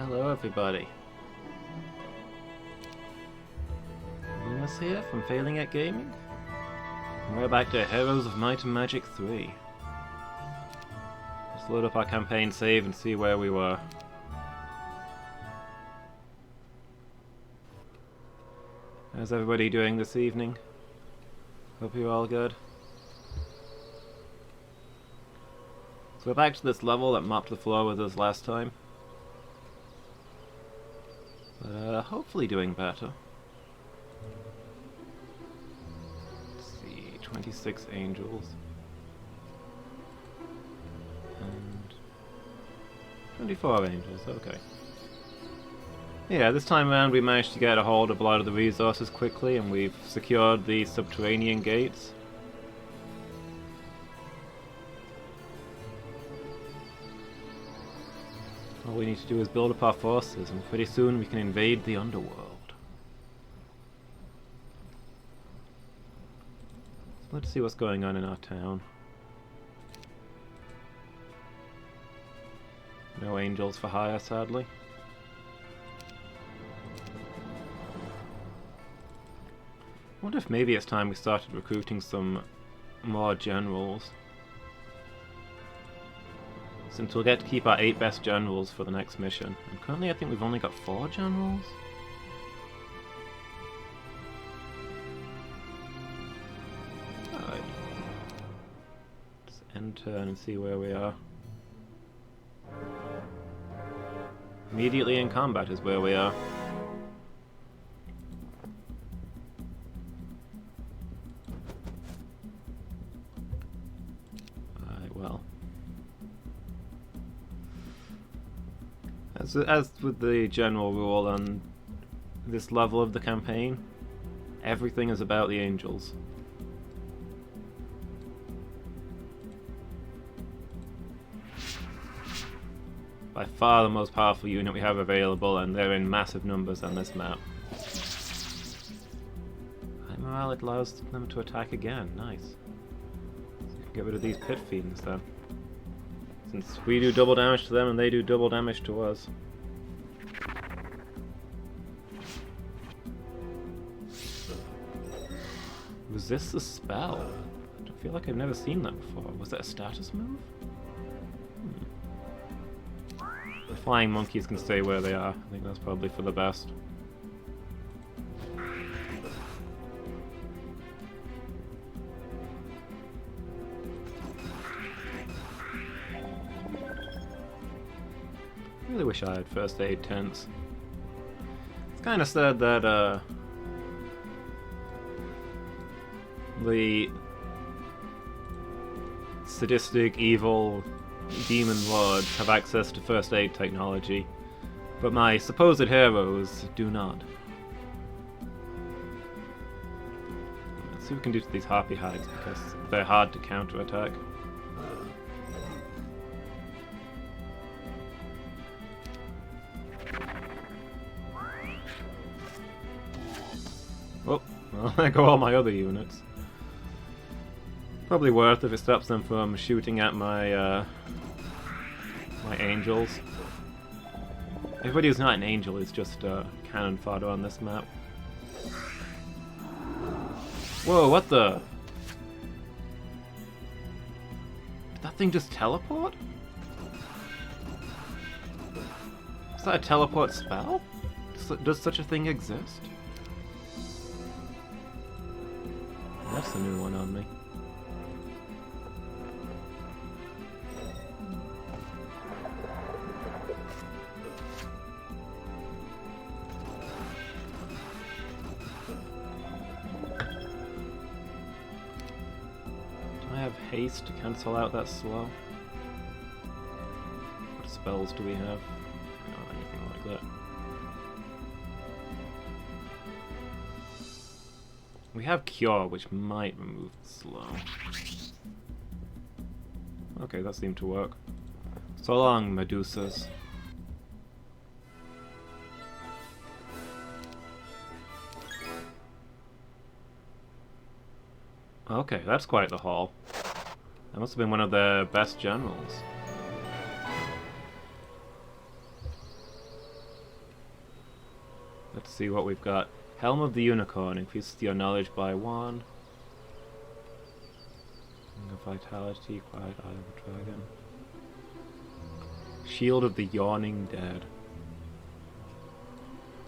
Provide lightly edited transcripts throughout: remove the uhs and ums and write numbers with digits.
Hello everybody. Lumus here from Failing at Gaming. And we're back to Heroes of Might and Magic 3. Let's load up our campaign save and see where we were. How's everybody doing this evening? Hope you're all good. So we're back to this level that mopped the floor with us last time. But hopefully doing better. Let's see, 26 angels. And 24 angels, okay. Yeah, this time around we managed to get a hold of a lot of the resources quickly, and we've secured the subterranean gates. All we need to do is build up our forces, and pretty soon we can invade the underworld. So let's see what's going on in our town. No angels for hire, sadly. I wonder if maybe it's time we started recruiting some more generals. Since we'll get to keep our 8 best generals for the next mission. And currently I think we've only got 4 generals? Alright. Let's end turn and see where we are. Immediately in combat is where we are. Well. As with the general rule on this level of the campaign, everything is about the angels. By far the most powerful unit we have available, and they're in massive numbers on this map. High morale, it allows them to attack again, nice. Get rid of these pit fiends then. Since we do double damage to them and they do double damage to us. Resist the spell? I feel like I've never seen that before. Was that a status move? The flying monkeys can stay where they are. I think that's probably for the best. I really wish I had first aid tents. It's kind of sad that the sadistic, evil demon lords have access to first aid technology, but my supposed heroes do not. Let's see what we can do to these harpy hides, because they're hard to counterattack. Oh, well, there go all my other units. Probably worth if it stops them from shooting at my my angels. Everybody who's not an angel is just cannon fodder on this map. Whoa, what the? Did that thing just teleport? Is that a teleport spell? Does such a thing exist? That's a new one on me. Do I have haste to cancel out that slow? What spells do we have? No, anything like that. We have Cure, which might remove the slow. Okay, that seemed to work. So long, Medusas. Okay, that's quite the haul. That must have been one of their best generals. Let's see what we've got. Helm of the Unicorn increases your knowledge by 1. Ring of Vitality, Quiet Eye of the Dragon. Shield of the Yawning Dead.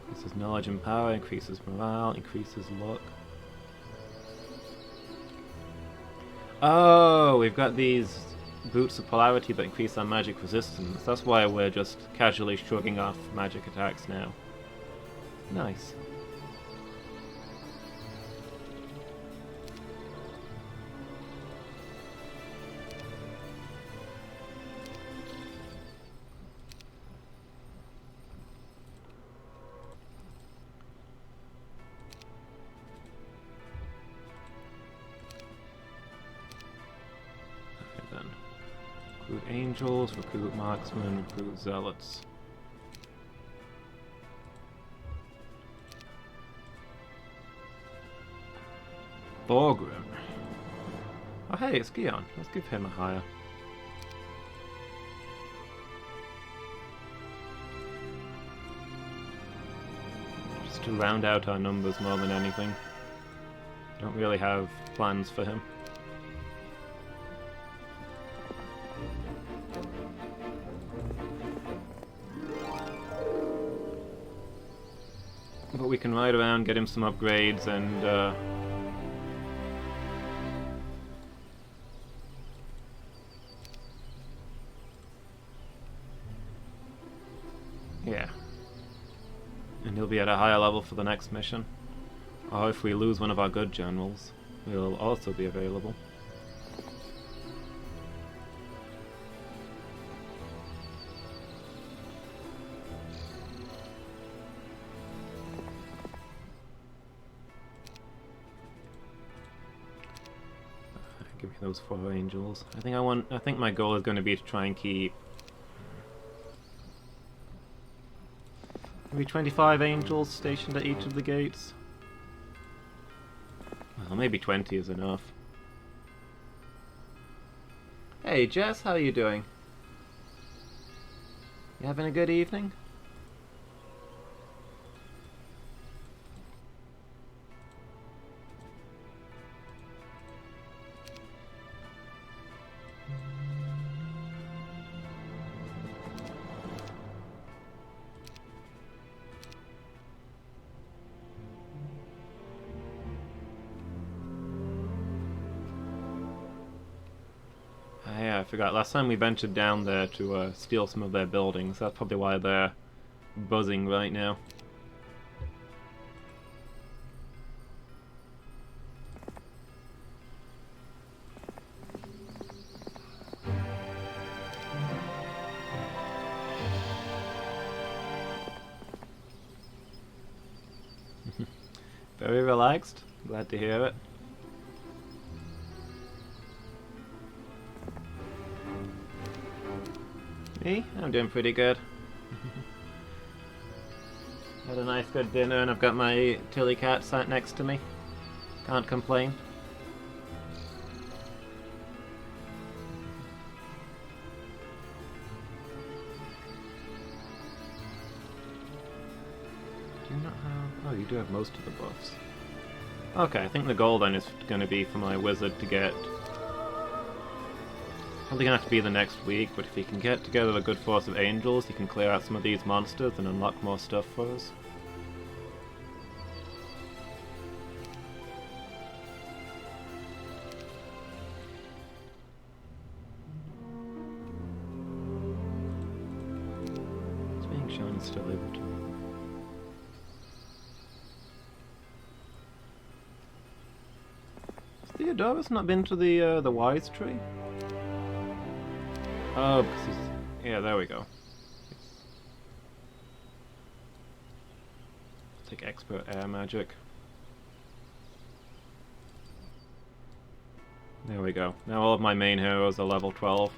Increases knowledge and power, increases morale, increases luck. Oh, we've got these boots of polarity that increase our magic resistance. That's why we're just casually shrugging off magic attacks now. Nice. Okay then. Recruit angels, recruit marksmen, recruit zealots. Thorgrim. Oh hey, it's Gion. Let's give him a hire. Just to round out our numbers more than anything. Don't really have plans for him. But we can ride around, get him some upgrades, and yeah. And he'll be at a higher level for the next mission. Or if we lose one of our good generals, he'll also be available. Give me those 4 angels. I think my goal is going to be to try and keep maybe 25 angels stationed at each of the gates. Well, maybe 20 is enough. Hey Jess, how are you doing? You having a good evening? Yeah, I forgot. Last time we ventured down there to steal some of their buildings. That's probably why they're buzzing right now. Very relaxed. Glad to hear it. Me? I'm doing pretty good. Had a nice good dinner and I've got my Tilly cat sat next to me. Can't complain. Do you not have... Oh, you do have most of the buffs. Okay, I think the goal then is going to be for my wizard to get... Probably gonna have to be the next week, but if he can get together a good force of angels, he can clear out some of these monsters and unlock more stuff for us. It's being shown it's still able to move. Has Theodorus not been to the wise tree? Oh, because he's... Yeah, there we go. Take expert air magic. There we go. Now all of my main heroes are level 12.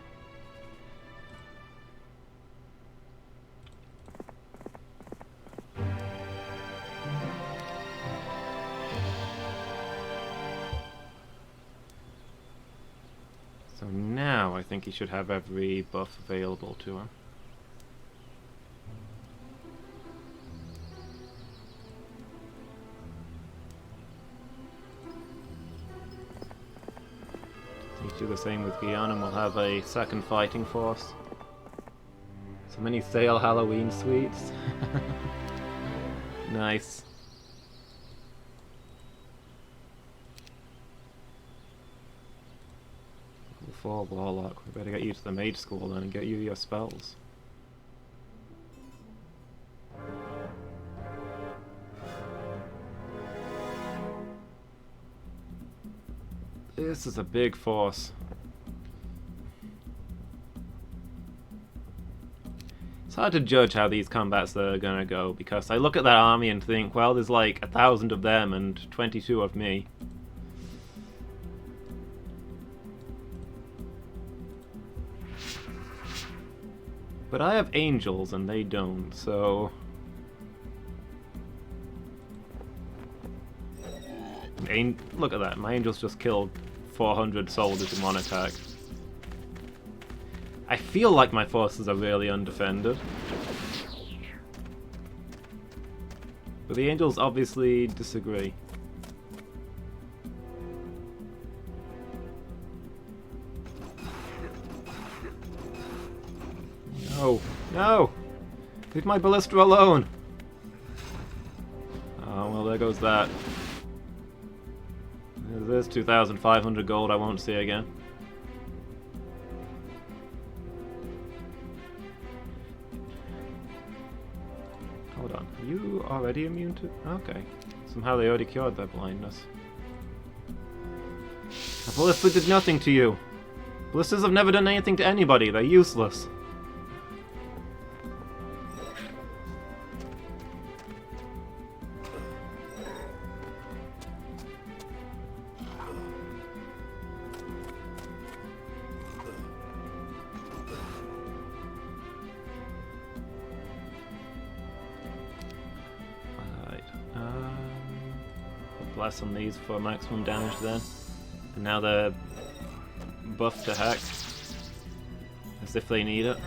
So now I think he should have every buff available to him. do the same with Guyana and we'll have a second fighting force. So many sale Halloween sweets. Nice. Level 4 Warlock. We better get you to the mage school then and get you your spells. This is a big force. It's hard to judge how these combats are gonna go, because I look at that army and think, well, there's like 1,000 of them and 22 of me. But I have angels and they don't, so... Look at that, my angels just killed 400 soldiers in one attack. I feel like my forces are really undefended. But the angels obviously disagree. No! No! Leave my ballista alone! Oh, well, there goes that. There's 2,500 gold I won't see again. Hold on, are you already immune to... Okay. Somehow they already cured their blindness. A ballista did nothing to you! Ballistas have never done anything to anybody, they're useless. Bless on these for maximum damage then. And now they're buffed to heck. As if they need it.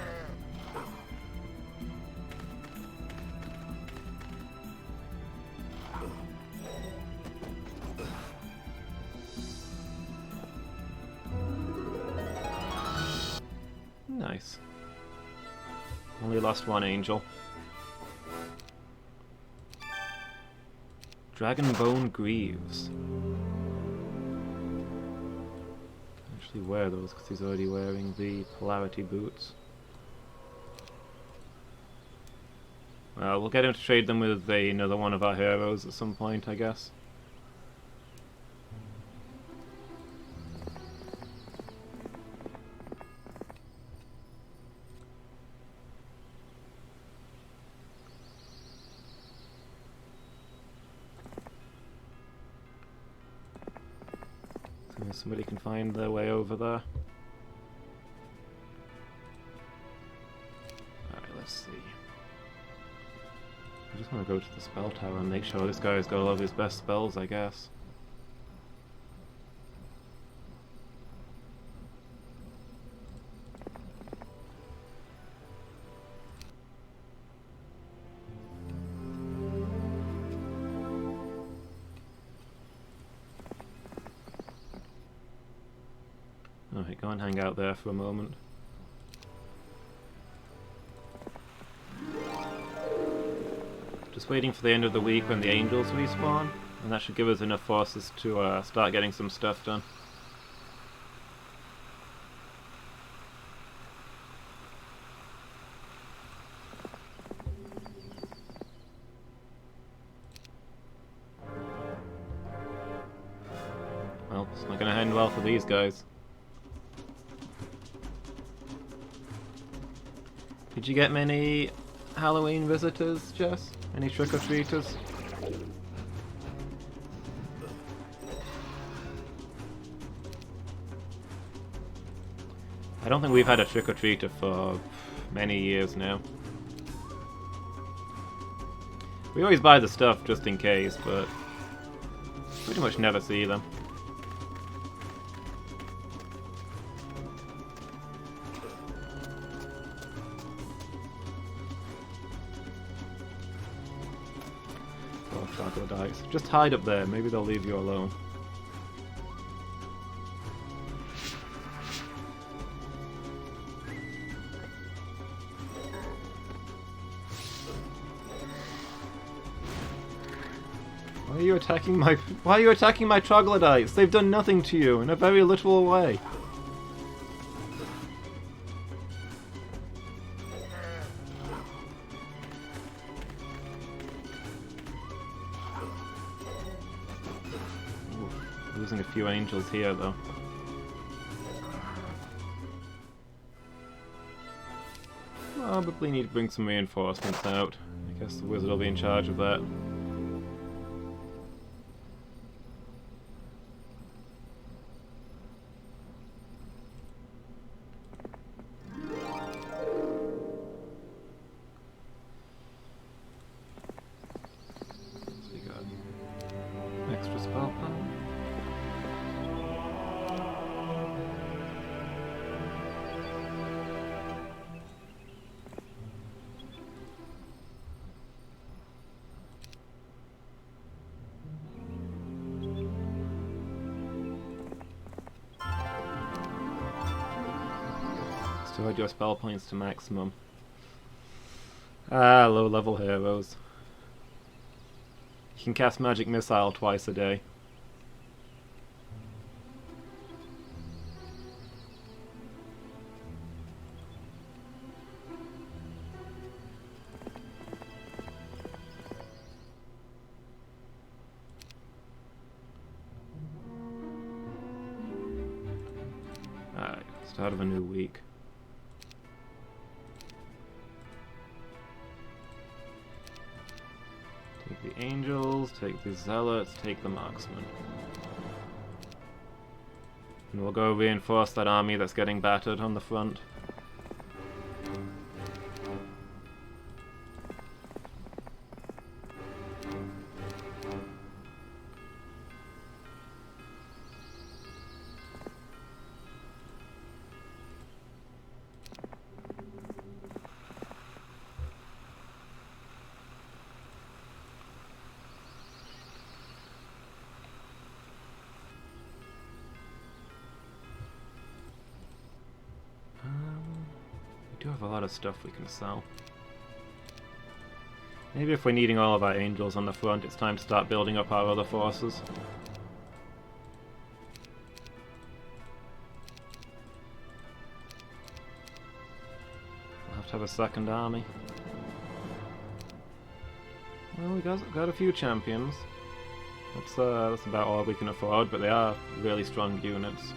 Nice. Only lost one angel. Dragonbone Greaves. Actually wear those because he's already wearing the Polarity Boots. Well, we'll get him to trade them with another one of our heroes at some point, I guess. Somebody can find their way over there. Alright, let's see. I just want to go to the spell tower and make sure this guy's got all of his best spells, I guess. Alright, go and hang out there for a moment. Just waiting for the end of the week when the angels respawn, and that should give us enough forces to start getting some stuff done. Well, it's not going to end well for these guys. Did you get many Halloween visitors, Jess? Any trick-or-treaters? I don't think we've had a trick-or-treater for many years now. We always buy the stuff just in case, but pretty much never see them. Troglodytes. Just hide up there, maybe they'll leave you alone. Why are you attacking my troglodytes? They've done nothing to you in a very literal way. Ooh, losing a few angels here though. Probably need to bring some reinforcements out. I guess the wizard will be in charge of that. So we got extra spell power. Stored your spell points to maximum. Ah, low level heroes. You can cast Magic Missile twice a day. Alright, start of a new week. Take the angels, take the zealots, take the marksmen. And we'll go reinforce that army that's getting battered on the front. We do have a lot of stuff we can sell. Maybe if we're needing all of our angels on the front, it's time to start building up our other forces. We'll have to have a second army. Well, we got a few champions. That's about all we can afford, but they are really strong units.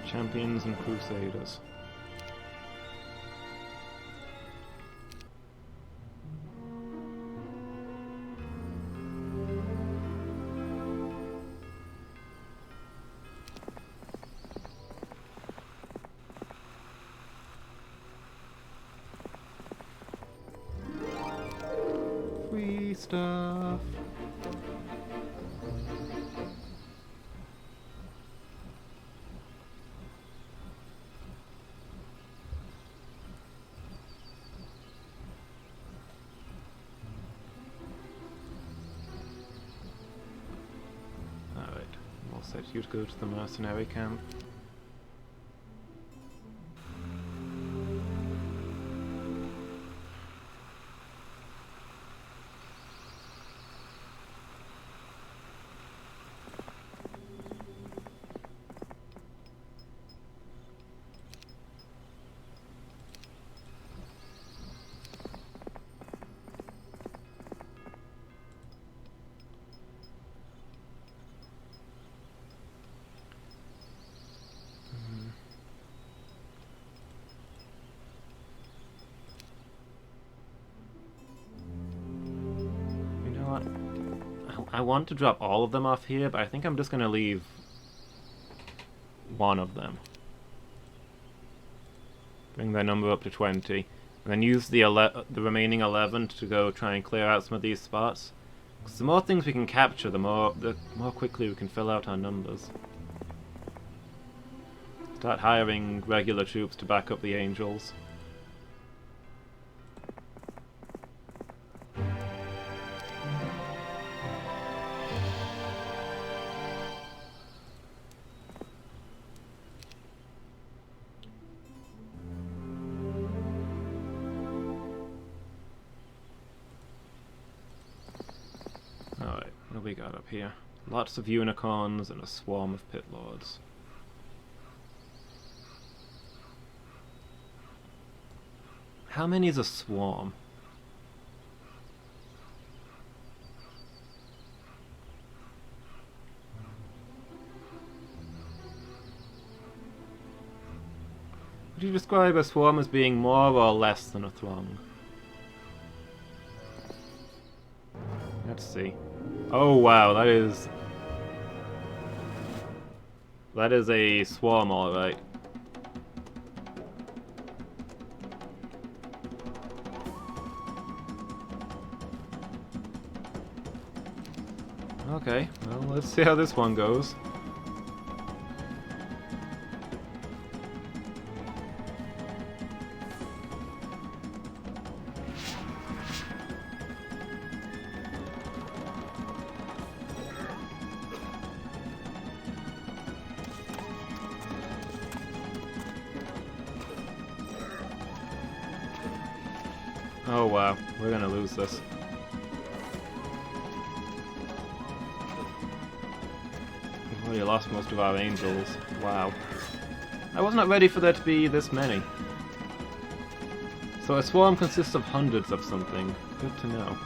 Champions and Crusaders. Free stuff. Set you to go to the mercenary camp. I want to drop all of them off here, but I think I'm just going to leave one of them. Bring their number up to 20. And then use the remaining 11 to go try and clear out some of these spots. Because the more things we can capture, the more quickly we can fill out our numbers. Start hiring regular troops to back up the angels. we got up here? Lots of unicorns and a swarm of pit lords. How many is a swarm? Would you describe a swarm as being more or less than a throng? Let's see. Oh wow, that is a swarm, alright. Okay, well, let's see how this one goes. Oh wow, we're gonna lose this. We've already lost most of our angels. Wow. I was not ready for there to be this many. So a swarm consists of hundreds of something. Good to know.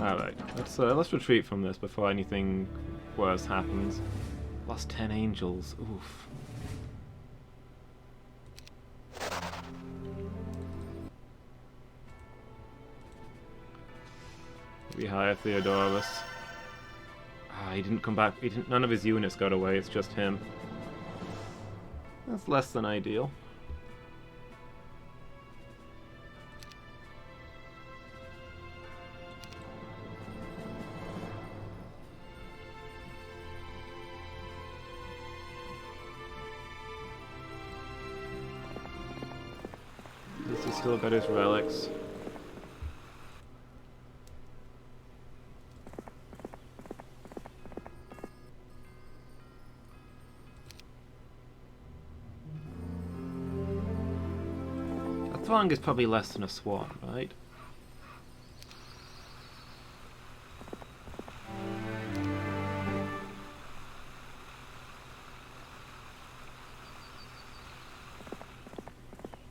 Alright, let's retreat from this before anything worse happens. Lost 10 angels, oof. We hire Theodorus. Ah, he didn't come back. None of his units got away, it's just him. That's less than ideal. He's still got his relics. A throng is probably less than a swarm, right?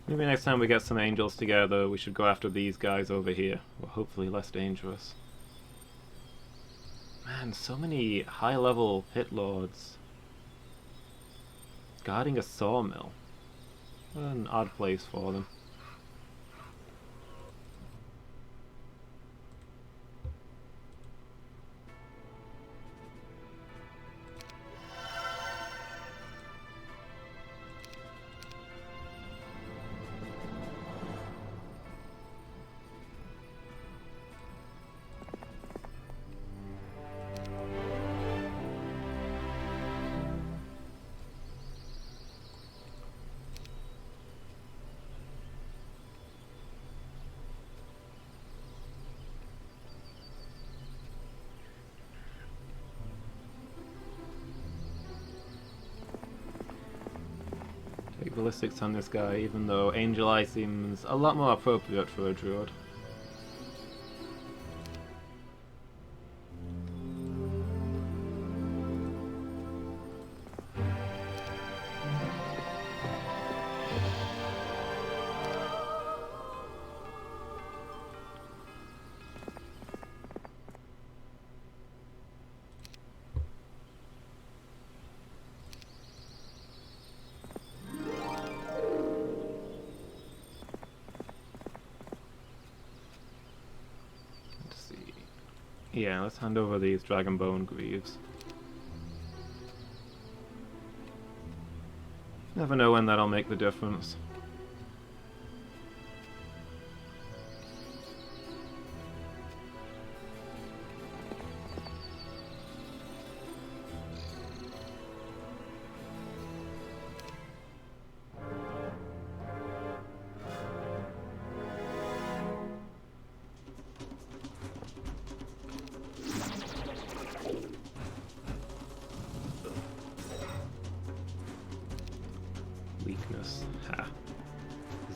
Maybe next time we get some angels together, we should go after these guys over here. Well, hopefully less dangerous. Man, so many high-level pit lords guarding a sawmill. What an odd place for them. Take ballistics on this guy, even though Angel Eye seems a lot more appropriate for a druid. Yeah, let's hand over these Dragonbone Greaves. Never know when that'll make the difference.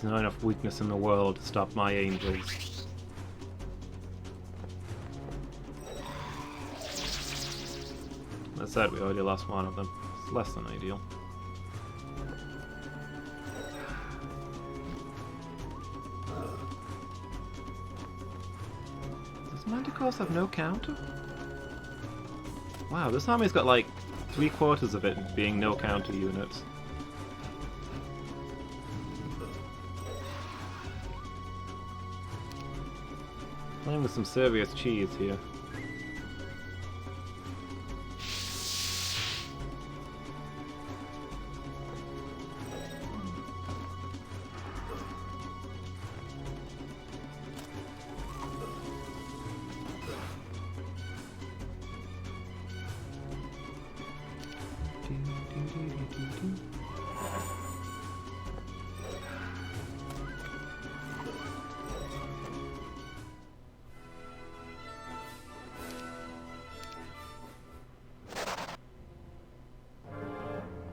not enough weakness in the world to stop my angels. That said, we already lost one of them. It's less than ideal. Does Manticores have no counter? Wow, this army's got like 3/4 of it being no counter units. Playing with some serious cheese here.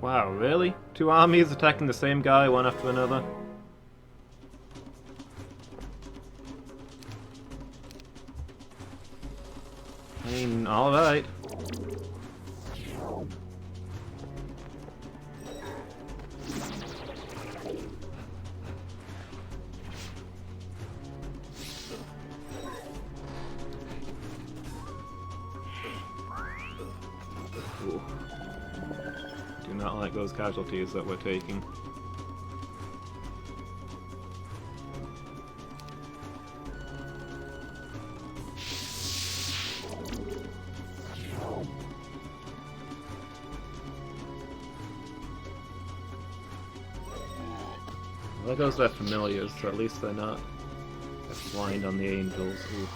Wow, really? Two armies attacking the same guy one after another? I mean, alright. Ooh. Do not like those casualties that we're taking. Well, there goes their familiars, so at least they're not blind on the angels. Ooh.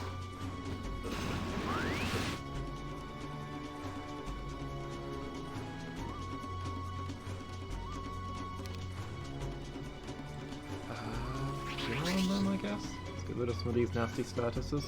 I guess. Let's get rid of some of these nasty statuses.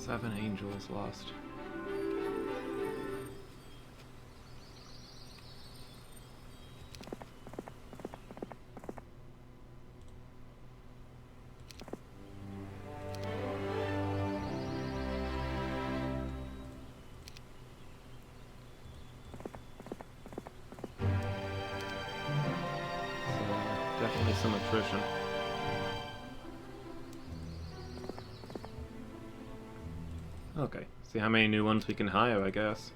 Seven angels lost. So, definitely some attrition. Okay, see how many new ones we can hire, I guess.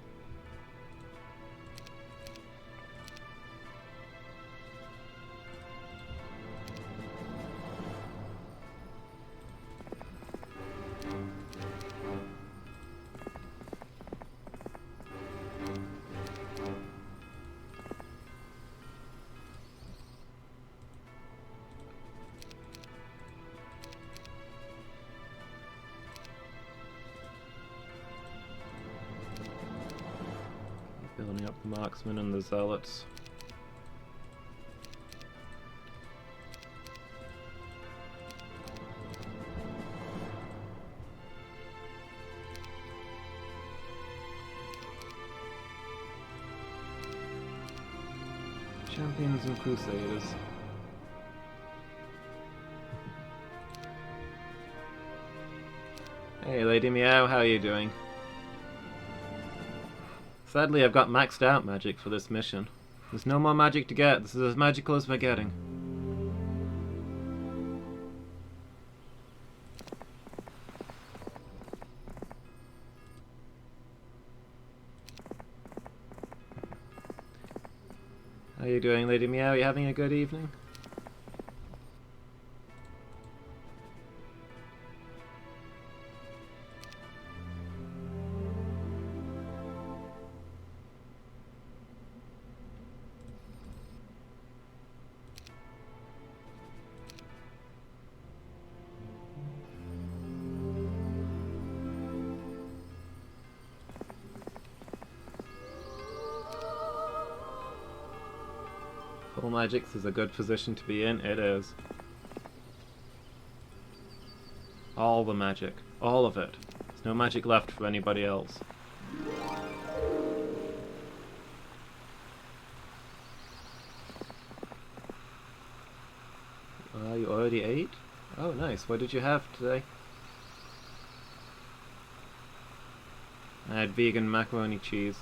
Building up the marksmen and the zealots. Champions and Crusaders. Hey Lady Meow, how are you doing? Sadly, I've got maxed out magic for this mission. There's no more magic to get. This is as magical as we're getting. How are you doing, Lady Meow? Are you having a good evening? Full magics is a good position to be in. It is. All the magic. All of it. There's no magic left for anybody else. You already ate? Oh, nice. What did you have today? I had vegan macaroni cheese.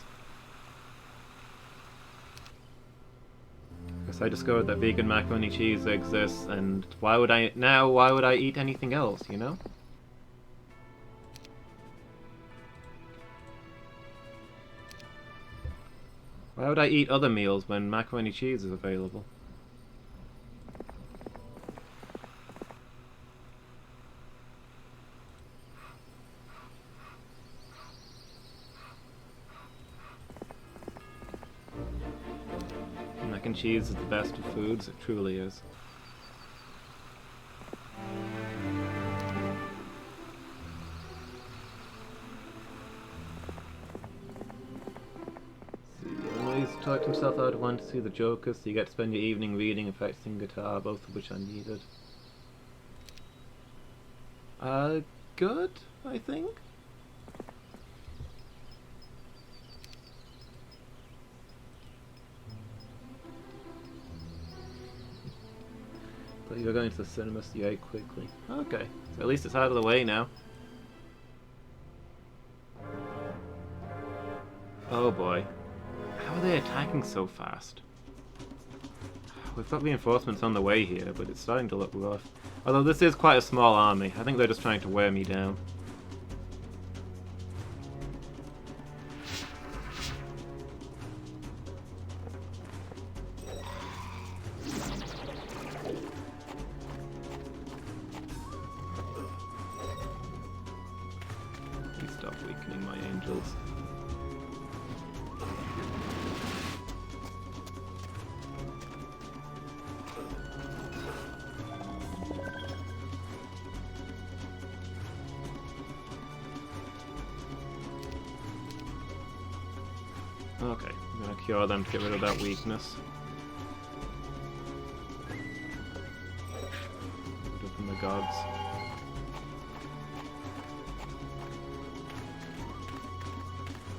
Because I discovered that vegan macaroni cheese exists, and why would I eat anything else, you know? Why would I eat other meals when macaroni cheese is available? Mac and cheese is the best of foods, it truly is. He's talked himself out of wanting to see the Joker, so you get to spend your evening reading and practicing guitar, both of which are needed. Good, I think? But you're going to the cinema, so you ate quickly. Okay, so at least it's out of the way now. Oh boy. How are they attacking so fast? We've got reinforcements on the way here, but it's starting to look rough. Although this is quite a small army. I think they're just trying to wear me down. Please stop weakening my angels. Okay, I'm gonna cure them to get rid of that weakness. Rid from the gods.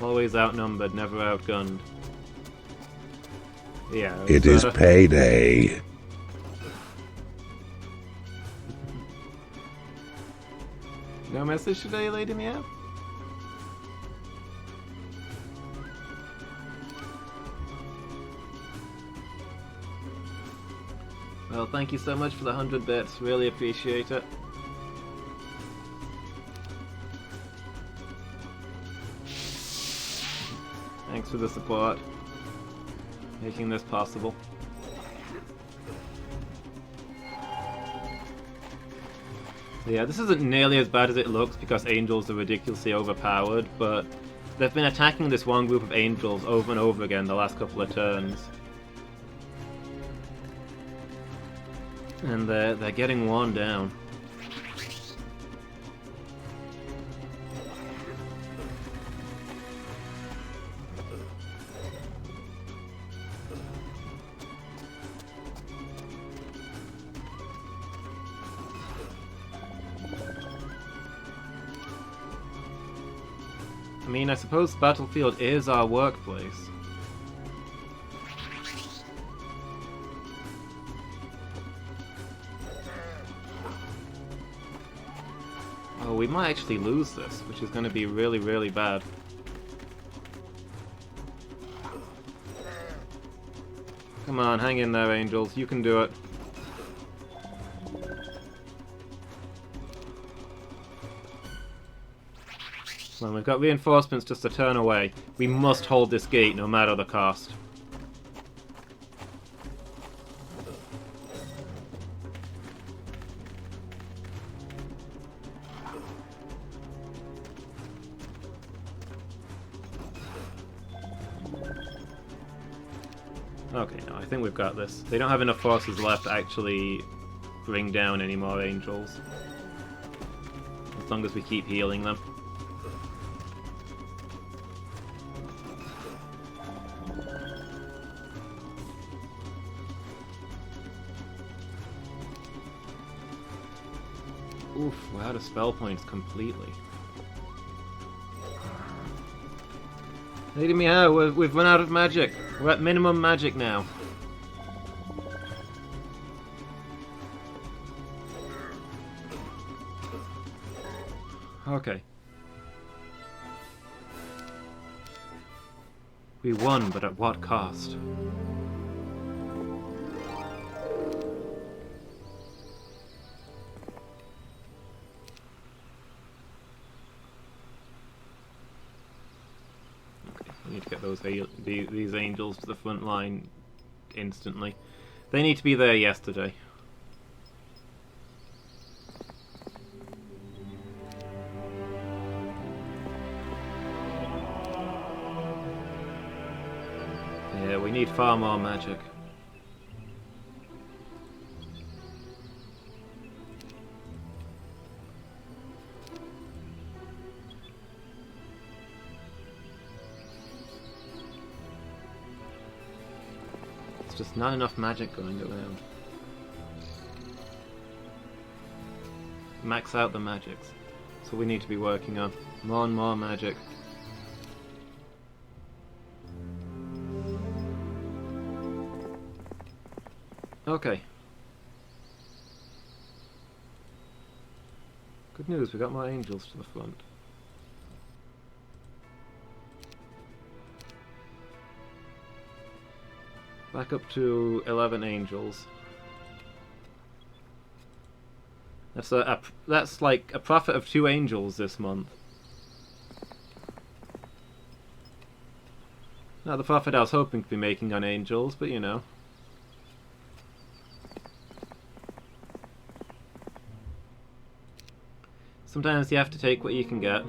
Always outnumbered, never outgunned. Yeah. It is payday. No message today, Lady Meow? Well, thank you so much for the 100 bits. Really appreciate it. Thanks for the support. Making this possible. So yeah, this isn't nearly as bad as it looks because angels are ridiculously overpowered, but they've been attacking this one group of angels over and over again the last couple of turns. And they're getting worn down. I mean, I suppose the battlefield is our workplace. Oh, we might actually lose this, which is going to be really, really bad. Come on, hang in there, angels. You can do it. Well, we've got reinforcements just a turn away. We must hold this gate no matter the cost. Okay, no, I think we've got this. They don't have enough forces left to actually bring down any more angels. As long as we keep healing them. Oof, we're out of spell points completely. Lady Meow, we've run out of magic. We're at minimum magic now. Okay. We won, but at what cost? Okay, we need to get these angels to the front line instantly. They need to be there yesterday. Yeah, we need far more magic. There's just not enough magic going around. Max out the magics. That's what we need to be working on. More and more magic. Okay. Good news, we got more angels to the front. Back up to 11 angels. That's like a profit of 2 angels this month. Not the profit I was hoping to be making on angels, but you know. Sometimes you have to take what you can get.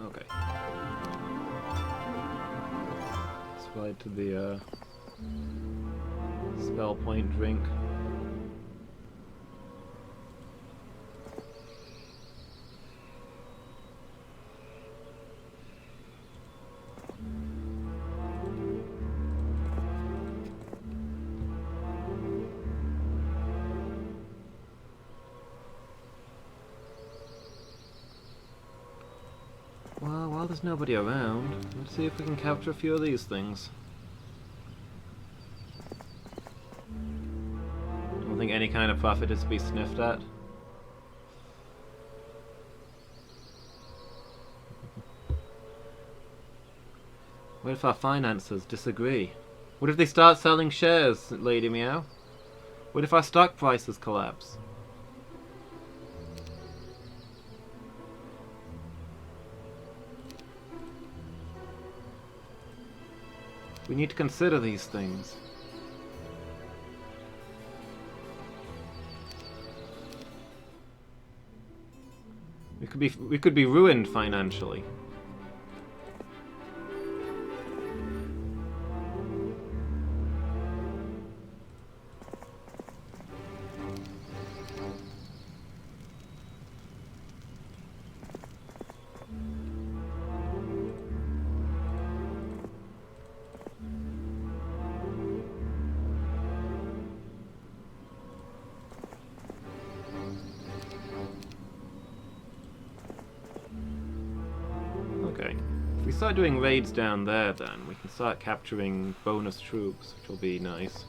Okay. Slide to the spell point drink. Well, while there's nobody around, let's see if we can capture a few of these things. Don't think any kind of profit is to be sniffed at. What if our financiers disagree? What if they start selling shares, Lady Meow? What if our stock prices collapse? We need to consider these things. We could be ruined financially. Okay. If we start doing raids down there, then we can start capturing bonus troops, which will be nice.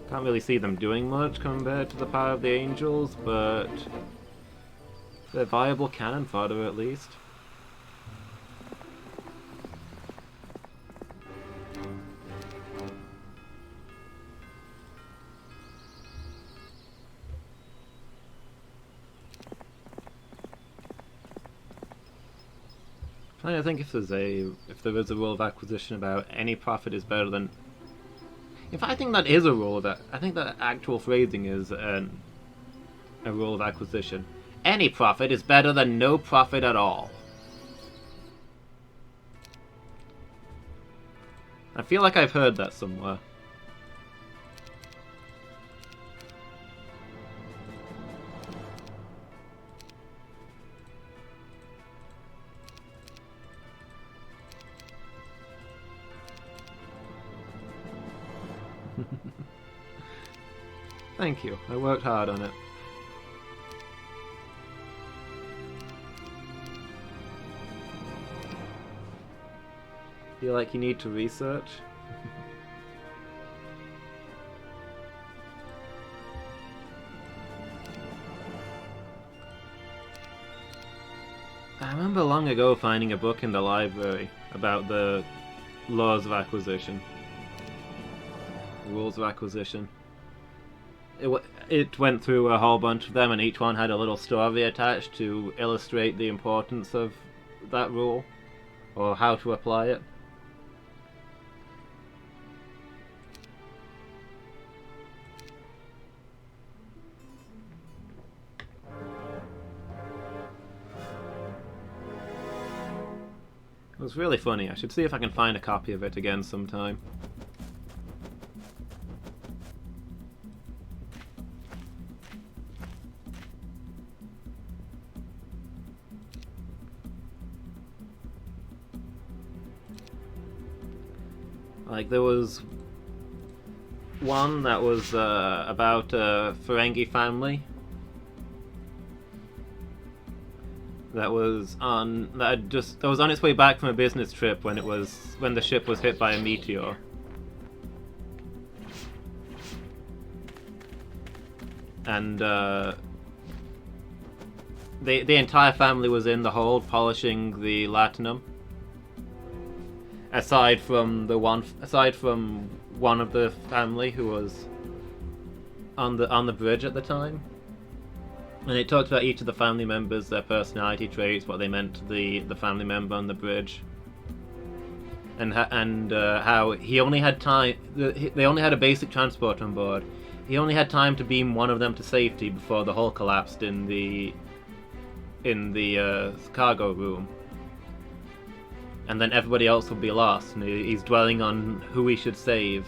Can't really see them doing much compared to the power of the angels, but they're viable cannon fodder at least. I think if there is a rule of acquisition about any profit is better than. In fact, I think that is a rule of that. I think that actual phrasing is a rule of acquisition. Any profit is better than no profit at all. I feel like I've heard that somewhere. Thank you. I worked hard on it. Feel like you need to research? I remember long ago finding a book in the library about the laws of acquisition. Rules of acquisition. It went through a whole bunch of them, and each one had a little story attached to illustrate the importance of that rule, or how to apply it. It was really funny. I should see if I can find a copy of it again sometime. Like, there was one that was about a Ferengi family that was on its way back from a business trip when the ship was hit by a meteor. And the entire family was in the hold polishing the latinum. Aside from one of the family who was on the bridge at the time. And it talked about each of the family members, their personality traits, what they meant to the family member on the bridge, and how he only had time. They only had a basic transport on board. He only had time to beam one of them to safety before the hull collapsed in the cargo room, and then everybody else would be lost. And he's dwelling on who he should save,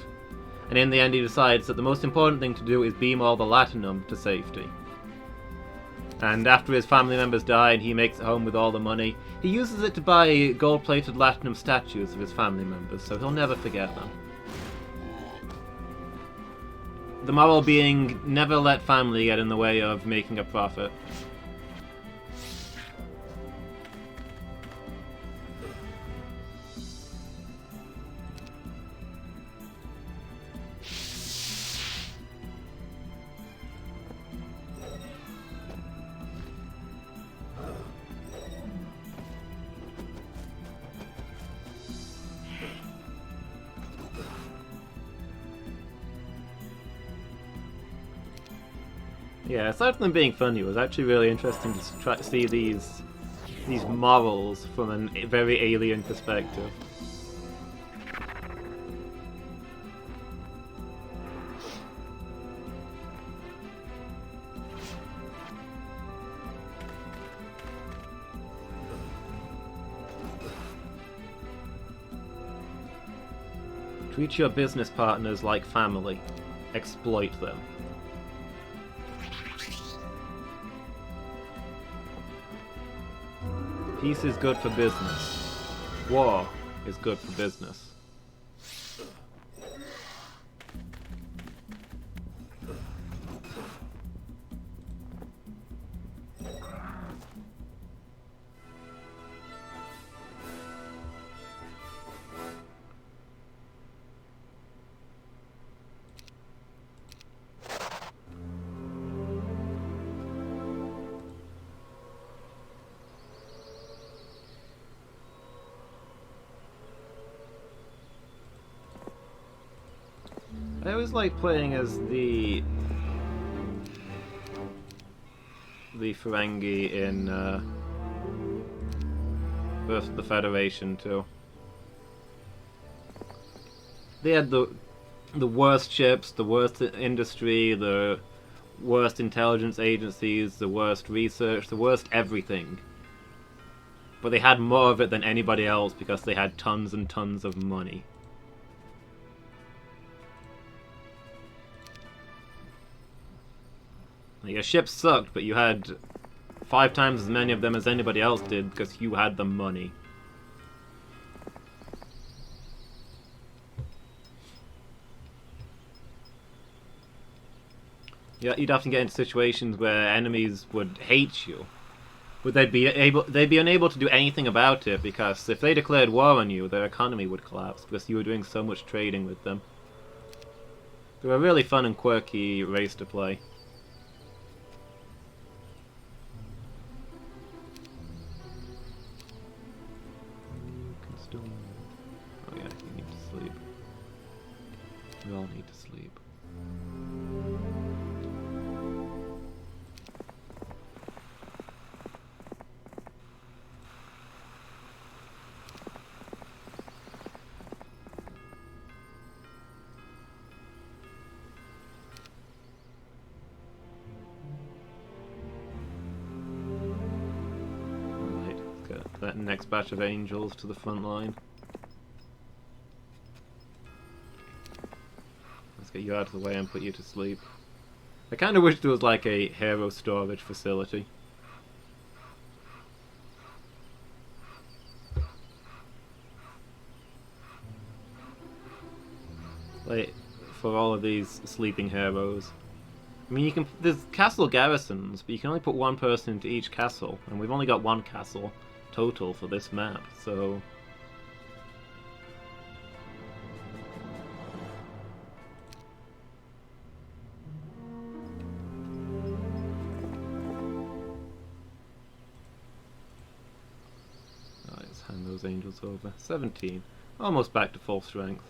and in the end, he decides that the most important thing to do is beam all the latinum to safety. And after his family members die and he makes it home with all the money, he uses it to buy gold-plated latinum statues of his family members, so he'll never forget them. The moral being, never let family get in the way of making a profit. Yeah, aside from them being funny, it was actually really interesting to try to see these morals from a very alien perspective. Treat your business partners like family. Exploit them. Peace is good for business. War is good for business. I always like playing as the Ferengi in Birth of the Federation too. They had the worst ships, the worst industry, the worst intelligence agencies, the worst research, the worst everything. But they had more of it than anybody else because they had tons and tons of money. Your ships sucked, but you had 5 times as many of them as anybody else did because you had the money. Yeah, you'd often get into situations where enemies would hate you, but they'd be unable to do anything about it because if they declared war on you, their economy would collapse because you were doing so much trading with them. They were a really fun and quirky race to play. Oh yeah, you need to sleep. We all need to sleep. Alright, let's get that next batch of angels to the front line. Get you out of the way and put you to sleep. I kind of wish there was like a hero storage facility. Like, for all of these sleeping heroes. I mean, you can. There's castle garrisons, but you can only put 1 person into each castle, and we've only got 1 castle total for this map, so. Hand those angels over. 17. Almost back to full strength.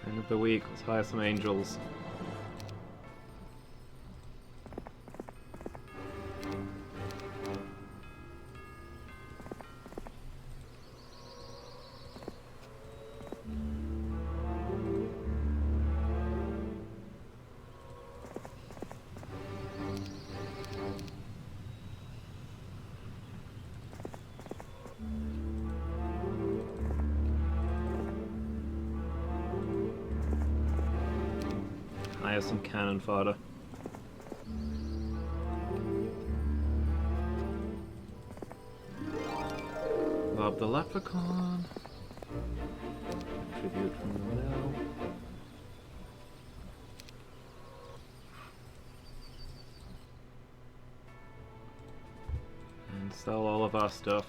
End of the week, let's hire some angels. I have some cannon fodder. Rob the leprechaun. Tribute from the mill. And sell all of our stuff.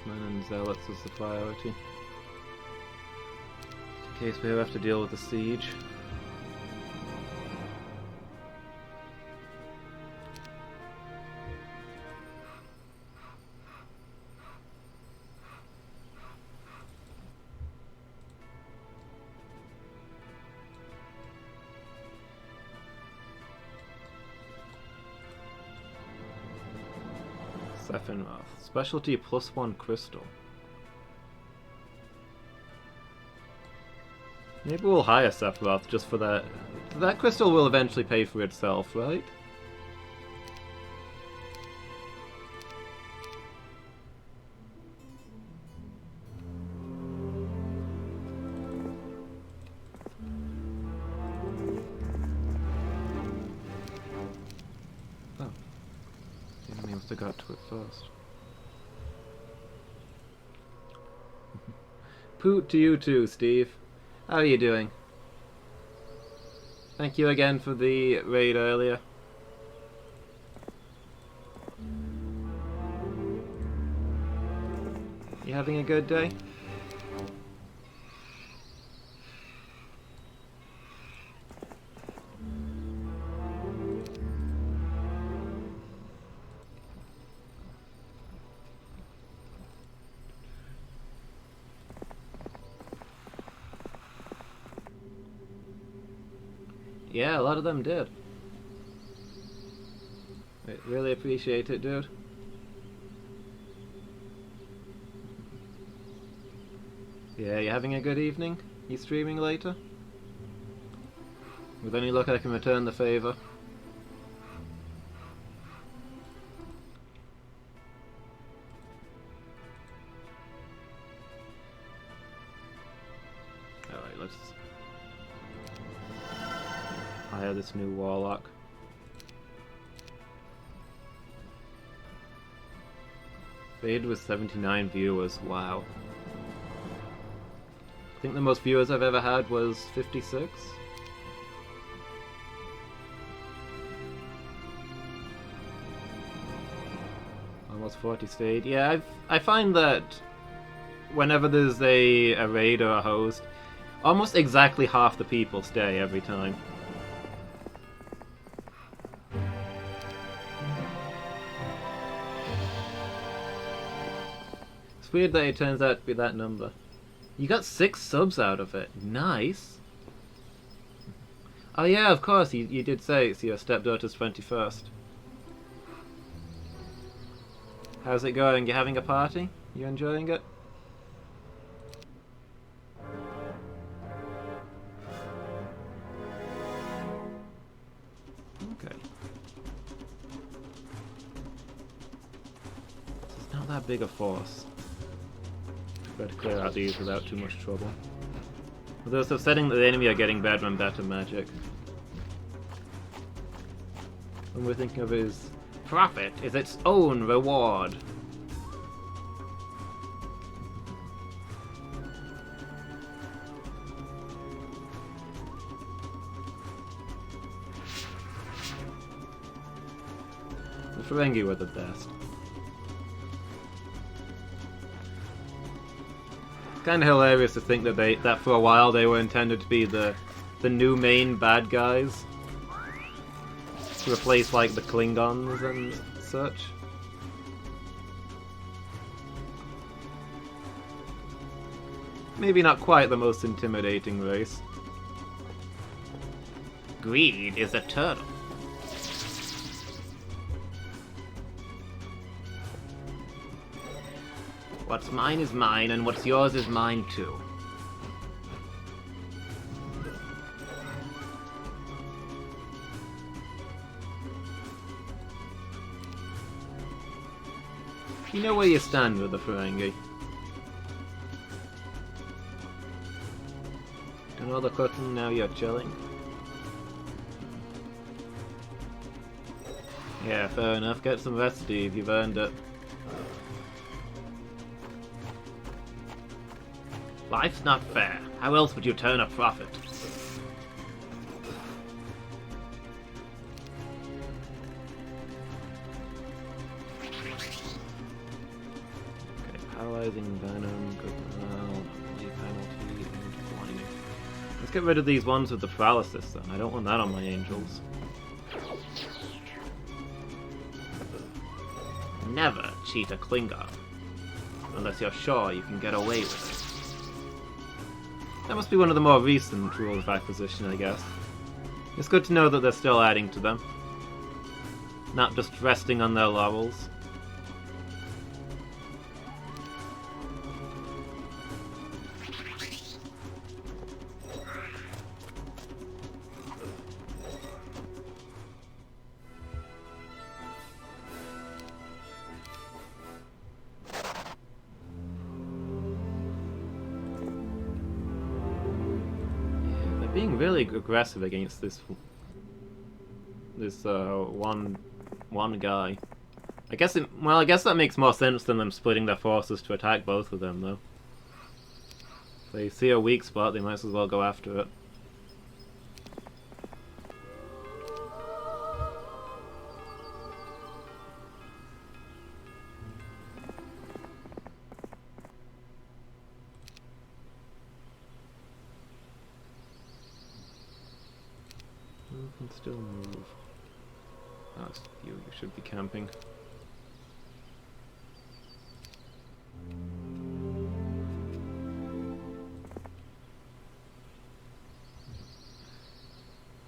And zealots is the priority. In case we have to deal with the siege. Sephiroth. Specialty +1 crystal. Maybe we'll hire Sephiroth just for that. That crystal will eventually pay for itself, right? Must have got to it first. Poot to you too, Steve. How are you doing? Thank you again for the raid earlier. You having a good day? Yeah, a lot of them did. I really appreciate it, dude. Yeah, you having a good evening? You streaming later? With any luck I can return the favor. Alright, let's hire this new warlock. Raid with 79 viewers, wow. I think the most viewers I've ever had was 56. Almost 40 stayed. Yeah, I find that whenever there's a raid or a host, almost exactly half the people stay every time. It's weird that it turns out to be that number. You got 6 subs out of it. Nice. Oh yeah, of course, you did say it's your stepdaughter's 21st. How's it going? You having a party? You enjoying it? Okay. So it's not that big a force. Better clear out these without too much trouble. Although it's upsetting that the enemy are getting better and better magic. What we're thinking of is profit is its own reward. The Ferengi were the best. Kind of hilarious to think that that for a while they were intended to be the new main bad guys, to replace like the Klingons and such. Maybe not quite the most intimidating race. Greed is eternal. What's mine is mine, and what's yours is mine too. You know where you stand with the Ferengi. Done all the cooking, now you're chilling. Yeah, fair enough. Get some rest, Steve. You've earned it. Life's not fair. How else would you turn a profit? Okay, paralyzing venom, good morale, penalty, and blinding. Let's get rid of these ones with the paralysis then. I don't want that on my angels. Never cheat a Klingon. Unless you're sure you can get away with it. That must be one of the more recent rules of acquisition, I guess. It's good to know that they're still adding to them. Not just resting on their laurels. Being really aggressive against this one guy. I guess I guess that makes more sense than them splitting their forces to attack both of them, though. If they see a weak spot, they might as well go after it. Who can still move? Oh, it's you. You should be camping.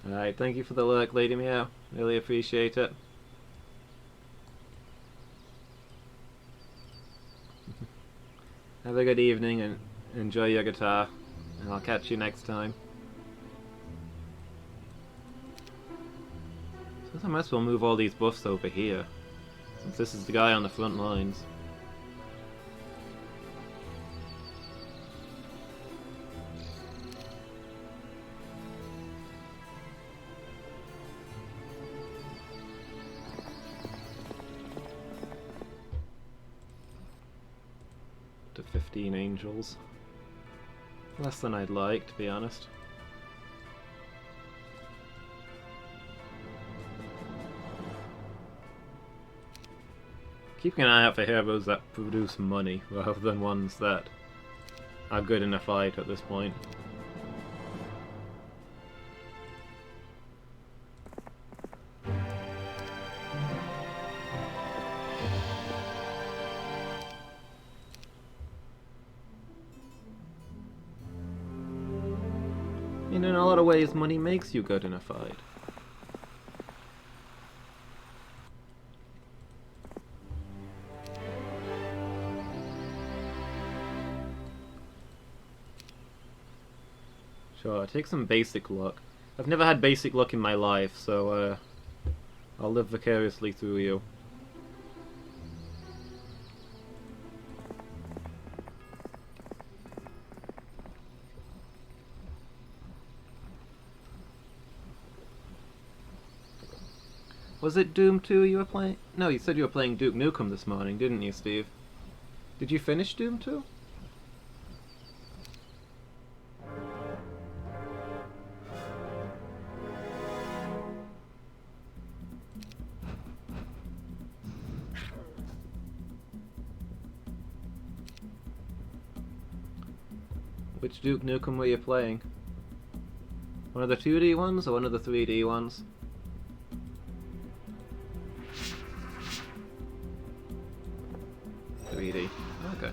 Alright, thank you for the lurk, Lady Meow. Really appreciate it. Have a good evening and enjoy your guitar. And I'll catch you next time. So I might as well move all these buffs over here, since this is the guy on the front lines. To 15 angels. Less than I'd like, to be honest. Keeping an eye out for heroes that produce money, rather than ones that are good in a fight at this point. In a lot of ways, money makes you good in a fight. Sure, take some basic luck. I've never had basic luck in my life, so I'll live vicariously through you. Was it Doom 2 you were playing? No, you said you were playing Duke Nukem this morning, didn't you, Steve? Did you finish Doom 2? Which Duke Nukem were you playing? One of the 2D ones or one of the 3D ones? Okay.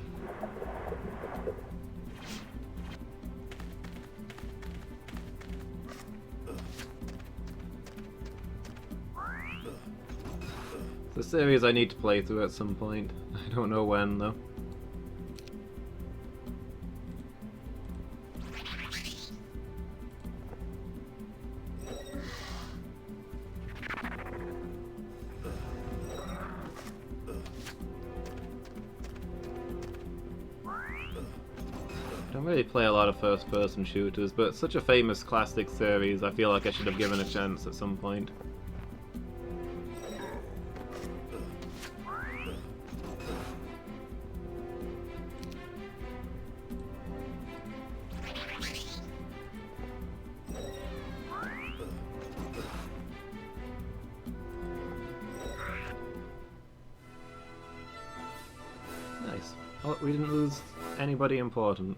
It's a series I need to play through at some point. I don't know when, though. I don't really play a lot of first-person shooters, but it's such a famous classic series, I feel like I should have given a chance at some point. Nice. Oh, we didn't lose anybody important.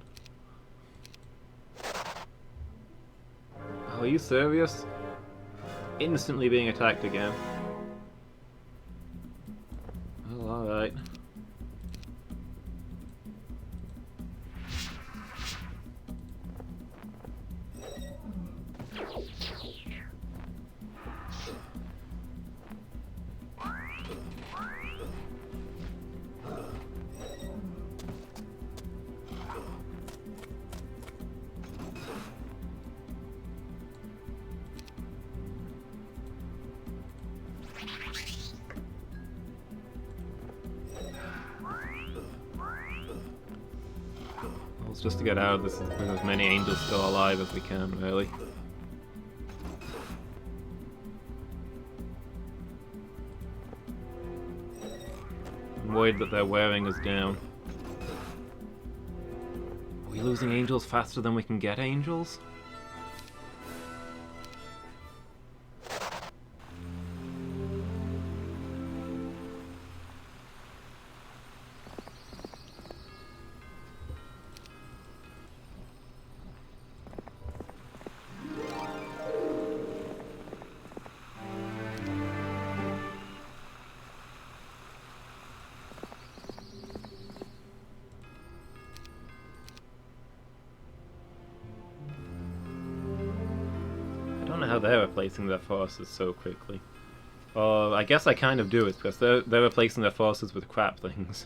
Oh, are you serious? Instantly being attacked again. Well, alright. Just to get out of this with as many angels still alive as we can, really. I'm worried that they're wearing us down. Are we losing angels faster than we can get angels? I don't know how they're replacing their forces so quickly. Or I guess I kind of do, it's because they're replacing their forces with crap things.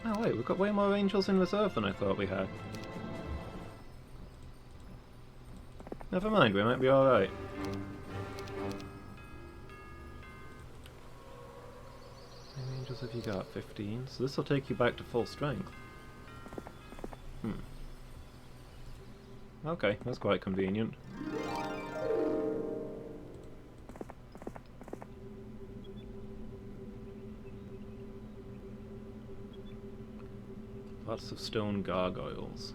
Oh wait, we've got way more angels in reserve than I thought we had. Never mind, we might be alright. How many angels have you got? 15? So this will take you back to full strength. Okay, that's quite convenient. Lots of stone gargoyles.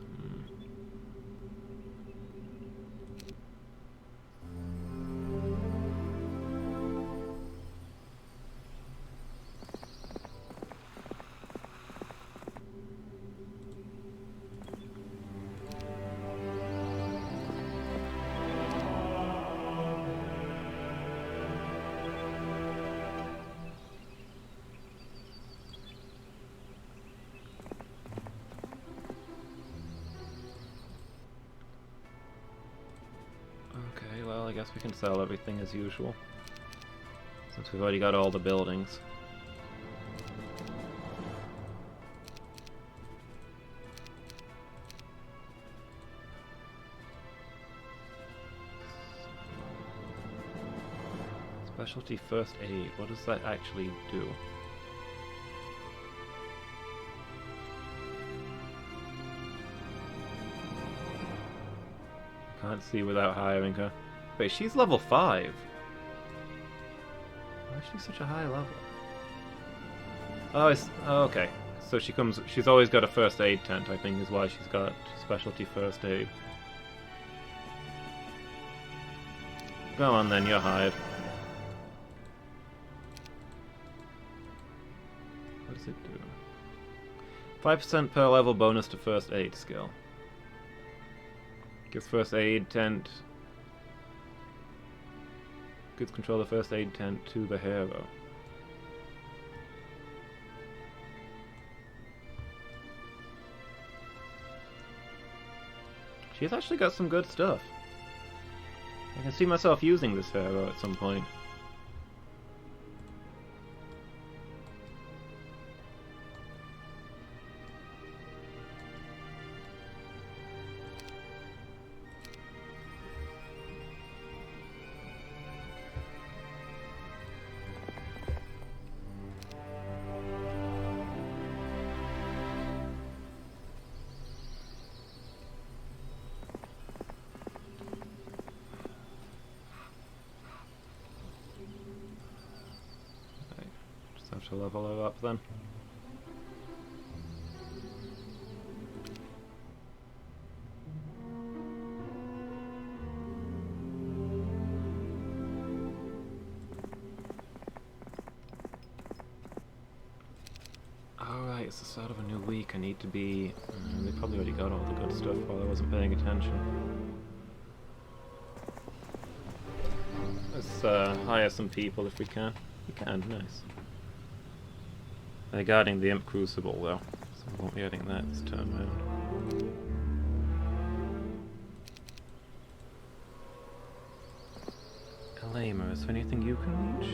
Okay, well, I guess we can sell everything as usual, since we've already got all the buildings. Specialty first aid, what does that actually do? Can't see without hiring her. Wait, she's level 5. Why is she such a high level? Oh, okay. So she's always got a first aid tent, I think, is why she's got specialty first aid. Go on then, you're hired. What does it do? 5% per level bonus to first aid skill. Gives first aid tent. Gives control of first aid tent to the hero. She's actually got some good stuff. I can see myself using this hero at some point. Have to level her up then. Alright, it's the start of a new week. I need to be... they probably already got all the good stuff while I wasn't paying attention. Let's hire some people if we can. We can, nice. They're guarding the Imp Crucible though, so we won't be getting that this turn round. Elama, is there anything you can reach?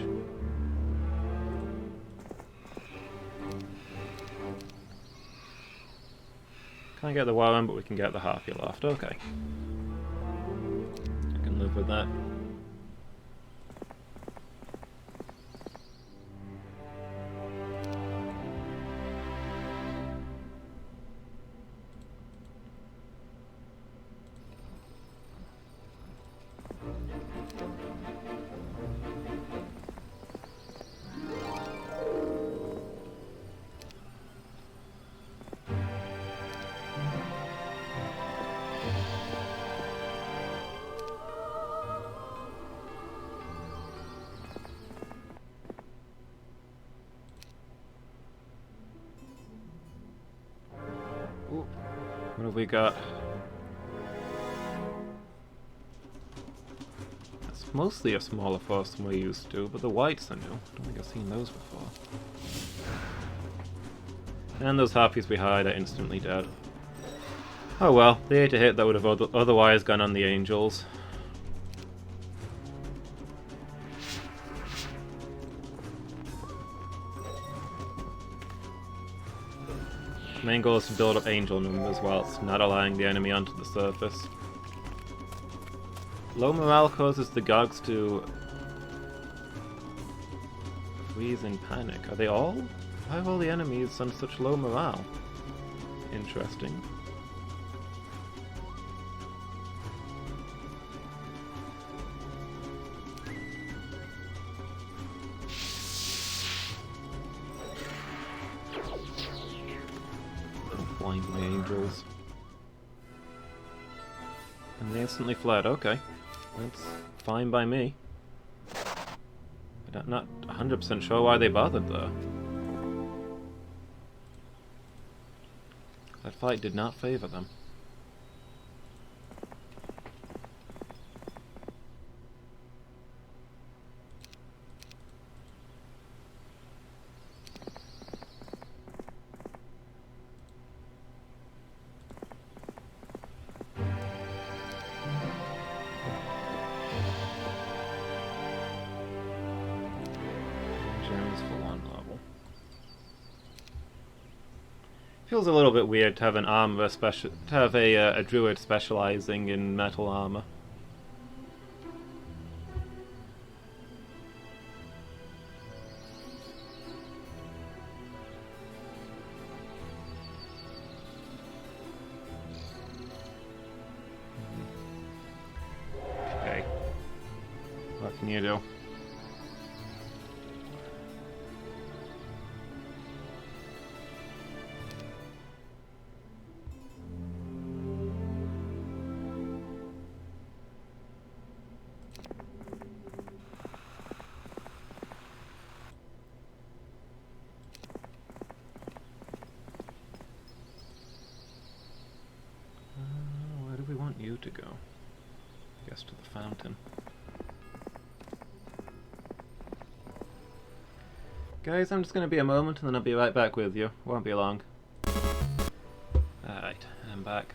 Can't get the Warren, but we can get the Harpy Loft, okay. I can live with that. have we got? It's mostly a smaller force than we're used to, but the whites are new. I don't think I've seen those before. And those harpies we hide are instantly dead. Oh well, they ate a hit that would have otherwise gone on the angels. Main goal is to build up angel numbers whilst not allowing the enemy onto the surface. Low morale causes the Gogs to freeze in panic. Are they all? Why are all the enemies on such low morale? Interesting. Blind my angels. And they instantly fled, okay. That's fine by me. But I'm not 100% sure why they bothered though. That fight did not favor them. Feels a little bit weird to have an armor a druid specializing in metal armor. Okay. What can you do? Where do we want you to go? I guess to the fountain. Guys, I'm just going to be a moment and then I'll be right back with you. Won't be long. Alright, I'm back.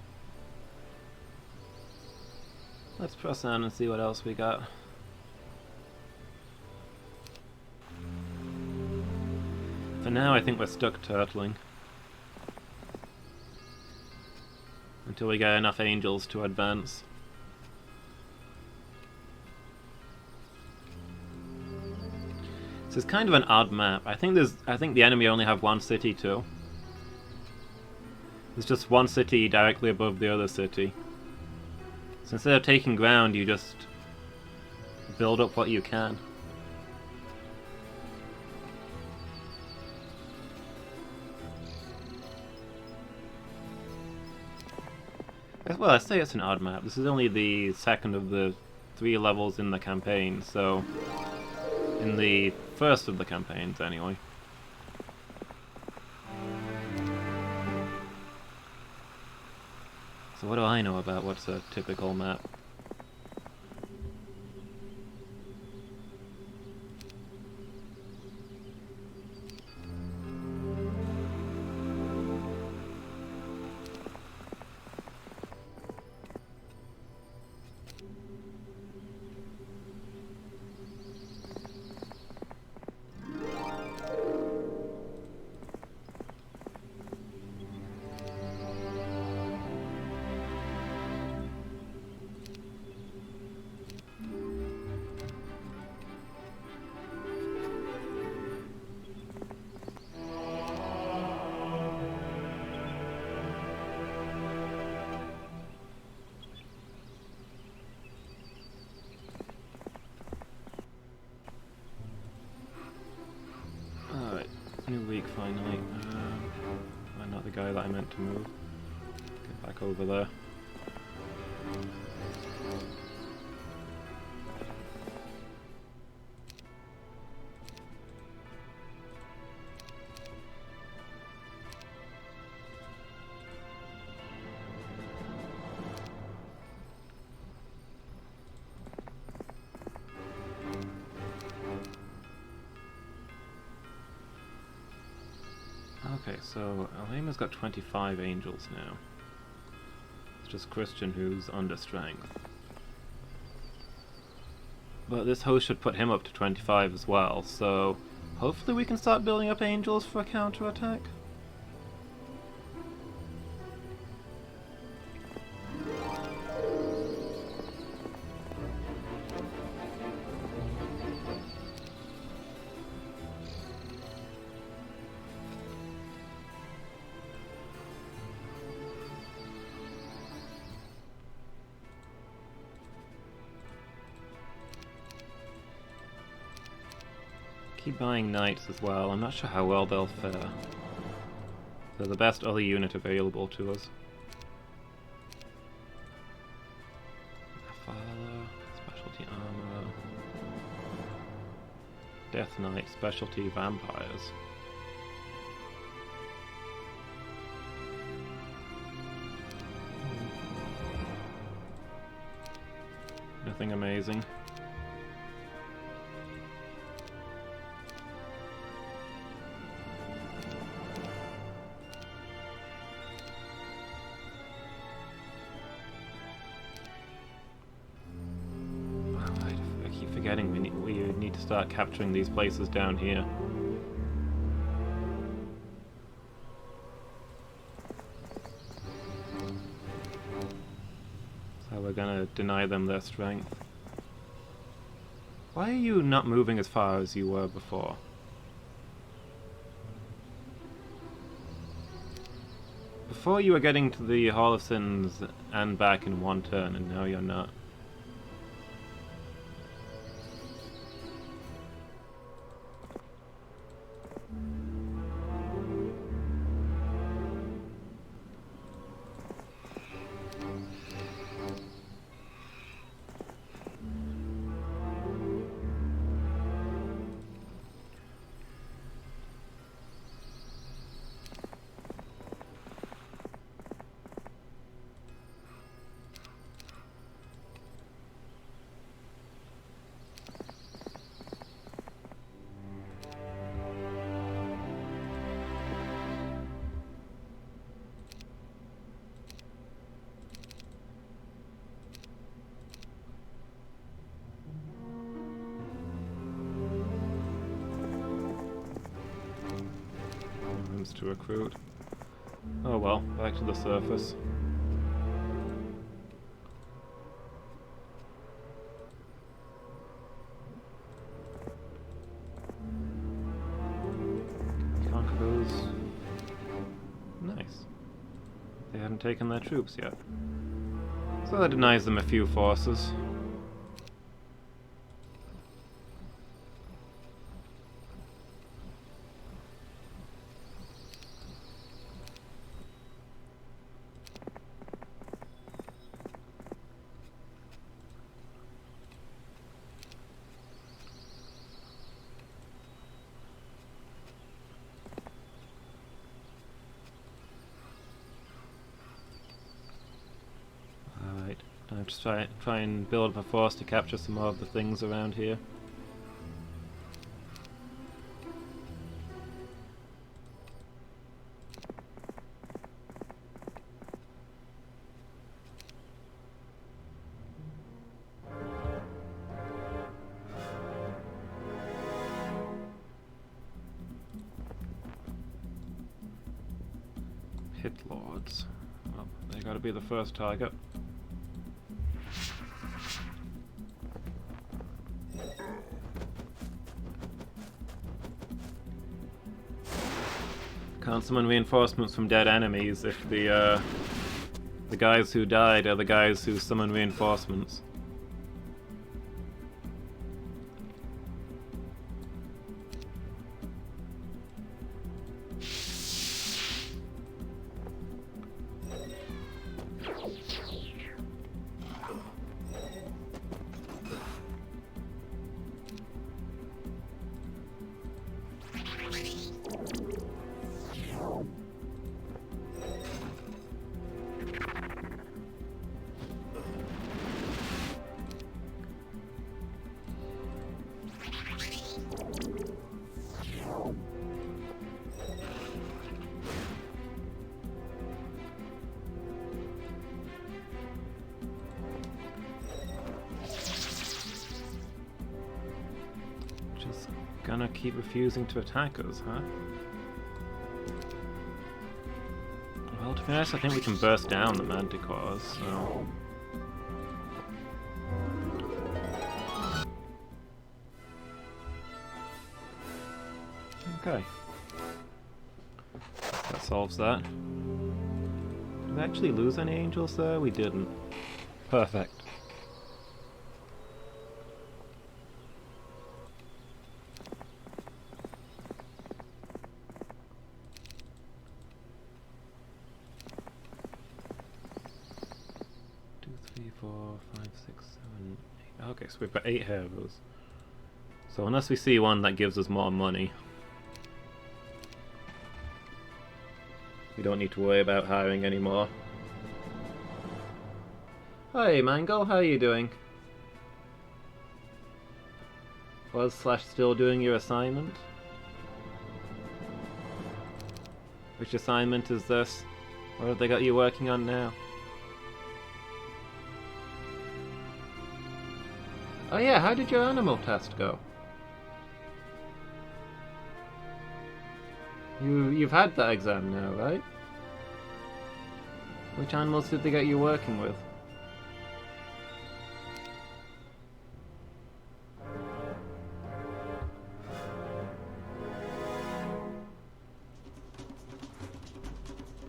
Let's press on and see what else we got. For now, I think we're stuck turtling. Until we get enough angels to advance. This is kind of an odd map. I think the enemy only have one city too. There's just one city directly above the other city. So instead of taking ground, you just build up what you can. Well, I say it's an odd map. This is only the second of the 3 levels in the campaign, so... in the first of the campaigns, anyway. So what do I know about what's a typical map? New week finally. I'm not the guy that I meant to move. Get back over there. Okay, so Alema's got 25 angels now. It's just Christian who's under strength. But this host should put him up to 25 as well, so hopefully we can start building up angels for a counterattack. Keep buying knights as well. I'm not sure how well they'll fare. They're the best other unit available to us. Fowler, specialty armor. Death Knight, specialty vampires. Nothing amazing. We need to start capturing these places down here. So we're gonna deny them their strength. Why are you not moving as far as you were before? Before you were getting to the Hall of Sins and back in one turn, and now you're not. To recruit. Oh well, back to the surface. Conquer those. Nice. They hadn't taken their troops yet. So that denies them a few forces. I'll just try and build up a force to capture some more of the things around here. Hit lords. Well, they gotta be the first target. Can't summon reinforcements from dead enemies if the guys who died are the guys who summon reinforcements. Just gonna keep refusing to attack us, huh? Well, to be honest, I think we can burst down the manticores, so... Okay. That solves that. Did we actually lose any angels there? We didn't. Perfect. Okay, so we've got 8 heroes. So unless we see one that gives us more money, we don't need to worry about hiring anymore. Hey Mango, how are you doing? Was/still doing your assignment? Which assignment is this? What have they got you working on now? Oh yeah, how did your animal test go? You've had that exam now, right? Which animals did they get you working with?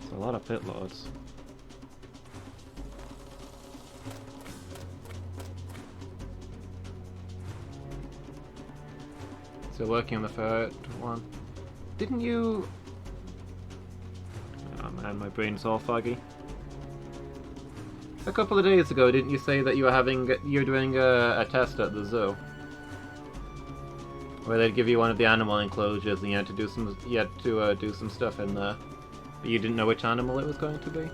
It's a lot of pit lords. Still working on the ferret one. Didn't you... Oh man, my brain's all foggy. A couple of days ago, didn't you say that you were doing a test at the zoo? Where they'd give you one of the animal enclosures and you had to do some stuff in there. But you didn't know which animal it was going to be?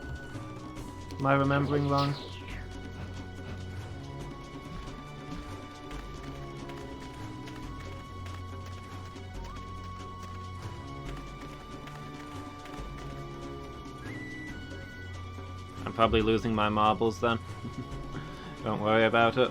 Am I remembering wrong? I'm probably losing my marbles then. Don't worry about it.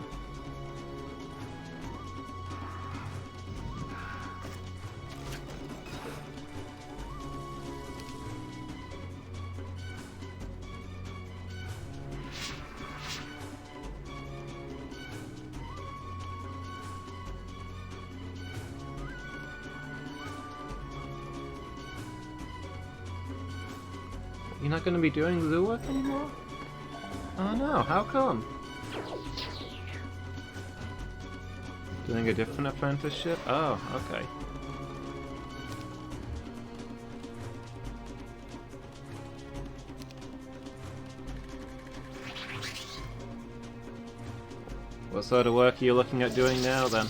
You're not going to be doing zoo work anymore? Oh no, how come? Doing a different apprenticeship? Oh, okay. What sort of work are you looking at doing now then?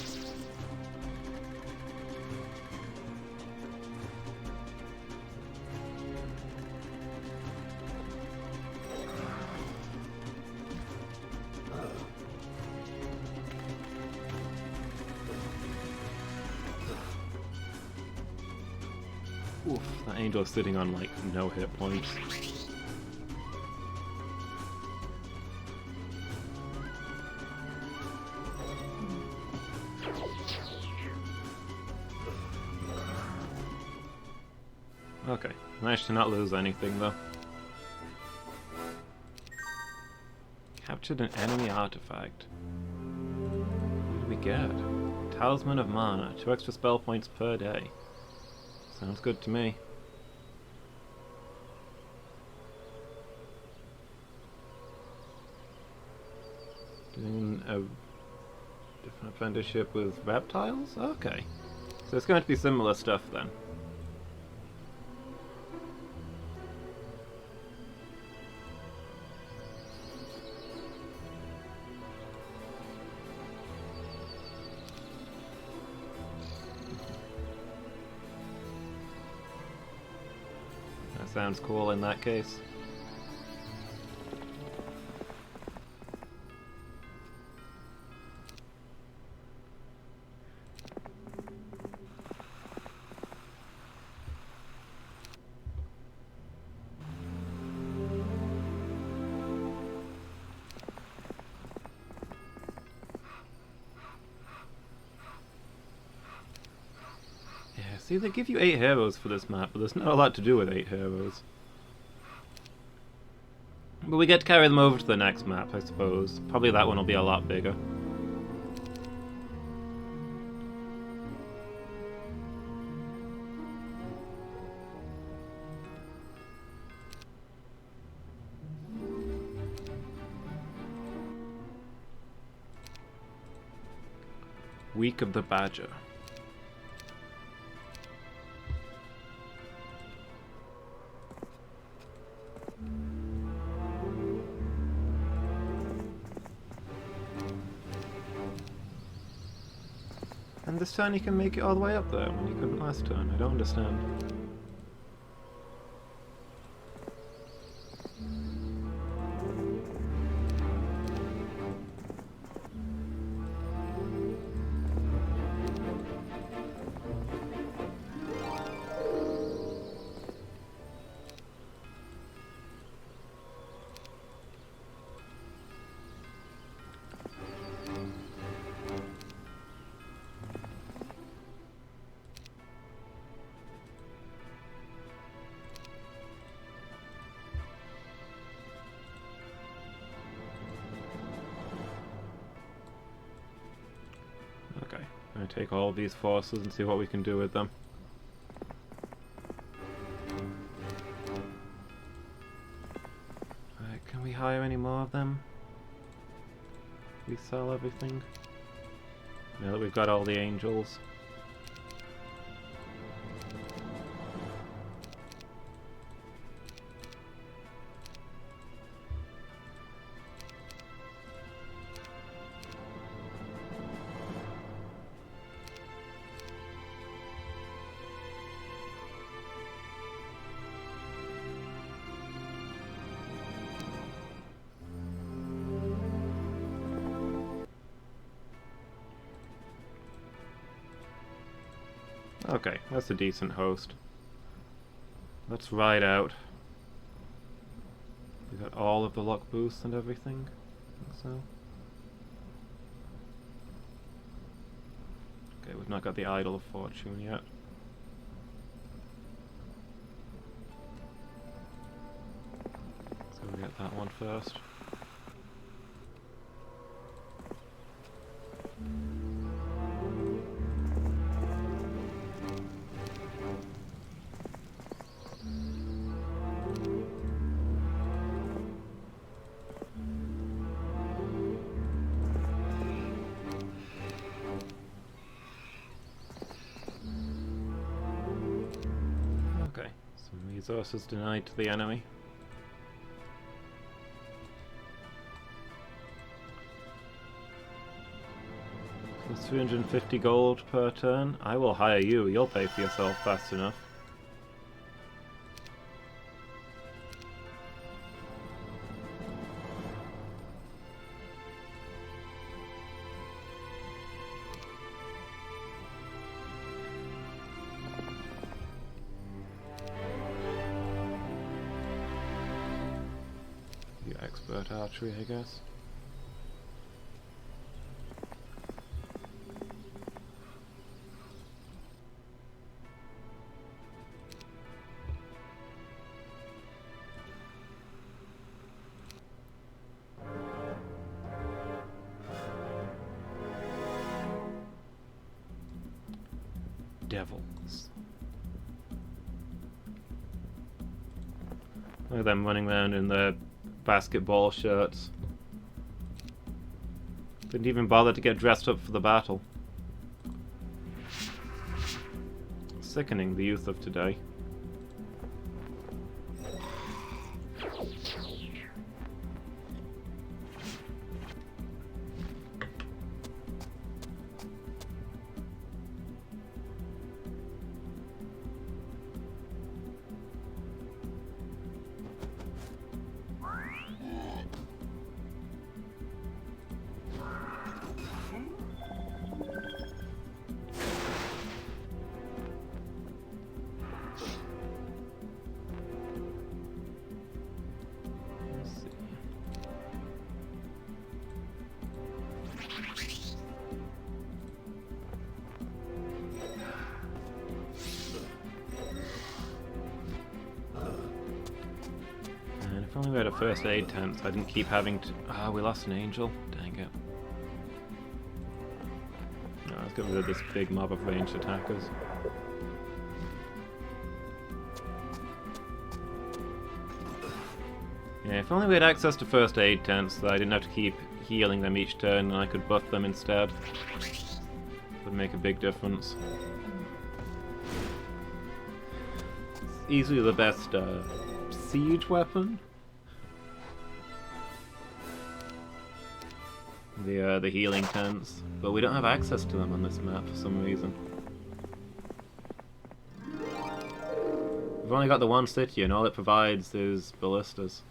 Oof, that angel's sitting on like no hit points. Okay, managed to not lose anything though. Captured an enemy artifact. What did we get? Talisman of Mana, 2 extra spell points per day. Sounds good to me. Doing a different apprenticeship with reptiles? Okay. So it's going to be similar stuff then. Sounds cool in that case. See, they give you 8 heroes for this map, but there's not a lot to do with 8 heroes. But we get to carry them over to the next map, I suppose. Probably that one will be a lot bigger. Week of the Badger. And this turn you can make it all the way up there when you couldn't last turn. I don't understand. Okay, I'm going to take all of these forces and see what we can do with them. Alright, can we hire any more of them? We sell everything? Now that we've got all the angels. Okay, that's a decent host. Let's ride out. We got all of the luck boosts and everything. I think so. Okay, we've not got the Idol of Fortune yet. So we'll get that one first. Resources denied to the enemy. Plus 350 gold per turn. I will hire you. You'll pay for yourself fast enough. Expert archery, I guess. Devils. Look at them running around in their basketball shirts. Didn't even bother to get dressed up for the battle. Sickening, the youth of today. If only we had a first aid tent so I didn't keep having to... Ah, we lost an angel. Dang it. No, let's get rid of this big mob of ranged attackers. Yeah, if only we had access to first aid tents so I didn't have to keep healing them each turn and I could buff them instead. Would make a big difference. It's easily the best siege weapon. The healing tents, but we don't have access to them on this map for some reason. We've only got the one city and all it provides is ballistas.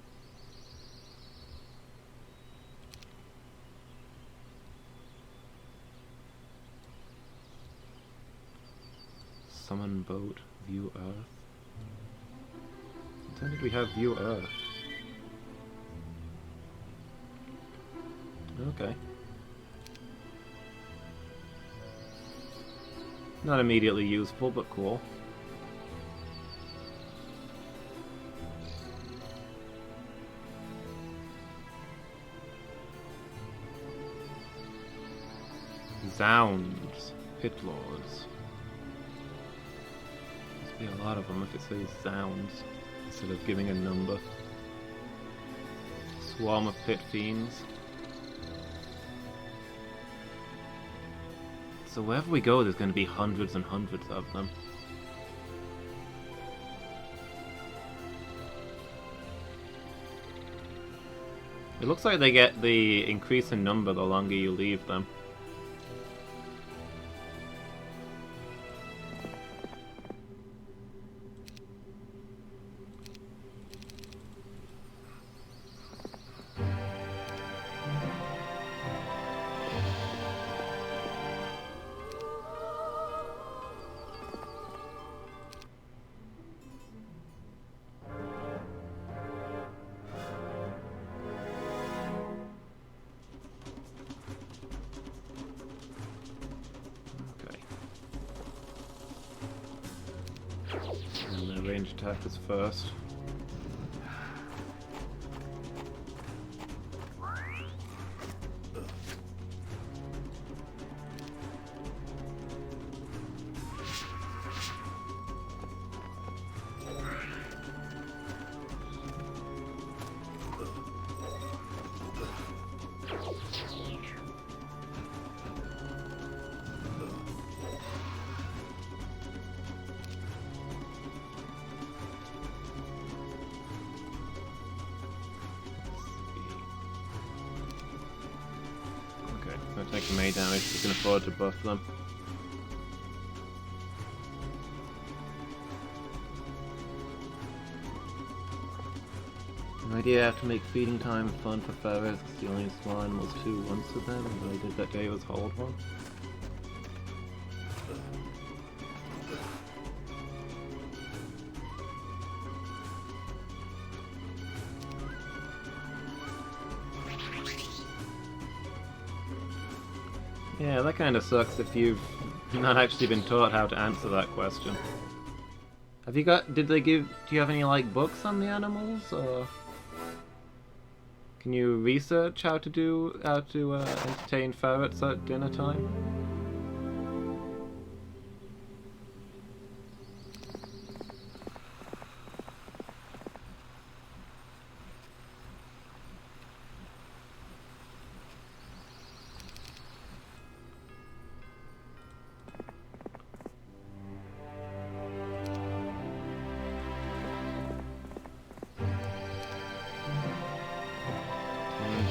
Summon boat, view Earth. When did we have view Earth? Okay. Not immediately useful, but cool. Zounds. Pit lords. Must be a lot of them if it says zounds instead of giving a number. Swarm of pit fiends. So wherever we go, there's going to be hundreds and hundreds of them. It looks like they get the increase in number the longer you leave them. Ranged attackers first. Don't take melee damage, we can afford to buff them. An idea how to make feeding time fun for ferrets, because the only small animals too once of them, and what I did that day was hold one. Yeah, that kind of sucks if you've not actually been taught how to answer that question. Have you got, do you have any, like, books on the animals, or can you research how to entertain ferrets at dinner time?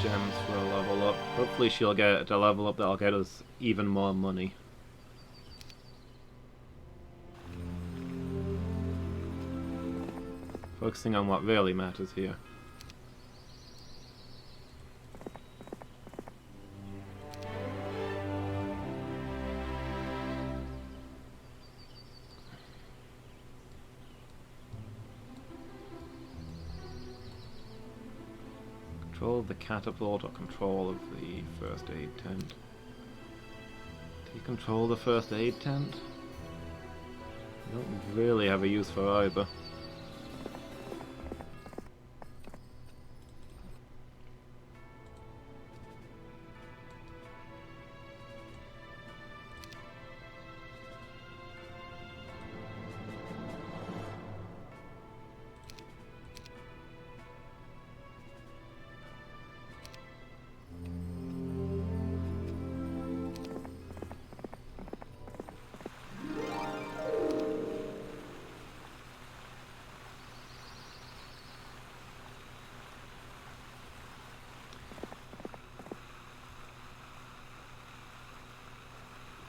Gems for a level up. Hopefully she'll get a level up that'll get us even more money. Focusing on what really matters here. Control of the catapult or control of the first aid tent? Do you control the first aid tent? I don't really have a use for either.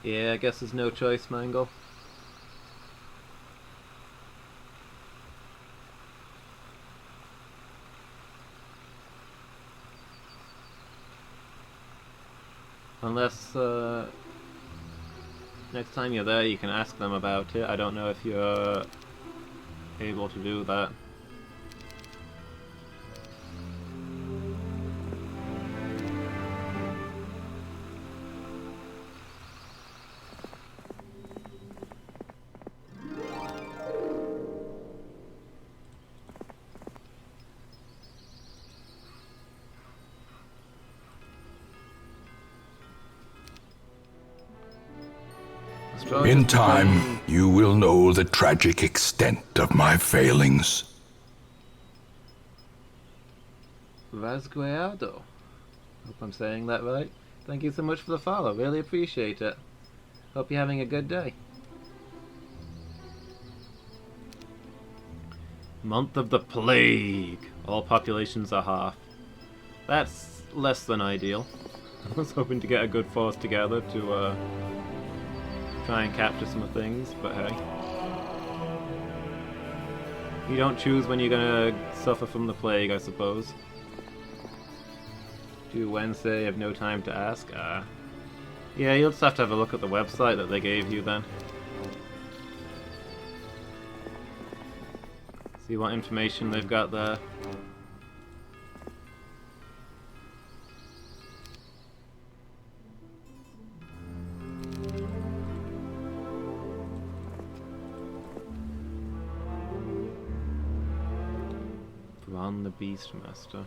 Yeah, I guess there's no choice, Mangle. Unless, next time you're there you can ask them about it. I don't know if you're able to do that. In time, you will know the tragic extent of my failings. Rasgueado. Hope I'm saying that right. Thank you so much for the follow, really appreciate it. Hope you're having a good day. Month of the Plague. All populations are half. That's less than ideal. I was hoping to get a good force together to try and capture some things, but hey. You don't choose when you're gonna suffer from the plague, I suppose. Due Wednesday, have no time to ask? Yeah, you'll just have to have a look at the website that they gave you then. See what information they've got there. Bron the Beastmaster.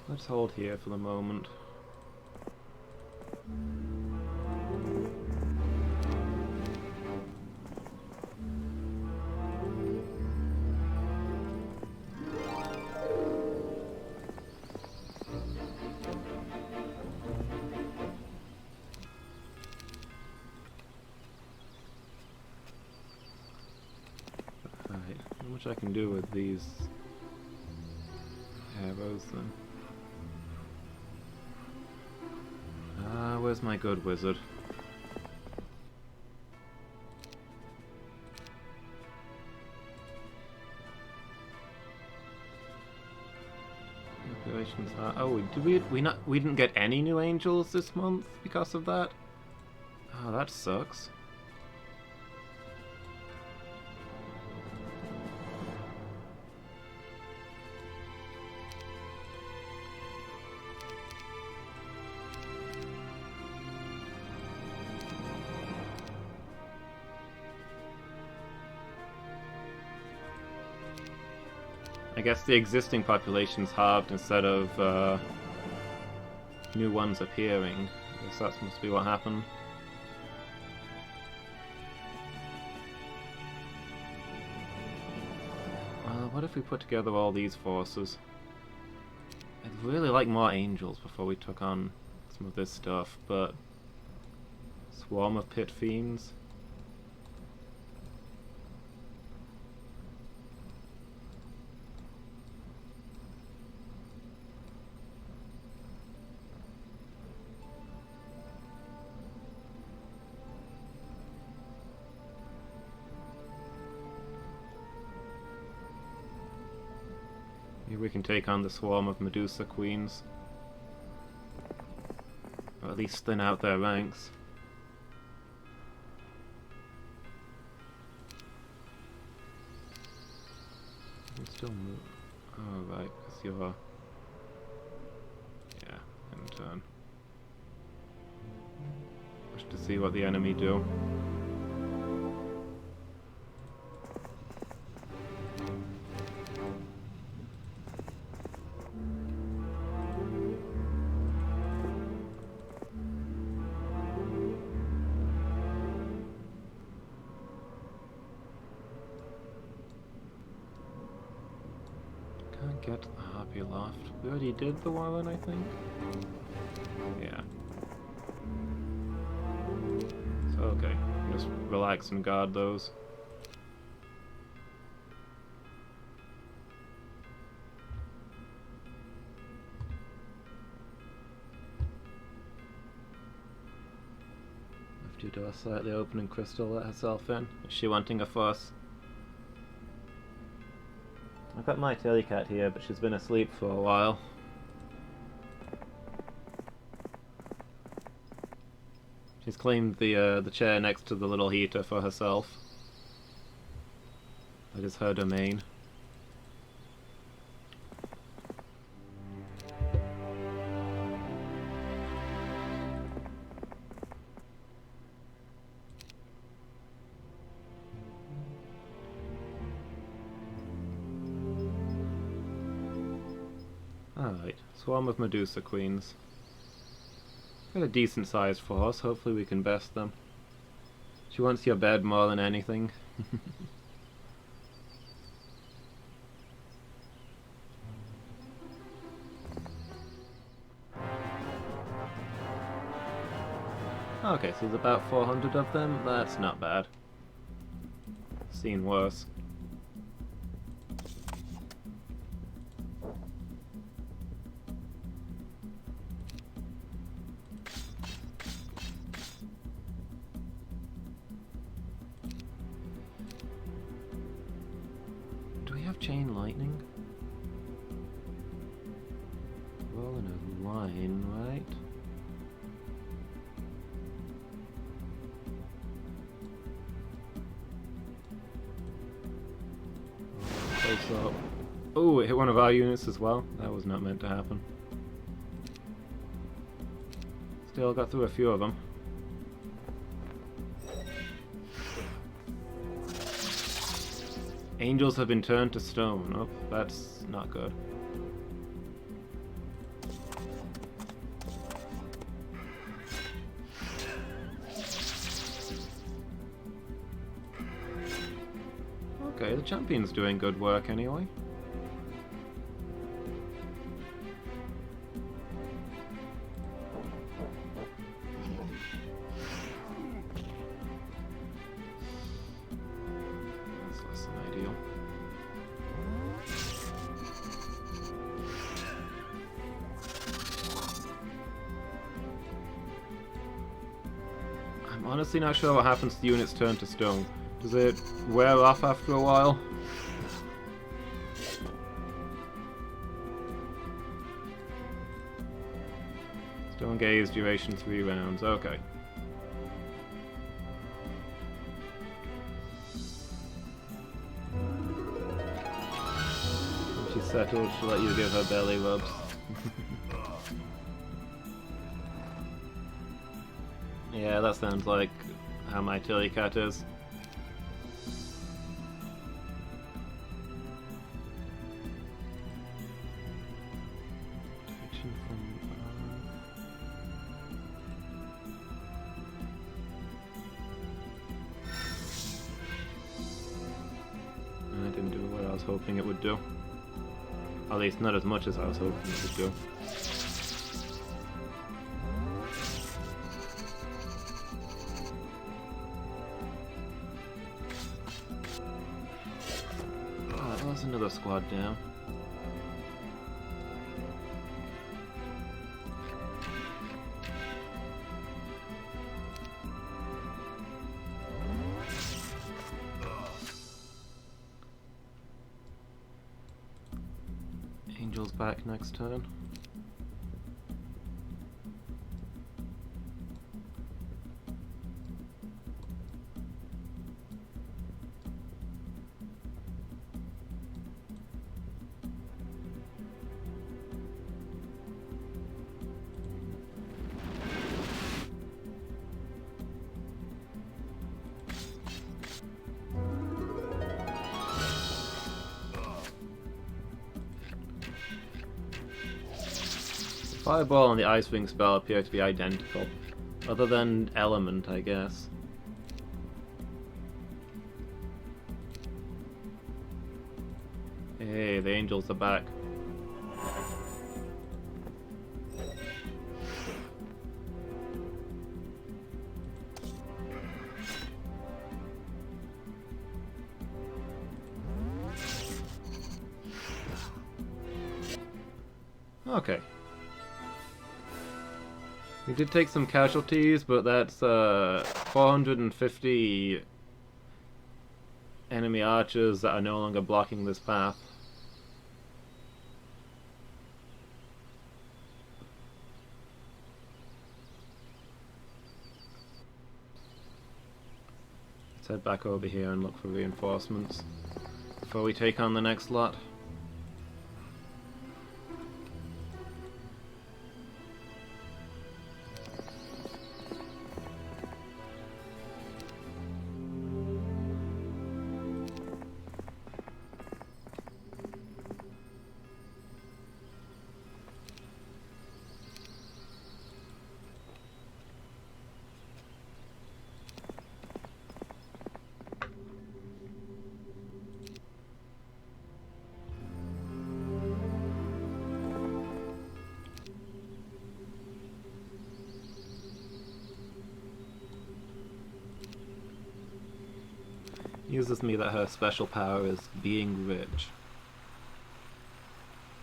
Let's hold here for the moment. Alright, not much I can do with these arrows then. Where's my good wizard? Populations are... Oh, did we didn't get any new angels this month because of that? Oh, that sucks. I guess the existing population's halved instead of new ones appearing. I guess that must be what happened. What if we put together all these forces? I'd really like more angels before we took on some of this stuff, but... Swarm of Pit Fiends? Maybe we can take on the swarm of Medusa Queens. Or at least thin out their ranks. You can still move. Oh, right, because you're... Yeah, in turn. Wish to see what the enemy do. Get the Harpy Loft. We already did the one, I think? Yeah. So, okay. Just relax and guard those. Due to a slightly opening crystal let herself in. Is she wanting a fuss? I've got my Tilly cat here, but she's been asleep for a while. She's claimed the chair next to the little heater for herself. That is her domain. Alright, swarm of Medusa queens. Got a decent sized force, hopefully we can best them. She wants your bed more than anything. Okay, so there's about 400 of them. That's not bad. Seen worse. Do we have chain lightning? Well, in a line, right? Up. Oh, it hit one of our units as well. That was not meant to happen. Still got through a few of them. Angels have been turned to stone. Oh, that's not good. Okay, the champion's doing good work anyway. That's less than ideal. I'm honestly not sure what happens to the units turned to stone. Does it wear off after a while? Stone gaze, duration 3 rounds, okay. When she's settled, she'll let you give her belly rubs. Yeah, that sounds like how my Tilly cat is. It didn't do what I was hoping it would do. At least not as much as I was hoping it would do. Oh, that was another squad down. Angel's back next turn. Fireball and the Ice Wing spell appear to be identical, other than element, I guess. Hey, the angels are back. Okay. We did take some casualties, but that's 450 enemy archers that are no longer blocking this path. Let's head back over here and look for reinforcements before we take on the next lot. Uses me that her special power is being rich.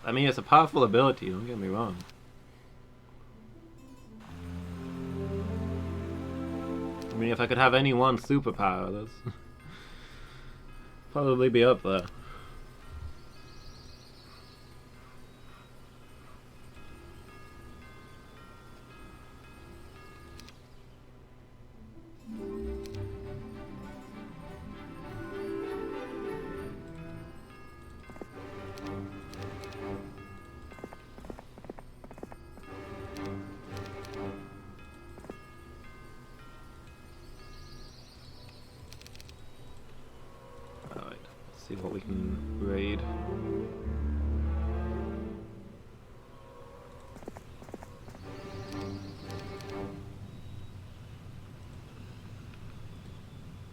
I mean, it's a powerful ability, don't get me wrong. I mean, if I could have any one superpower, that's probably be up there. See what we can raid.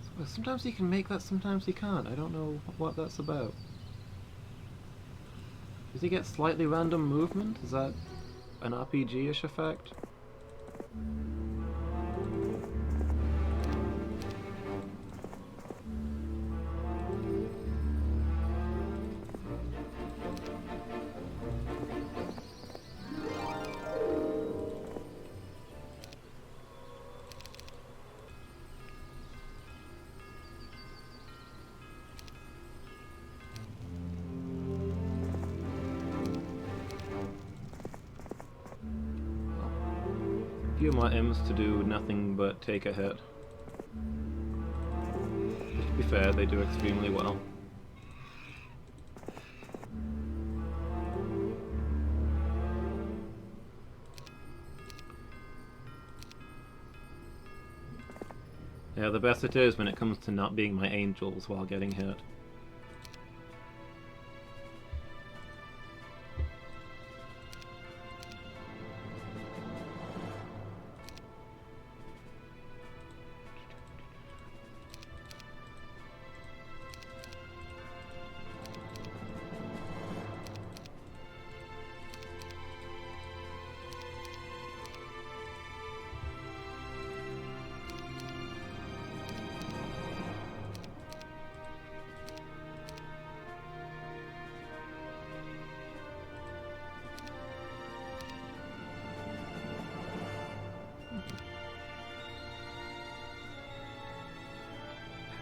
So sometimes you can make that, sometimes you can't. I don't know what that's about. Does he get slightly random movement? Is that an RPG-ish effect? Few more imps to do nothing but take a hit. To be fair, they do extremely well. Yeah, the best it is when it comes to not being my angels while getting hit.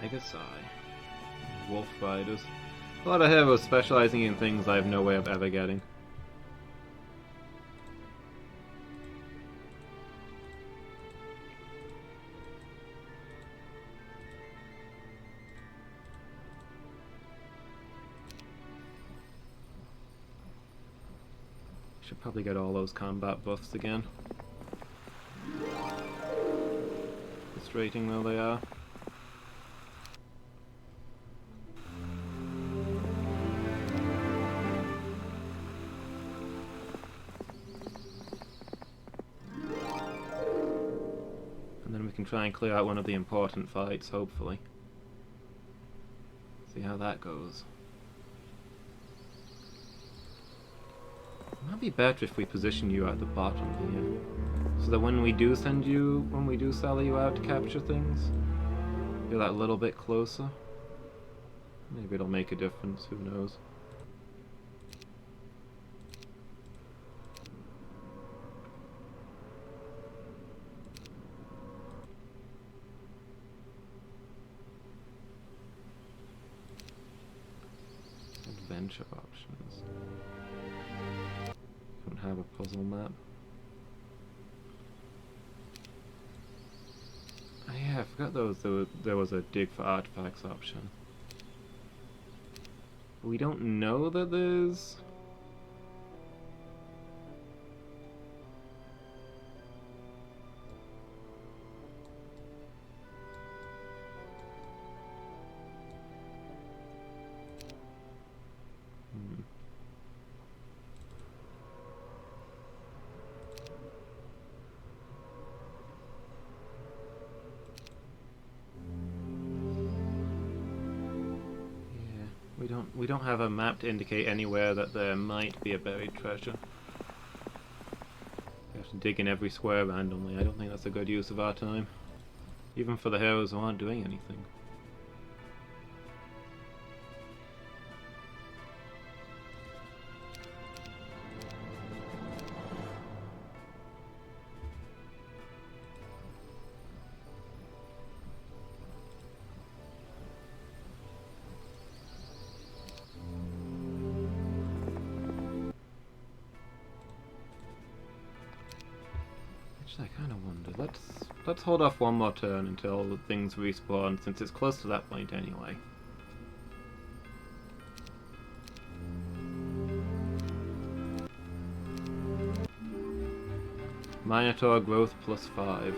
Pegasus. Wolf Riders. A lot of heroes specializing in things I have no way of ever getting. Should probably get all those combat buffs again. Frustrating though they are. Can try and clear out one of the important fights, hopefully. See how that goes. It might be better if we position you at the bottom here, so that when we do sell you out to capture things, you're that little bit closer. Maybe it'll make a difference, who knows. adventure options. Don't have a puzzle map. Oh yeah, I forgot there was a dig for artifacts option. We don't know that there's... We don't have a map to indicate anywhere that there might be a buried treasure. We have to dig in every square randomly. I don't think that's a good use of our time. Even for the heroes who aren't doing anything. I kind of wonder. Let's hold off one more turn until things respawn, since it's close to that point anyway. Minotaur growth +5.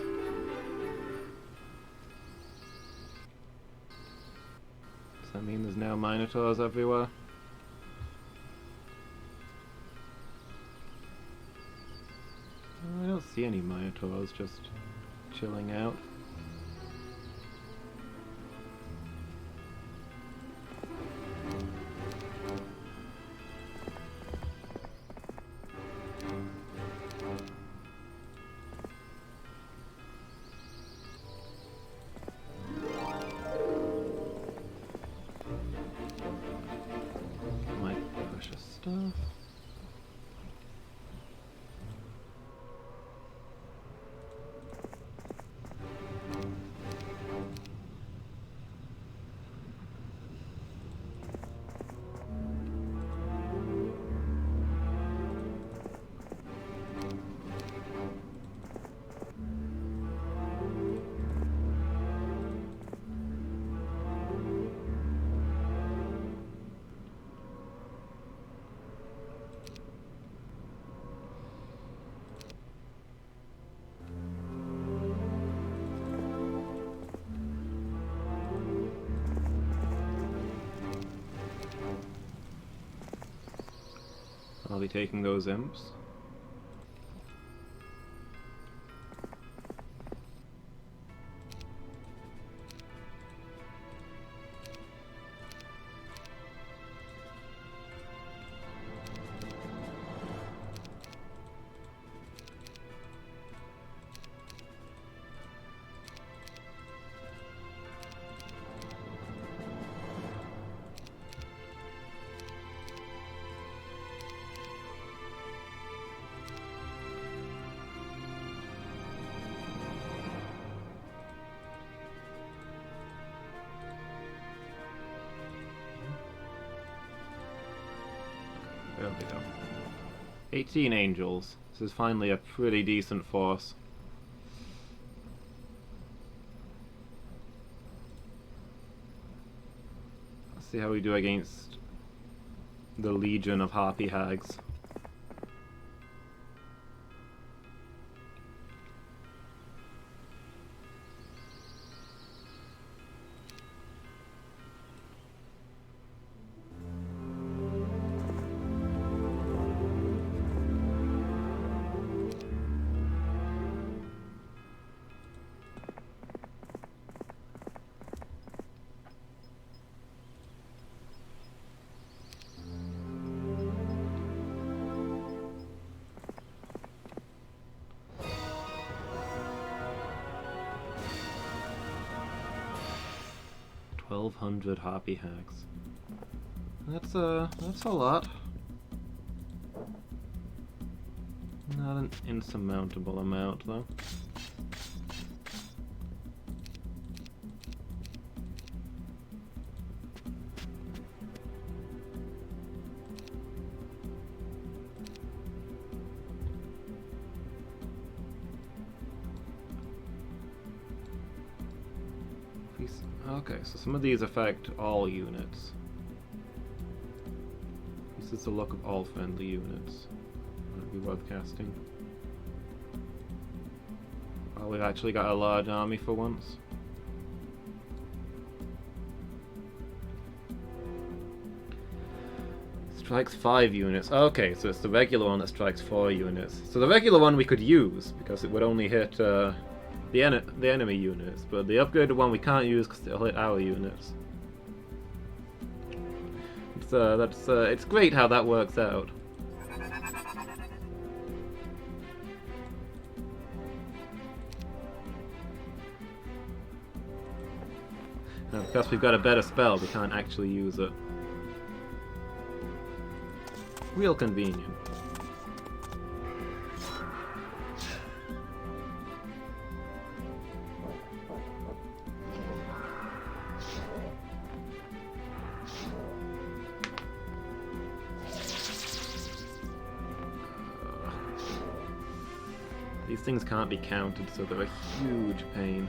Does that mean there's now Minotaurs everywhere? I don't see any Minotaurs just chilling out. My precious stuff. I'll be taking those imps. There we go. 18 angels. This is finally a pretty decent force. Let's see how we do against the legion of harpy hags. $1,200 harpy hags. That's a lot. Not an insurmountable amount though. Okay, so some of these affect all units. This is the luck of all friendly units. Would be worth casting. Oh, we've actually got a large army for once. Strikes 5 units. Okay, so it's the regular one that strikes 4 units. So the regular one we could use, because it would only hit the enemy units, but the upgraded one we can't use because it'll hit our units. It's great how that works out. Now, because we've got a better spell, we can't actually use it. Real convenient. These things can't be counted, so they're a huge pain.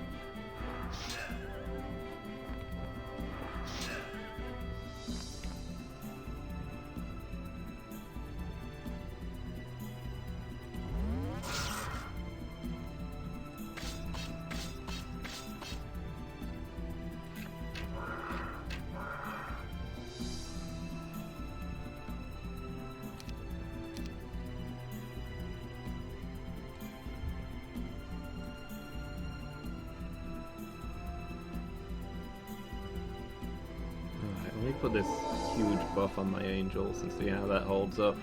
Let me put this huge buff on my angels and see how that holds up.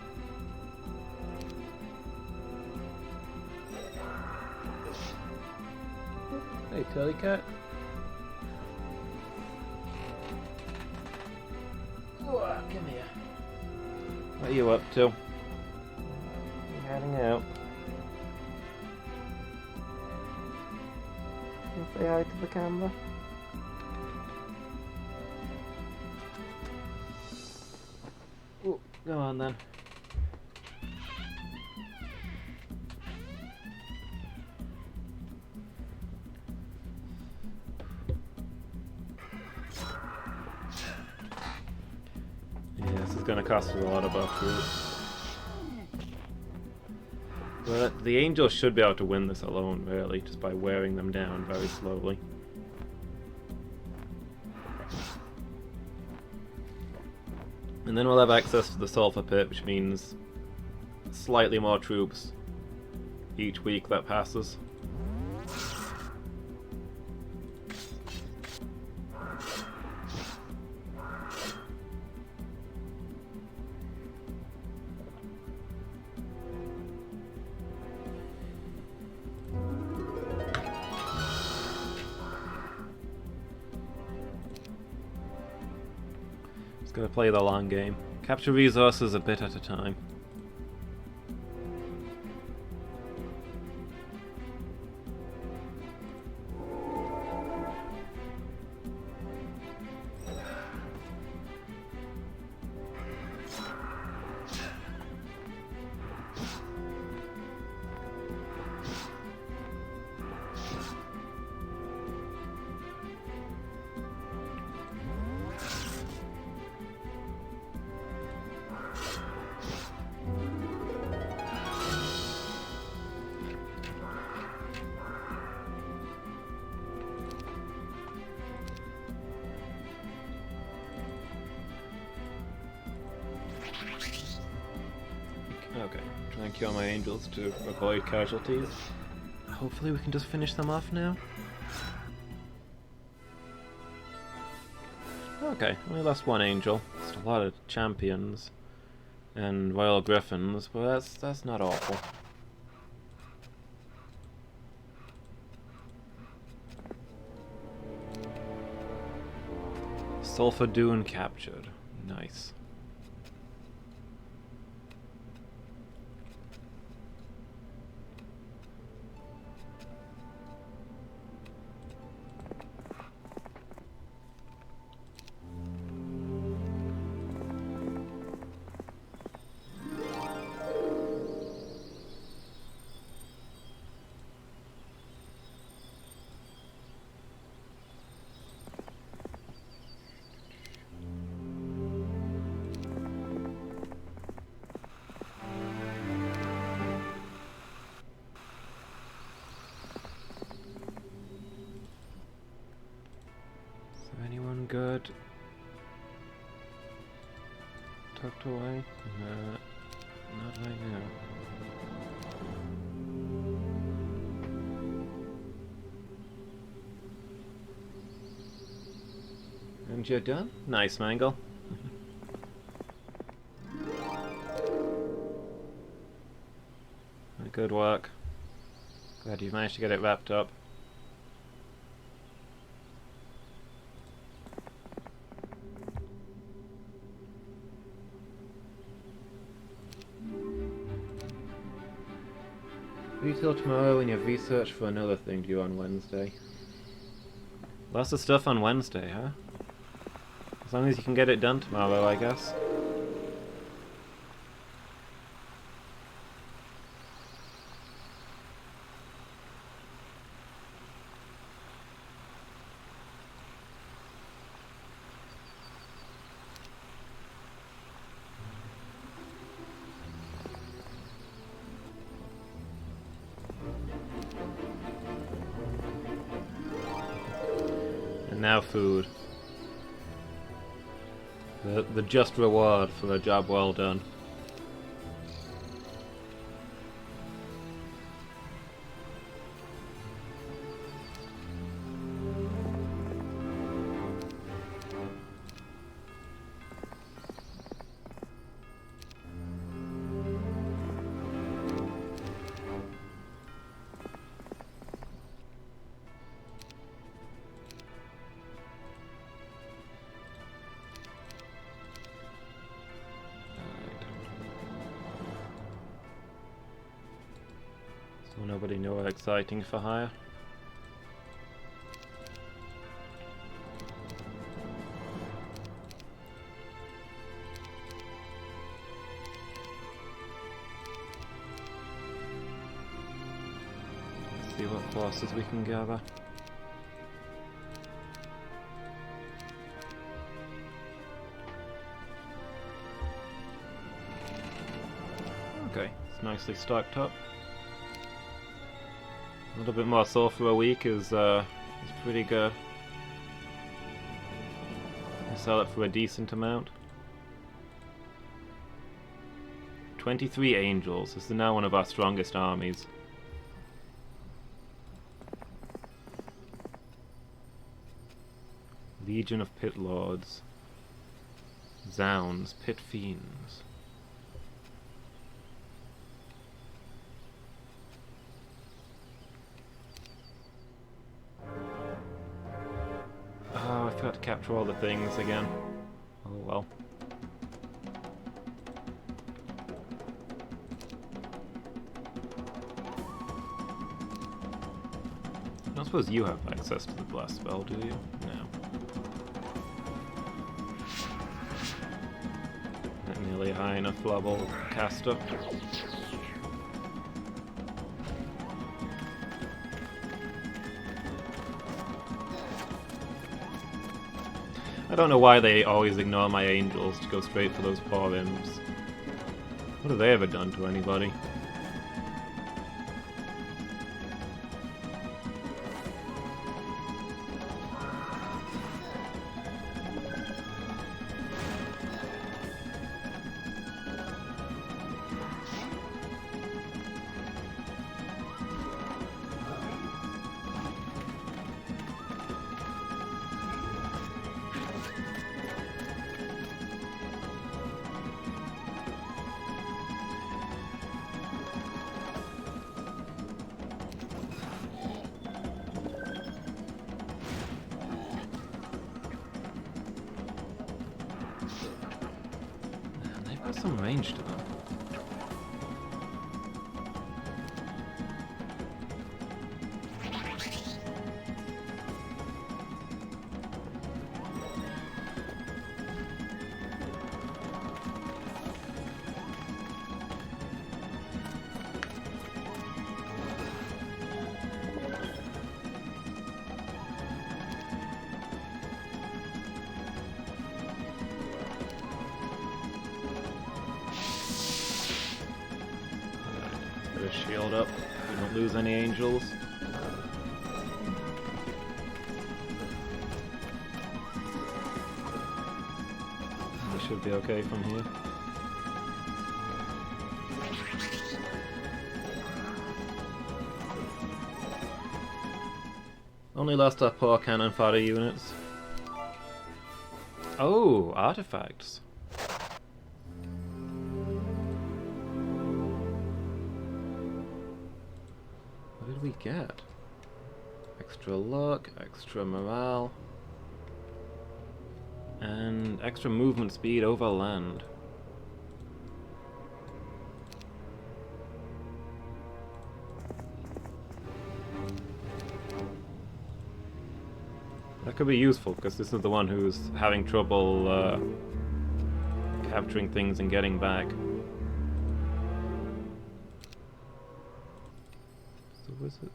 Hey, Tellycat. Come here. What are you up to? You heading out? You say hi to the camera? Ooh, go on then. Yeah, this is going to cost us a lot of our troops. But the Angels should be able to win this alone, really, just by wearing them down very slowly. And then we'll have access to the Sulphur Pit, which means slightly more troops each week that passes. Gotta play the long game. Capture resources a bit at a time. Okay, try and cure my angels to avoid casualties. Hopefully we can just finish them off now. Okay, only lost one angel. It's a lot of champions and royal griffins, but that's not awful. Sulphur Dune captured. Nice. tucked away? No, not right now. And you're done? Nice, Mangle. Good work. Glad you've managed to get it wrapped up. Wait till tomorrow when you have research for another thing due on Wednesday. Lots of stuff on Wednesday, huh? As long as you can get it done tomorrow, I guess. And now food. The just reward for a job well done. So nobody know what exciting for hire. Let's see what forces we can gather. Okay, it's nicely stocked up. A little bit more sulfur a week is pretty good. I sell it for a decent amount. 23 angels. This is now one of our strongest armies. Legion of Pit Lords. Zounds, Pit Fiends. Oh, I forgot to capture all the things again. Oh well. I don't suppose you have access to the blast spell, do you? No. Not nearly a high enough level caster. I don't know why they always ignore my angels to go straight for those poor imps. What have they ever done to anybody? Some range to them. Shield up. We don't lose any angels. We should be okay from here. Only lost our poor cannon fodder units. Oh, artifacts. What did we get? Extra luck, extra morale, and extra movement speed over land. That could be useful, because this is the one who's having trouble capturing things and getting back.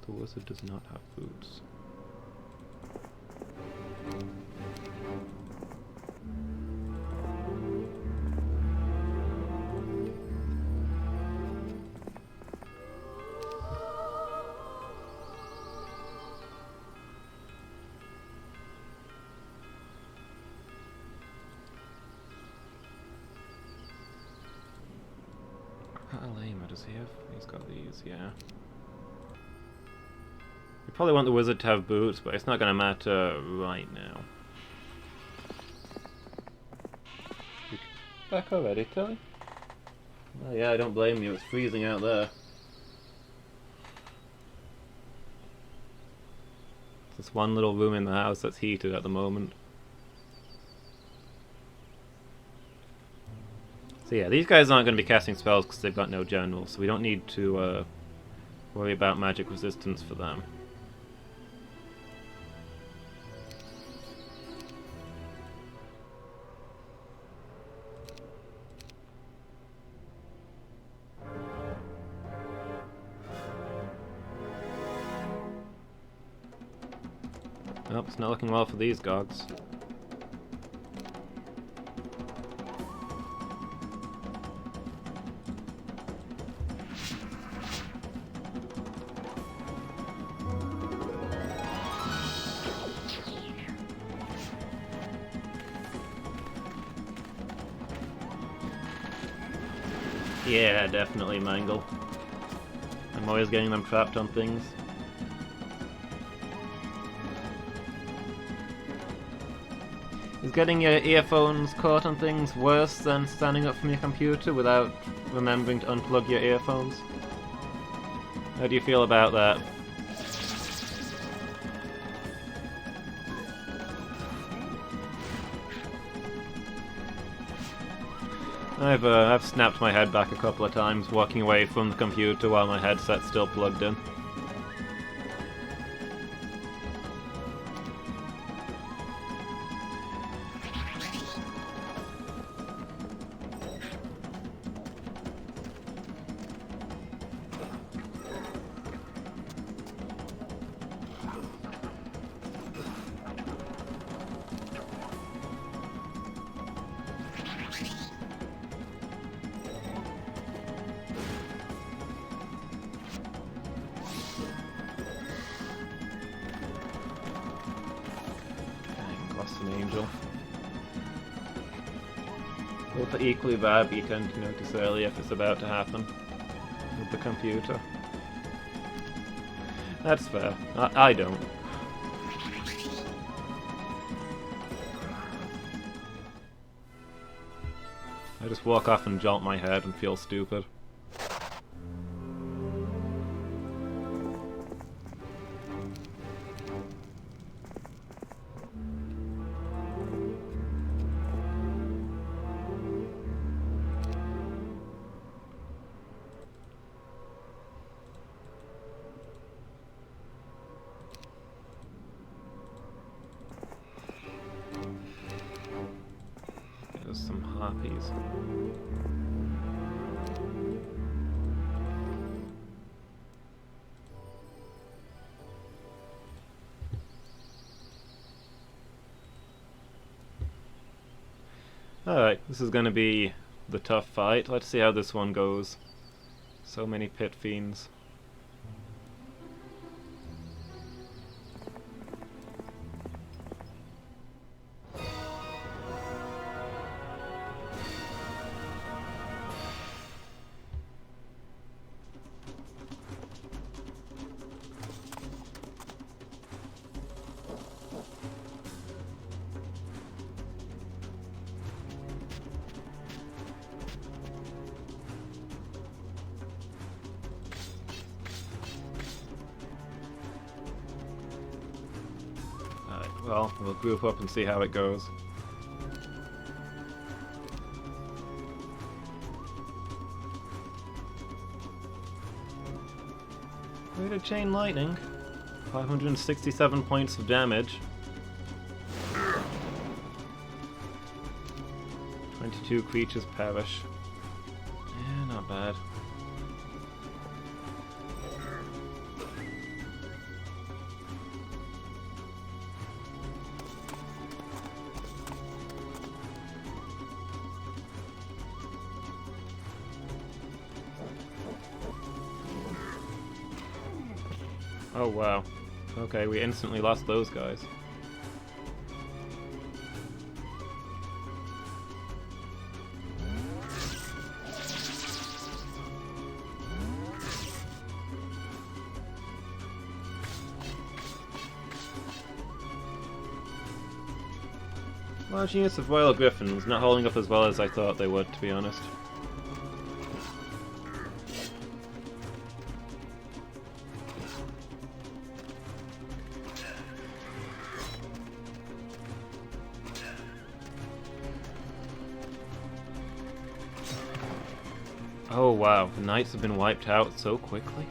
The wizard does not have boots. Does he have? He's got these, yeah. You probably want the wizard to have boots, but it's not going to matter right now. Back already, Tilly? Oh yeah, I don't blame you, it's freezing out there. There's one little room in the house that's heated at the moment. So yeah, these guys aren't going to be casting spells because they've got no generals, so we don't need to worry about magic resistance for them. Nope, it's not looking well for these gogs. Yeah, definitely Mangle. I'm always getting them trapped on things. Is getting your earphones caught on things worse than standing up from your computer without remembering to unplug your earphones? How do you feel about that? I've snapped my head back a couple of times walking away from the computer while my headset's still plugged in. Both are equally bad, but you tend to notice early if it's about to happen with the computer. That's fair. I don't. I just walk off and jolt my head and feel stupid. There's some harpies. Alright, this is going to be the tough fight. Let's see how this one goes. So many pit fiends. Well, we'll group up and see how it goes. Rate of chain lightning. 567 points of damage. 22 creatures perish. Yeah, not bad. Oh wow. Okay, we instantly lost those guys. Large units of Royal Griffins, not holding up as well as I thought they would, to be honest. Oh wow, the knights have been wiped out so quickly.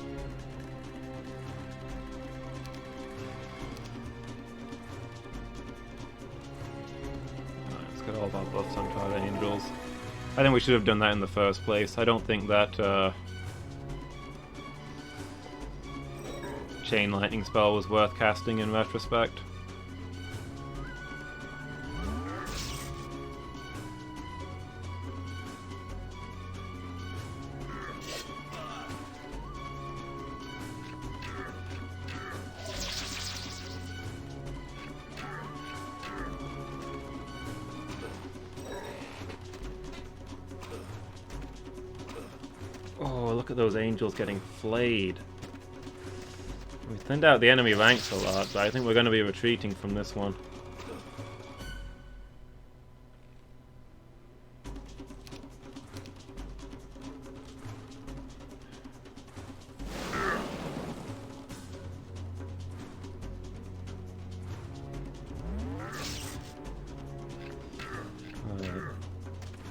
Let's get all of our buffs on Twilight Angels. I think we should have done that in the first place. I don't think that Chain Lightning spell was worth casting in retrospect. Oh, look at those angels getting flayed. We thinned out the enemy ranks a lot, but I think we're going to be retreating from this one.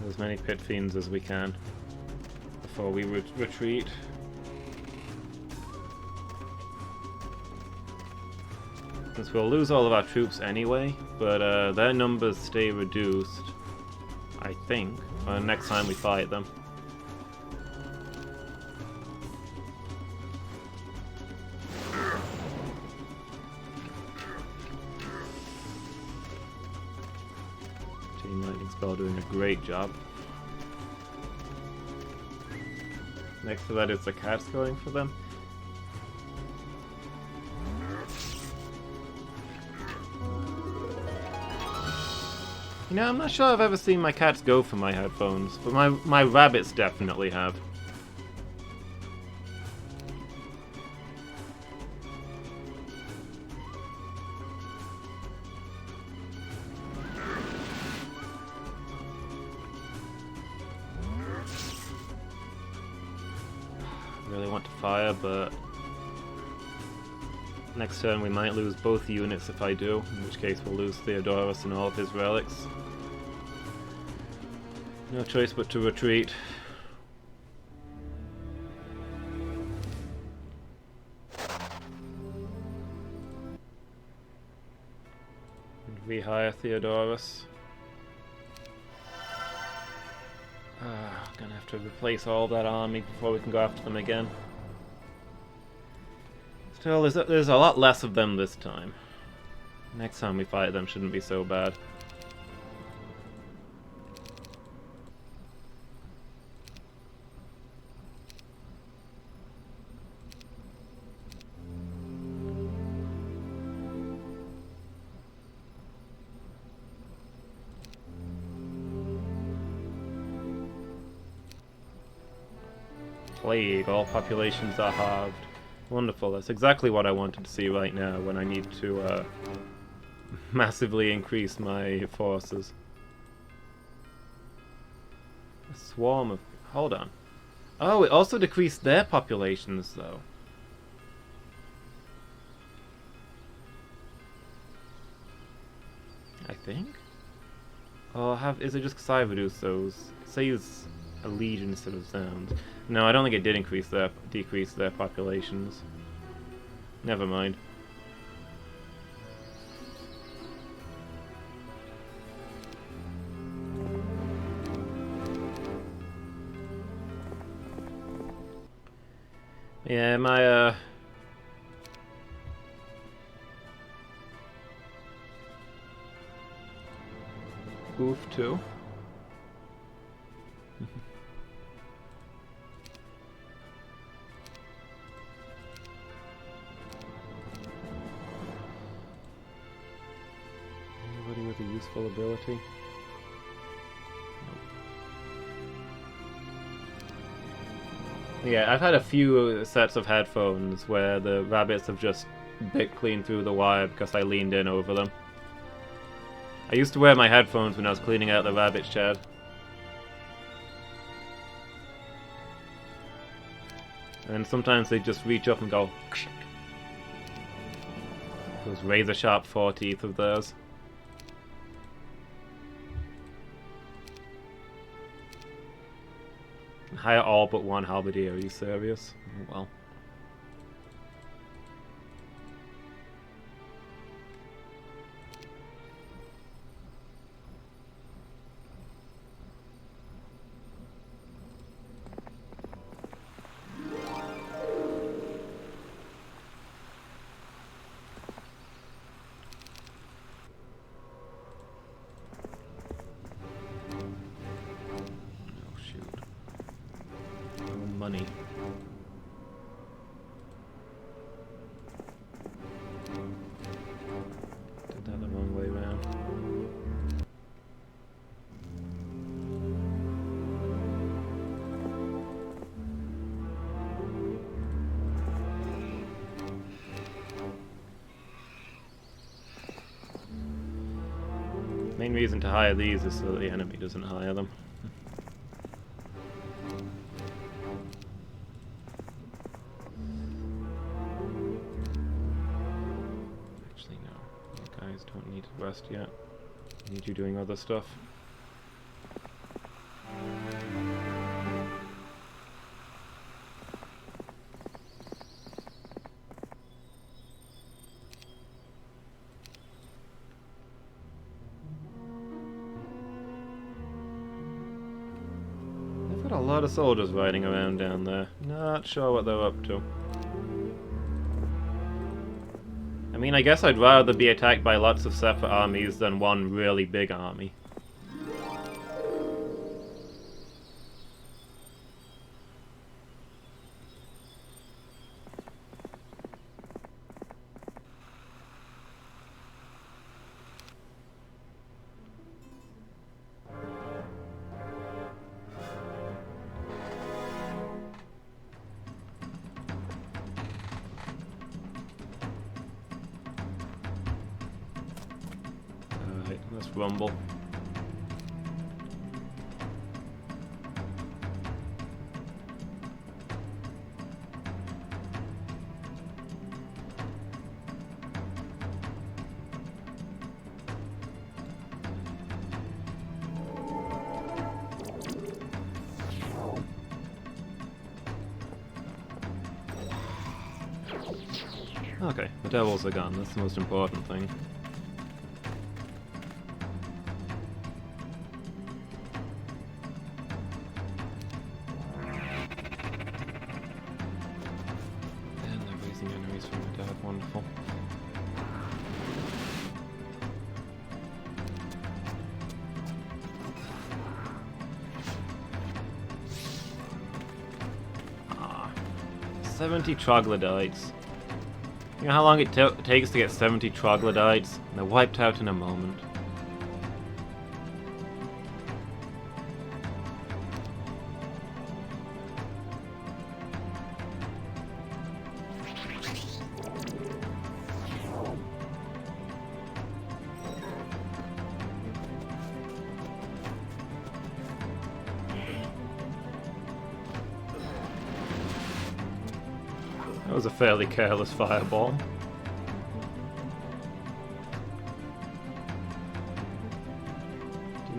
As many pit fiends as we can before we retreat. Since we'll lose all of our troops anyway, but their numbers stay reduced, I think, next time we fight them. Chain Lightning spell doing a great job. Next to that is the cats going for them. You know, I'm not sure I've ever seen my cats go for my headphones, but my rabbits definitely have. Really want to fire, but next turn we might lose both units if I do, in which case we'll lose Theodorus and all of his relics. No choice but to retreat. And rehire Theodorus. Gonna have to replace all of that army before we can go after them again. Still, there's a lot less of them this time. Next time we fight them shouldn't be so bad. Plague, all populations are halved. Wonderful, that's exactly what I wanted to see right now when I need to massively increase my forces. A swarm of... hold on. Oh, it also decreased their populations though. think. Or is it just because I reduced those? Say use a legion instead of zones. No, I don't think it did decrease their populations. Never mind. Yeah, my goof too. Anybody with a useful ability? Yeah, I've had a few sets of headphones where the rabbits have just bit clean through the wire because I leaned in over them. I used to wear my headphones when I was cleaning out the rabbit shed. And sometimes they just reach up and go... Those razor sharp 4 teeth of theirs. Hire all but one halberdier, are you serious? Oh, well. Money. Did that the wrong way around. Main reason to hire these is so that the enemy doesn't hire them. Don't need to rest yet. I need you doing other stuff. They've got a lot of soldiers riding around down there. Not sure what they're up to. I mean, I guess I'd rather be attacked by lots of separate armies than one really big army. Let's rumble. Okay, the devils are gone, that's the most important thing. Enemies from the dead, wonderful. Ah, 70 troglodytes. You know how long it takes to get 70 troglodytes? And they're wiped out in a moment. That was a fairly careless fireball.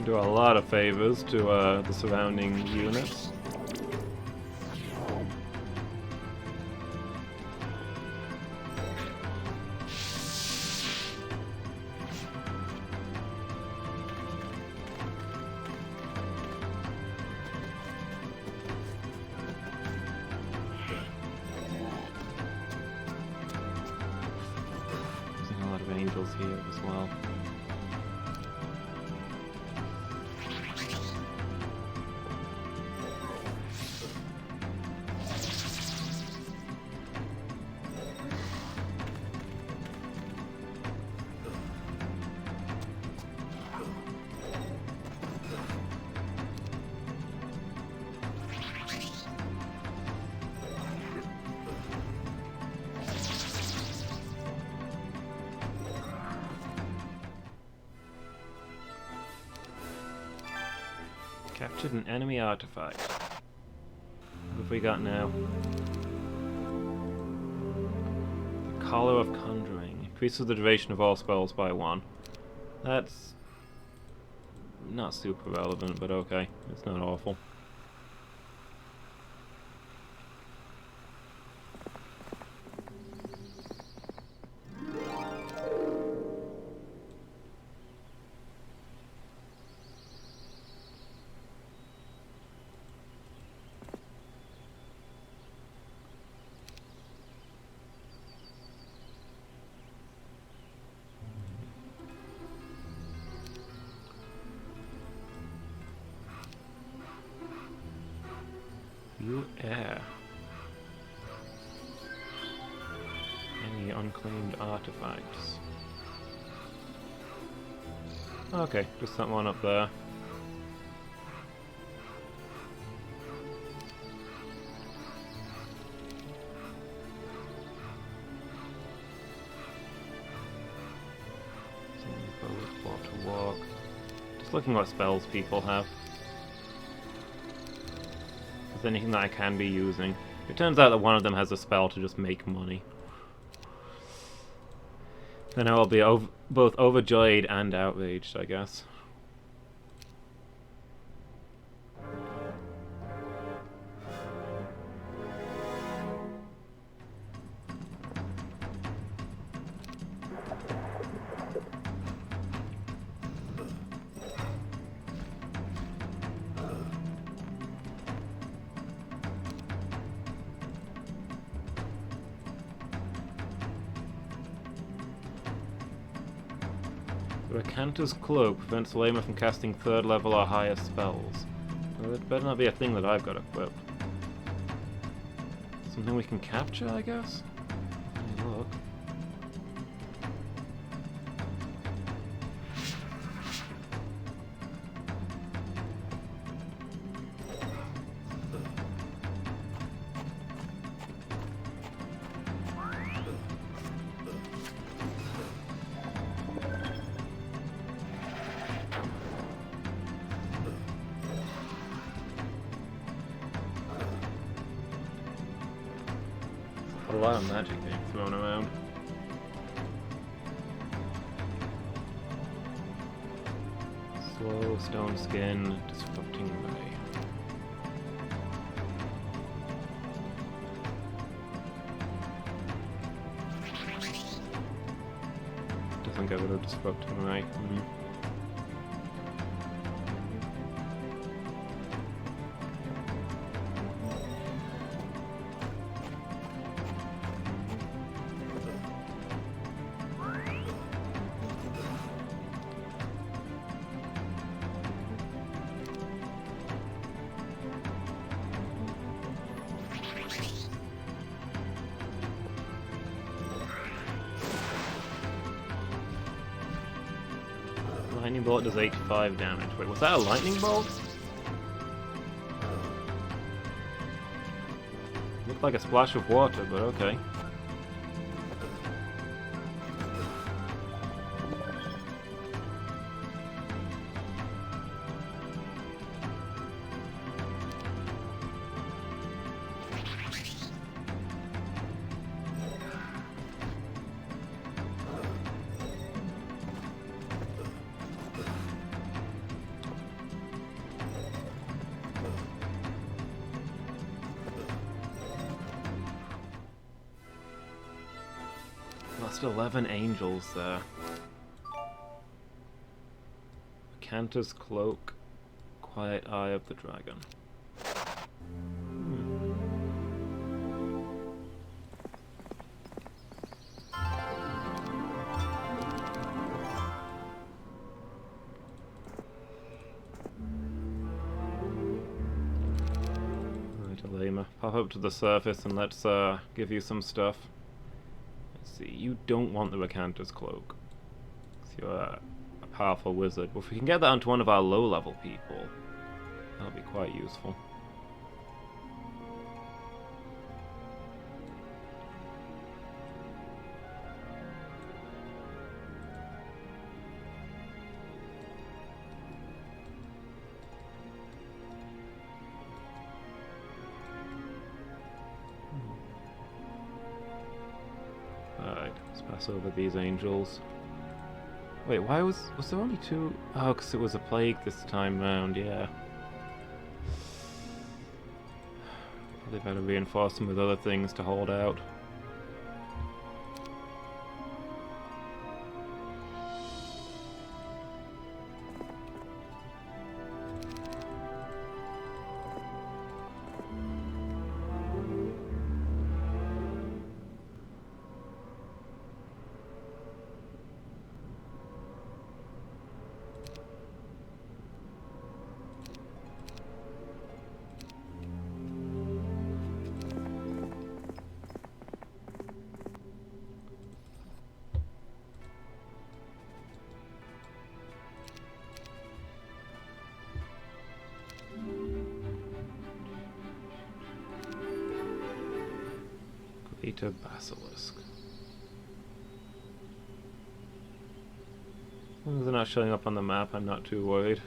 Do a lot of favors to the surrounding units. Using a lot of angels here as well. Captured an enemy artifact. What have we got now? The Collar of Conjuring. Increases the duration of all spells by 1. That's not super relevant, but okay. It's not awful. View air. Any unclaimed artifacts? Okay, just that one up there. Water walk. Just looking what spells people have. If there's anything that I can be using. It turns out that one of them has a spell to just make money. Then I will be both overjoyed and outraged, I guess. The Recanter's Cloak prevents Lamer from casting 3rd level or higher spells. Well, that better not be a thing that I've got equipped. Something we can capture, I guess? Let me look. A lot of magic being thrown around. Slow stone skin, disrupting ray. Doesn't get rid of disrupting ray. Lightning bolt does 85 damage. Wait, was that a lightning bolt? Looked like a splash of water, but okay. lost 11 angels there. Cantor's Cloak, Quiet Eye of the Dragon. Right, Alema, pop up to the surface and let's give you some stuff. Let's see, you don't want the Recanter's Cloak. You're a powerful wizard. Well, if we can get that onto one of our low-level people, that'll be quite useful. Alright, let's pass over these angels. Wait, why was there only 2? Oh, because it was a plague this time round, yeah. Probably better reinforce them with other things to hold out. Greater Basilisk. As long as they're not showing up on the map, I'm not too worried.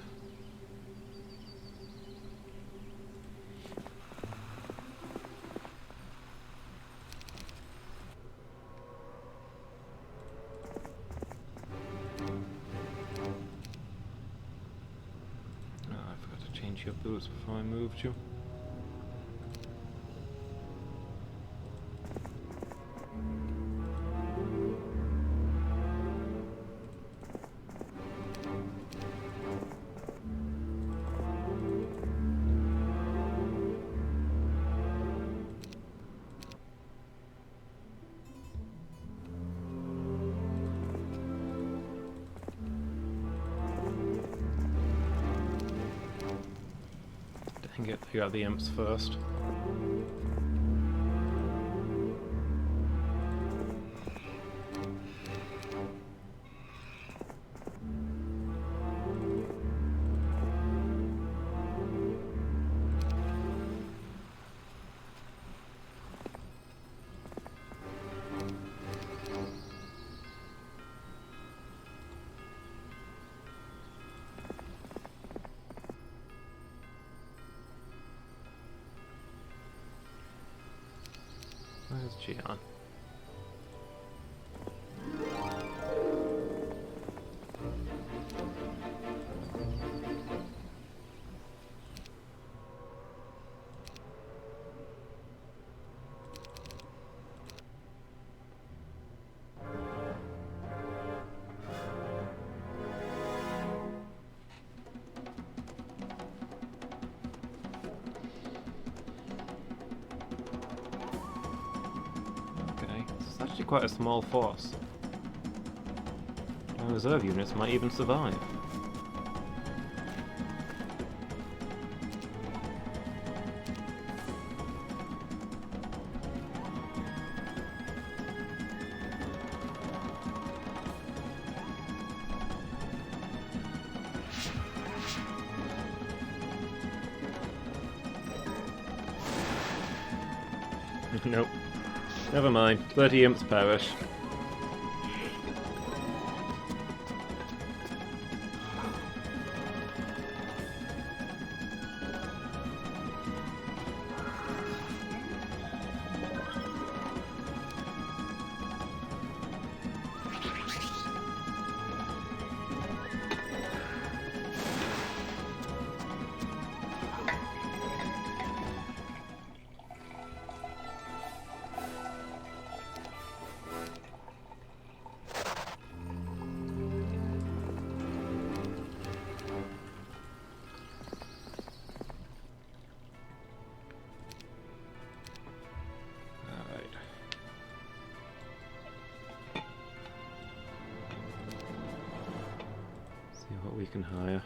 Oh, I forgot to change your boots before I moved you. You got the imps first. Where's Gian? Actually quite a small force. Our reserve units might even survive. Nope. Never mind. 30 imps perish. can hire.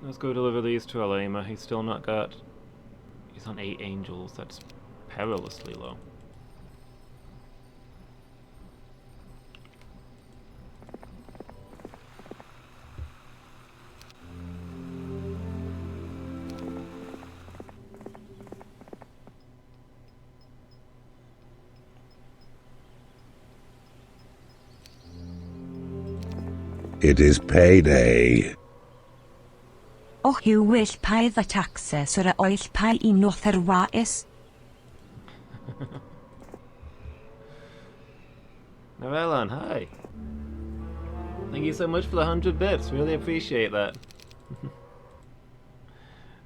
Let's go deliver these to Alema. He's still not got... He's on 8 angels. That's perilously low. It is payday. Och you will pay the taxes or I'll pay in otherwise. Novellan, hi. Thank you so much for the 100 bits. Really appreciate that.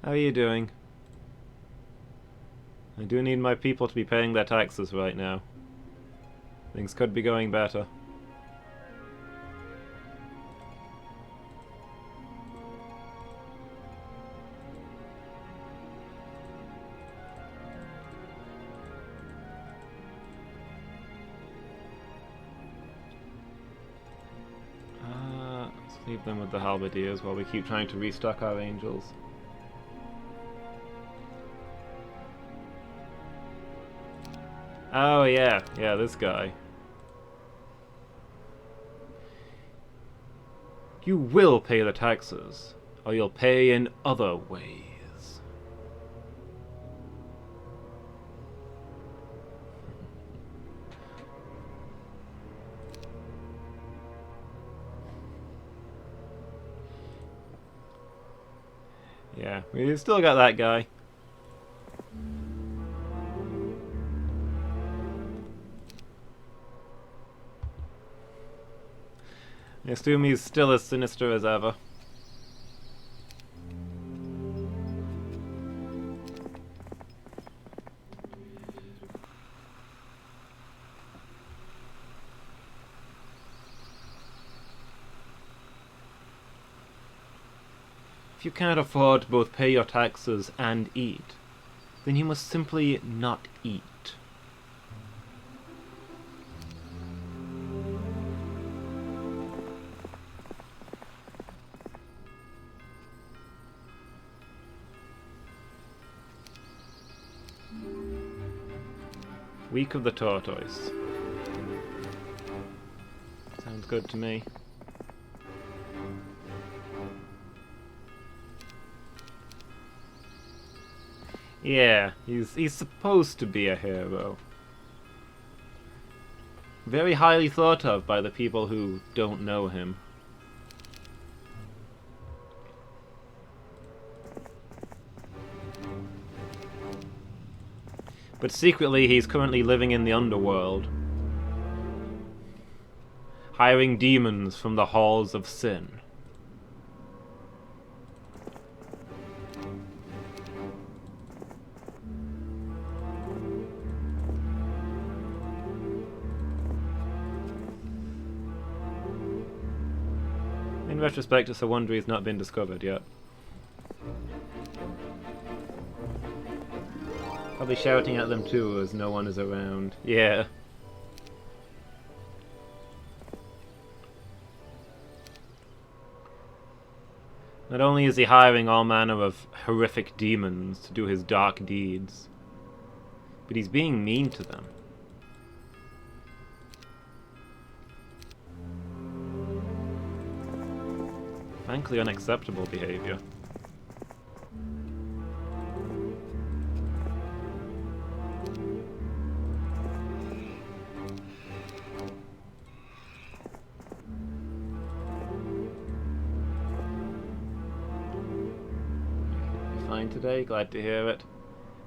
How are you doing? I do need my people to be paying their taxes right now. Things could be going better. Leave them with the halberdiers while we keep trying to restock our angels. Oh yeah, this guy. You will pay the taxes, or you'll pay in other ways. Yeah, we still got that guy. I assume he's still as sinister as ever. If you can't afford to both pay your taxes and eat, then you must simply not eat. Week of the Tortoise. Sounds good to me. Yeah, he's supposed to be a hero. Very highly thought of by the people who don't know him. But secretly he's currently living in the underworld, hiring demons from the halls of sin. In retrospect, it's a wonder he's not been discovered yet. Probably shouting at them too as no one is around. Yeah. Not only is he hiring all manner of horrific demons to do his dark deeds, But he's being mean to them. Frankly, unacceptable behavior. Fine today, glad to hear it.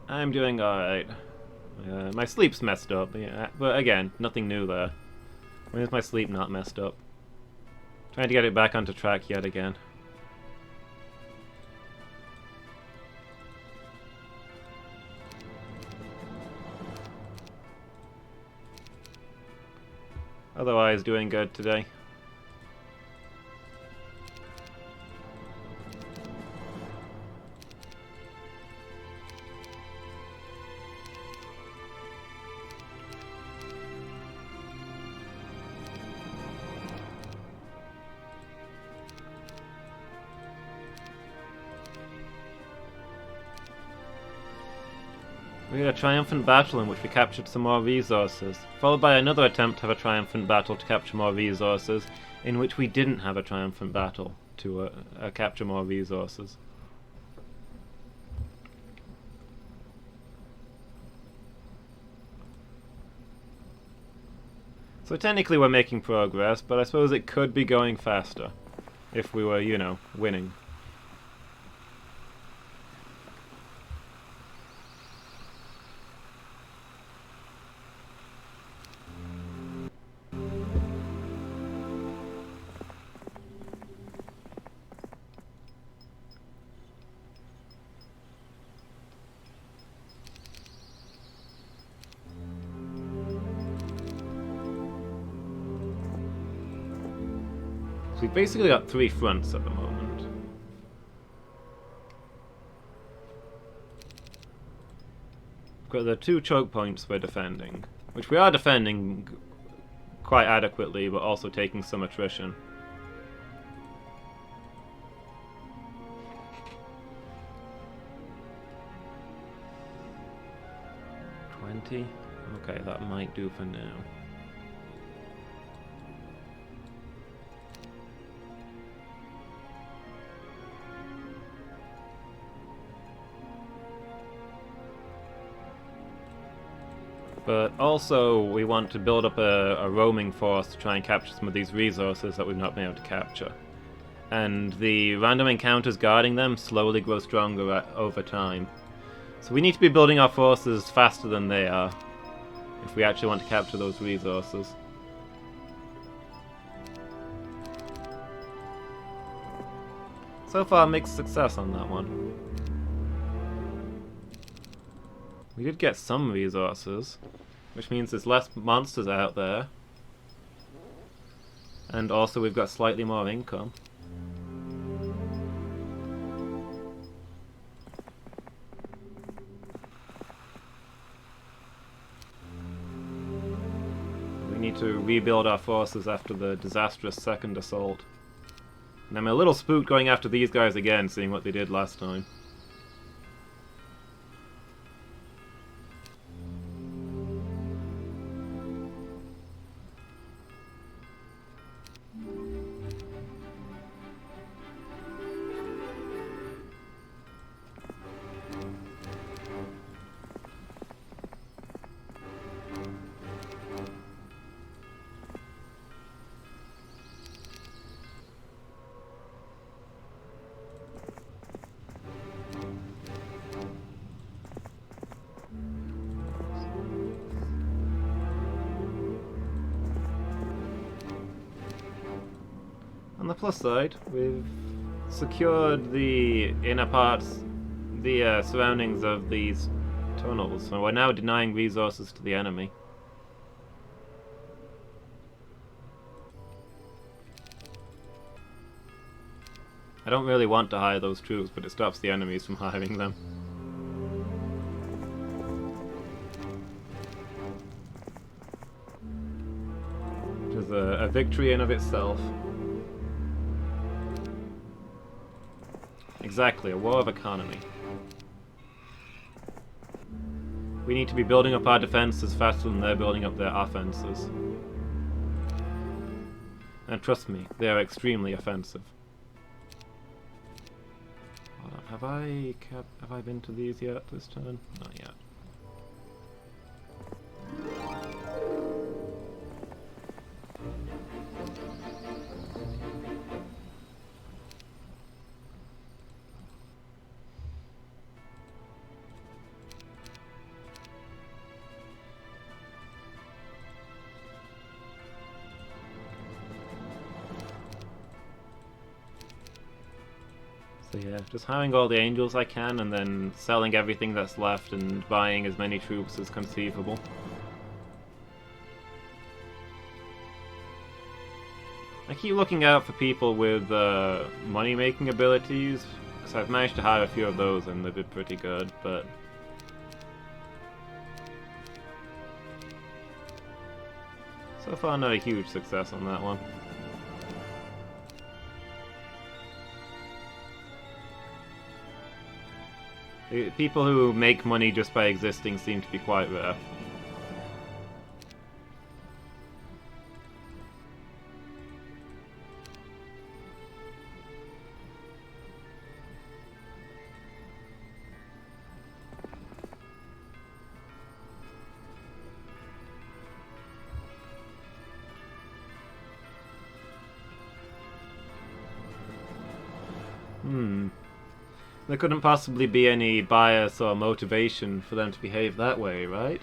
I'm doing alright. My sleep's messed up, yeah, but again, nothing new there. When is my sleep not messed up? Trying to get it back onto track yet again. Otherwise, doing good today. We had a triumphant battle in which we captured some more resources, followed by another attempt to have a triumphant battle to capture more resources, in which we didn't have a triumphant battle to capture more resources. So technically we're making progress, but I suppose it could be going faster, if we were, you know, winning. So we've basically got 3 fronts at the moment. We've got the 2 choke points we're defending, which we are defending quite adequately, but also taking some attrition. $20? Okay, that might do for now. But also, we want to build up a roaming force to try and capture some of these resources that we've not been able to capture. And the random encounters guarding them slowly grow stronger over time. So we need to be building our forces faster than they are, if we actually want to capture those resources. So far, mixed success on that one. We did get some resources, which means there's less monsters out there. And also we've got slightly more income. We need to rebuild our forces after the disastrous second assault. And I'm a little spooked going after these guys again, seeing what they did last time. On the plus side, we've secured the inner parts, the surroundings of these tunnels, so we're now denying resources to the enemy. I don't really want to hire those troops, but it stops the enemies from hiring them. Which is a victory in of itself. Exactly, a war of economy. We need to be building up our defenses faster than they're building up their offenses. And trust me, they are extremely offensive. Hold on, have I been to these yet this turn? Not yet. So yeah, just hiring all the angels I can and then selling everything that's left and buying as many troops as conceivable. I keep looking out for people with money-making abilities, because I've managed to hire a few of those and they've been pretty good, but... so far not a huge success on that one. People who make money just by existing seem to be quite rare. There couldn't possibly be any bias or motivation for them to behave that way, right?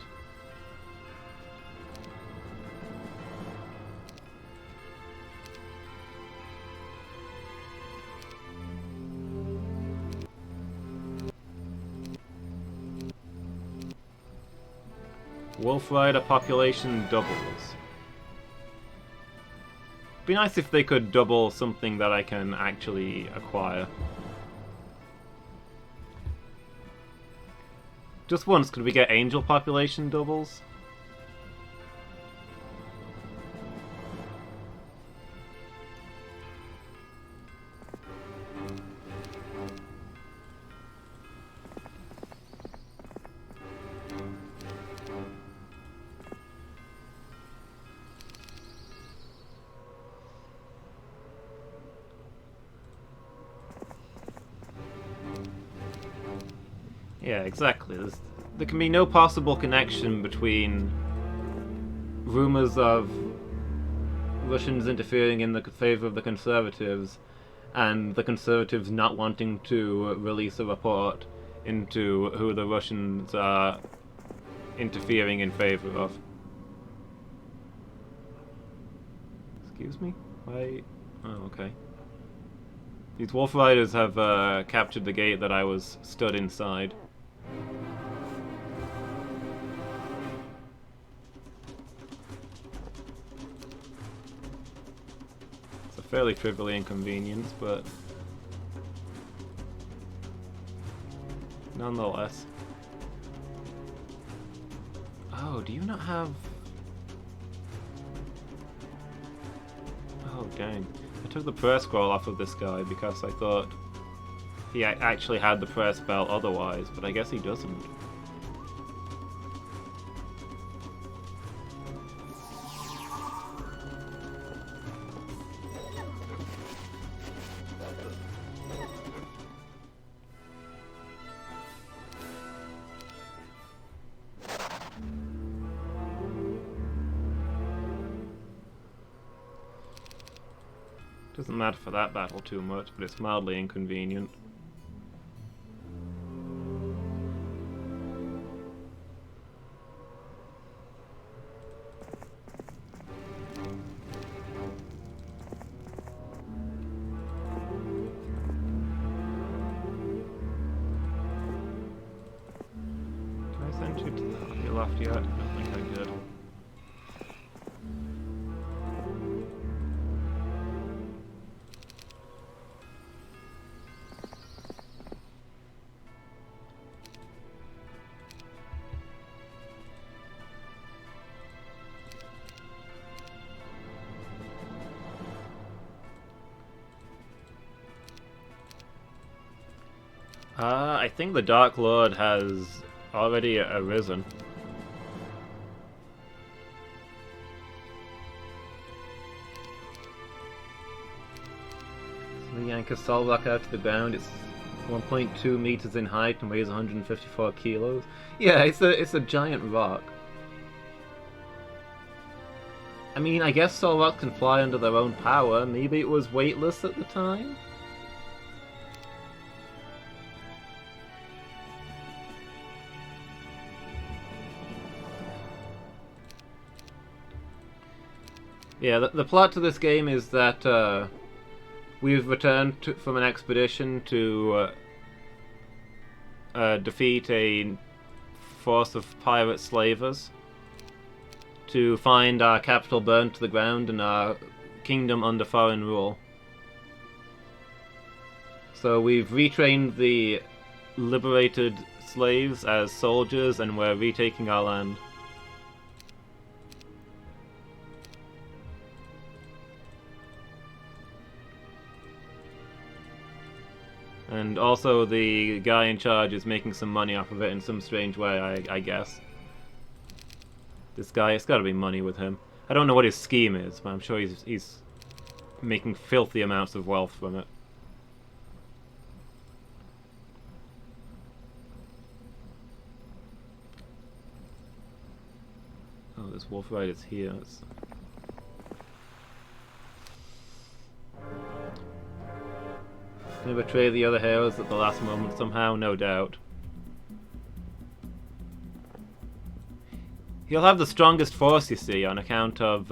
Wolf Rider population doubles. Be nice if they could double something that I can actually acquire. Just once, could we get angel population doubles? Yeah, exactly. There can be no possible connection between rumors of Russians interfering in the favor of the Conservatives and the Conservatives not wanting to release a report into who the Russians are interfering in favor of. Excuse me? Why? Oh, okay. These Wolf Riders have captured the gate that I was stood inside. It's a fairly trivial inconvenience, but nonetheless. Oh, do you not have... Oh, dang. I took the prayer scroll off of this guy because I thought he actually had the prayer spell otherwise, but I guess he doesn't. Doesn't matter for that battle too much, but it's mildly inconvenient. Did I send you to the left yet? I don't think I did. I think the Dark Lord has already arisen. So we yank a sol rock out to the ground. It's 1.2 meters in height and weighs 154 kilos. Yeah, it's a giant rock. I mean, I guess sol rocks can fly under their own power. Maybe it was weightless at the time? Yeah, the plot to this game is that we've returned from an expedition to defeat a force of pirate slavers, to find our capital burned to the ground and our kingdom under foreign rule. So we've retrained the liberated slaves as soldiers and we're retaking our land. And also the guy in charge is making some money off of it in some strange way, I guess. This guy, it's gotta be money with him. I don't know what his scheme is, but I'm sure he's making filthy amounts of wealth from it. Oh, this wolf rider's here. Gonna betray the other heroes at the last moment somehow, no doubt. He'll have the strongest force, you see, on account of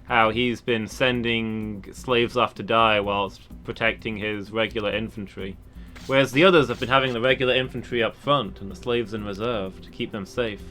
how he's been sending slaves off to die whilst protecting his regular infantry. Whereas the others have been having the regular infantry up front and the slaves in reserve to keep them safe.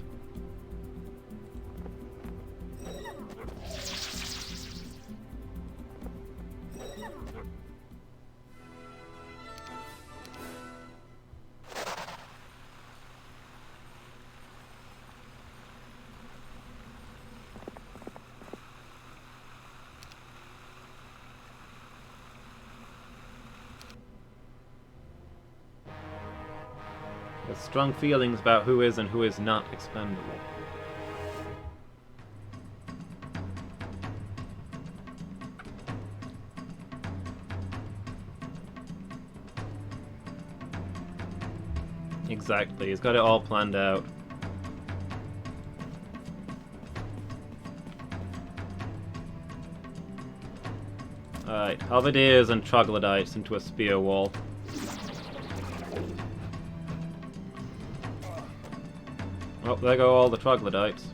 There's strong feelings about who is and who is not expendable. Exactly, he's got it all planned out. Alright, halberdiers and troglodytes into a spear wall. Oh, there go all the troglodytes.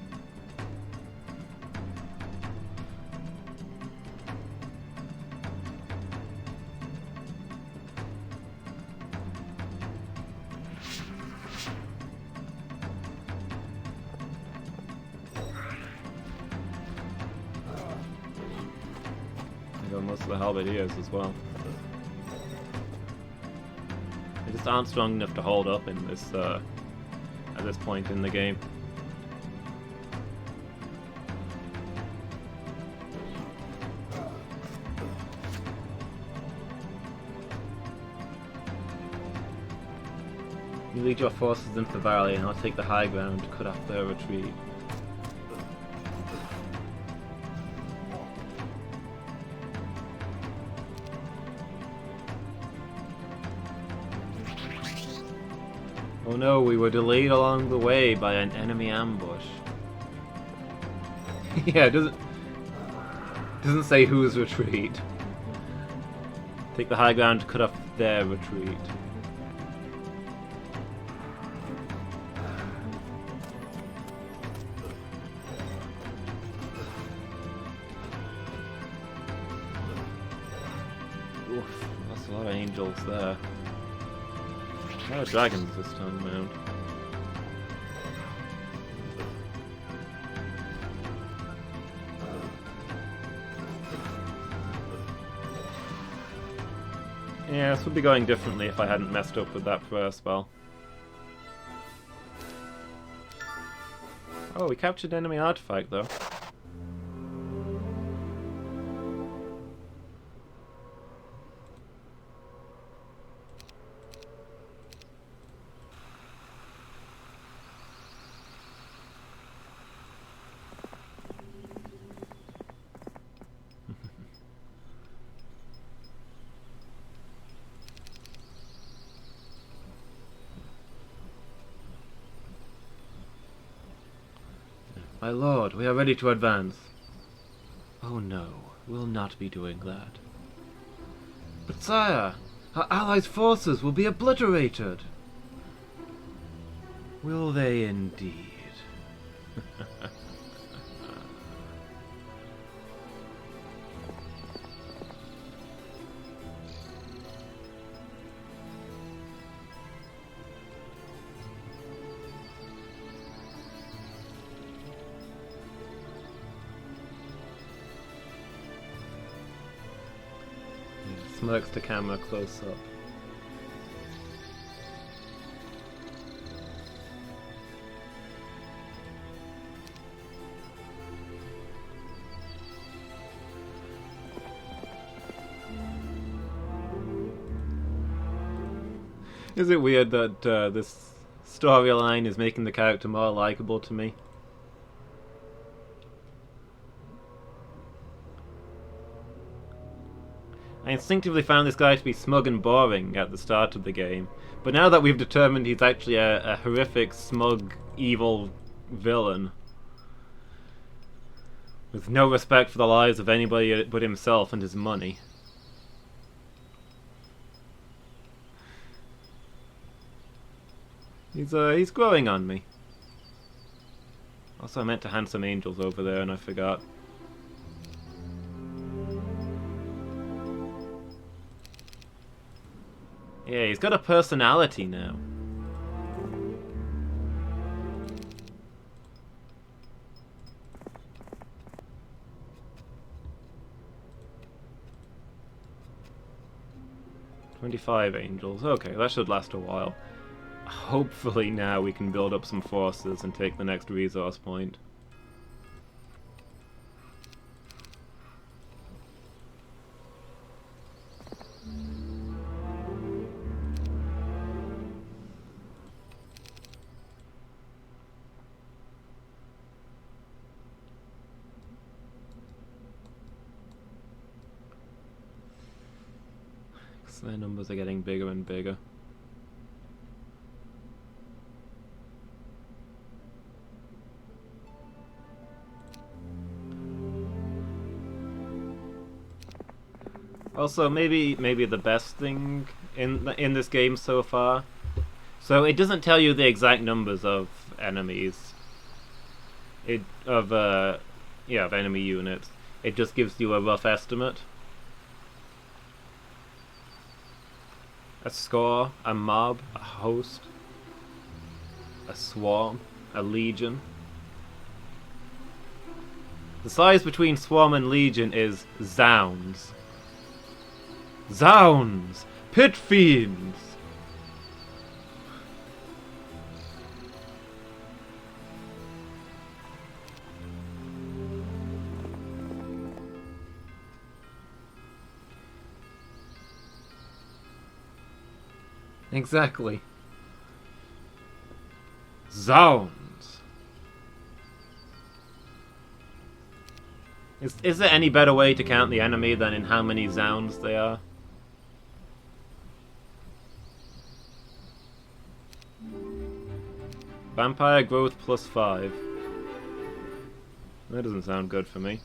There go most of the halberdiers as well. They just aren't strong enough to hold up in this at this point in the game. You lead your forces into the valley and I'll take the high ground to cut off their retreat. Oh no, we were delayed along the way by an enemy ambush. Yeah, it doesn't say whose retreat. Take the high ground to cut off their retreat. Oof, that's a lot of angels there. A lot of dragons this time around. Yeah, this would be going differently if I hadn't messed up with that prayer spell. Oh, we captured enemy artifact though. My lord, we are ready to advance. Oh no, we'll not be doing that. But sire, our allies' forces will be obliterated. Will they indeed? Smirks the camera close up. Is it weird that this storyline is making the character more likable to me? I instinctively found this guy to be smug and boring at the start of the game, but now that we've determined he's actually a horrific, smug, evil villain with no respect for the lives of anybody but himself and his money. He's growing on me. Also, I meant to hand some angels over there and I forgot. Yeah, he's got a personality now. "25 angels. Okay, that should last a while. Hopefully now we can build up some forces and take the next resource point. Their numbers are getting bigger and bigger. Also, maybe the best thing in this game so far. So it doesn't tell you the exact numbers of enemies. Of enemy units. It just gives you a rough estimate. A score, a mob, a host, a swarm, a legion. The size between swarm and legion is zounds. Zounds! Pit fiends! Exactly. Zounds. Is there any better way to count the enemy than in how many zounds they are? Vampire growth +5. That doesn't sound good for me.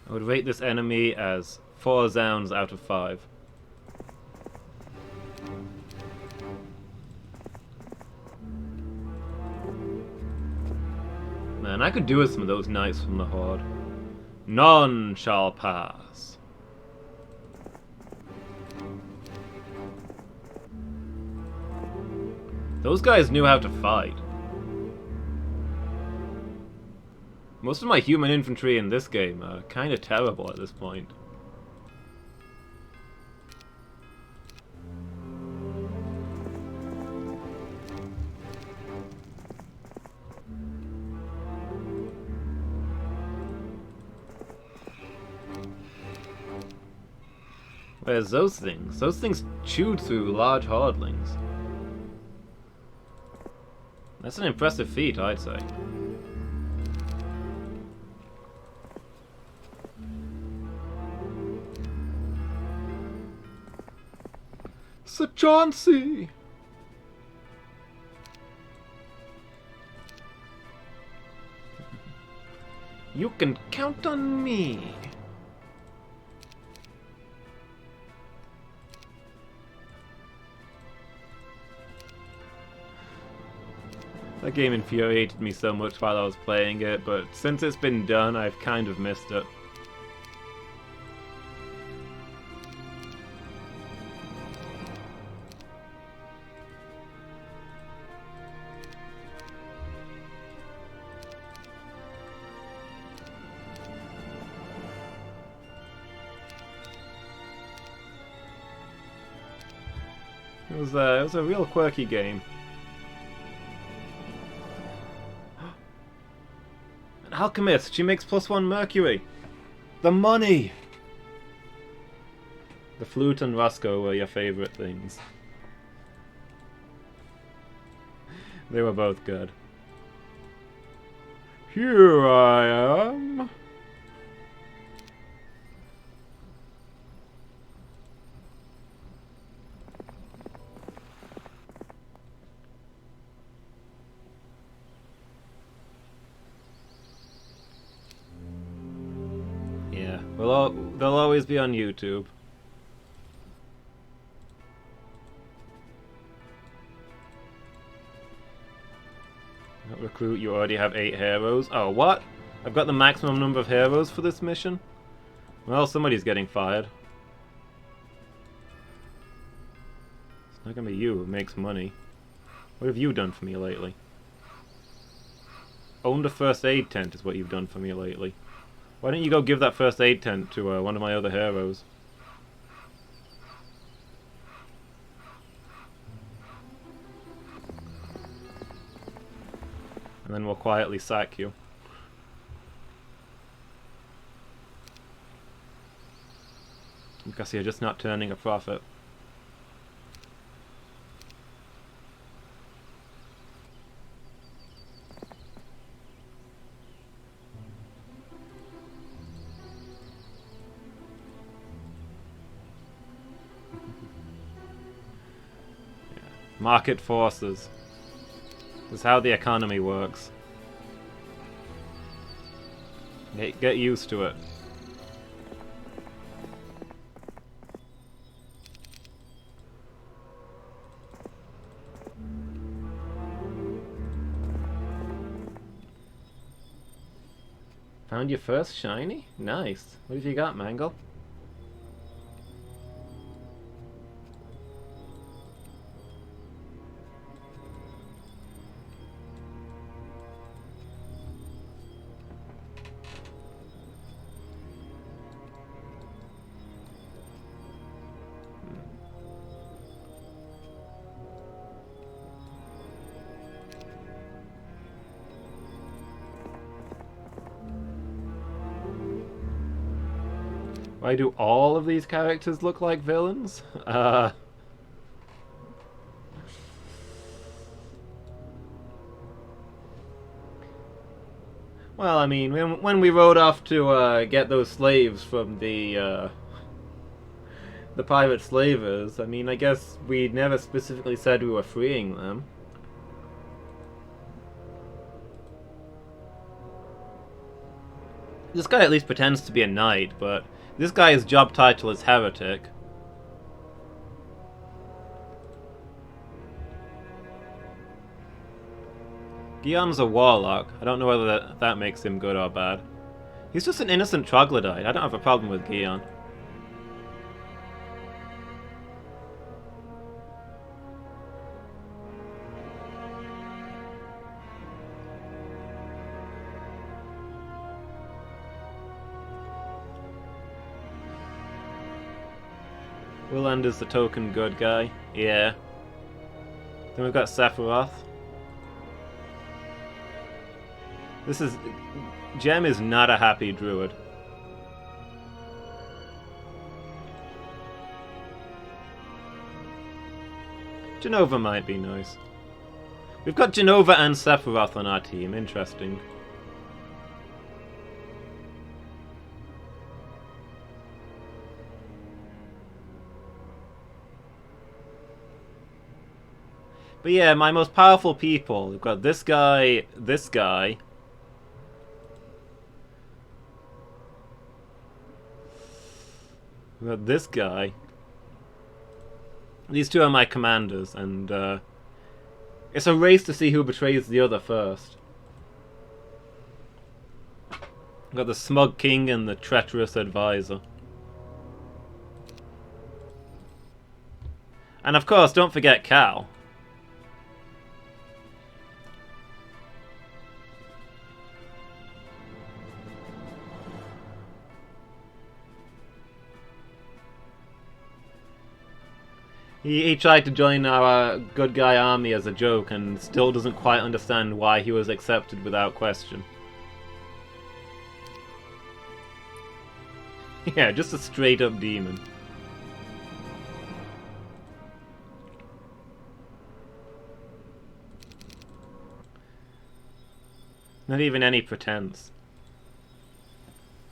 I would rate this enemy as 4 zounds out of 5. Man, I could do with some of those knights from the Horde. None shall pass. Those guys knew how to fight. Most of my human infantry in this game are kind of terrible at this point. Where's those things? Those things chewed through large hordlings. That's an impressive feat, I'd say. Sir Chauncey! You can count on me. That game infuriated me so much while I was playing it, but since it's been done, I've kind of missed it. It was a real quirky game. An alchemist! She makes +1 mercury! The money! The flute and Roscoe were your favourite things. They were both good. Here I am! Yeah, they'll always be on YouTube. Recruit, you already have 8 heroes. Oh, what? I've got the maximum number of heroes for this mission? Well, somebody's getting fired. It's not gonna be you who makes money. What have you done for me lately? Owned a first aid tent is what you've done for me lately. Why don't you go give that first aid tent to one of my other heroes? And then we'll quietly sack you. Because you're just not turning a profit. Market forces. This is how the economy works. Get used to it. Found your first shiny? Nice. What have you got, Mangle? Why do all of these characters look like villains? Well, I mean, when we rode off to get those slaves from the pirate slavers, I mean, I guess we never specifically said we were freeing them. This guy at least pretends to be a knight, but this guy's job title is heretic. Gion's a warlock. I don't know whether that makes him good or bad. He's just an innocent troglodyte. I don't have a problem with Gion. Willand is the token good guy. Yeah. Then we've got Sephiroth. Gem is not a happy druid. Genova might be nice. We've got Genova and Sephiroth on our team. Interesting. But yeah, my most powerful people. We've got this guy, this guy. We've got this guy. These two are my commanders, and it's a race to see who betrays the other first. We've got the smug king and the treacherous advisor. And of course, don't forget Cal. He tried to join our good guy army as a joke and still doesn't quite understand why he was accepted without question. Yeah, just a straight up demon. Not even any pretense.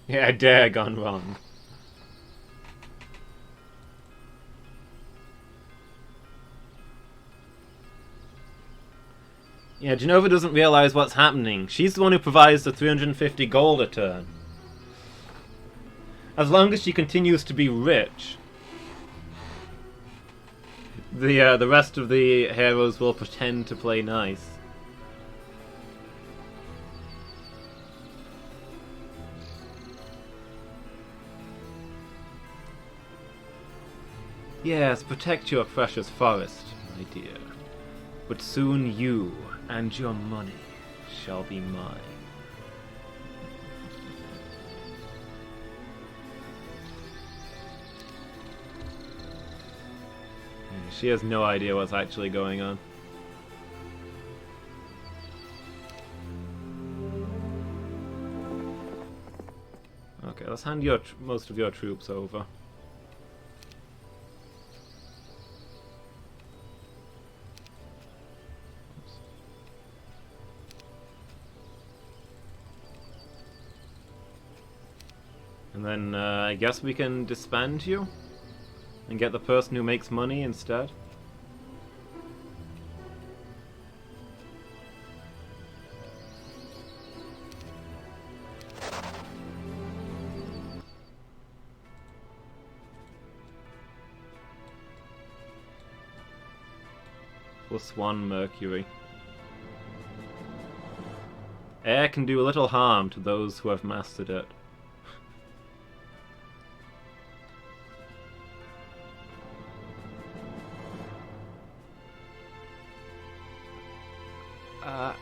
Yeah, dare gone wrong. Yeah, Genova doesn't realize what's happening. She's the one who provides the 350 gold a turn. As long as she continues to be rich, the rest of the heroes will pretend to play nice. Yes, protect your precious forest, my dear. But soon you and your money shall be mine. She has no idea what's actually going on. Okay, let's hand most of your troops over. And then I guess we can disband you and get the person who makes money instead. +1 Mercury. Air can do a little harm to those who have mastered it. What?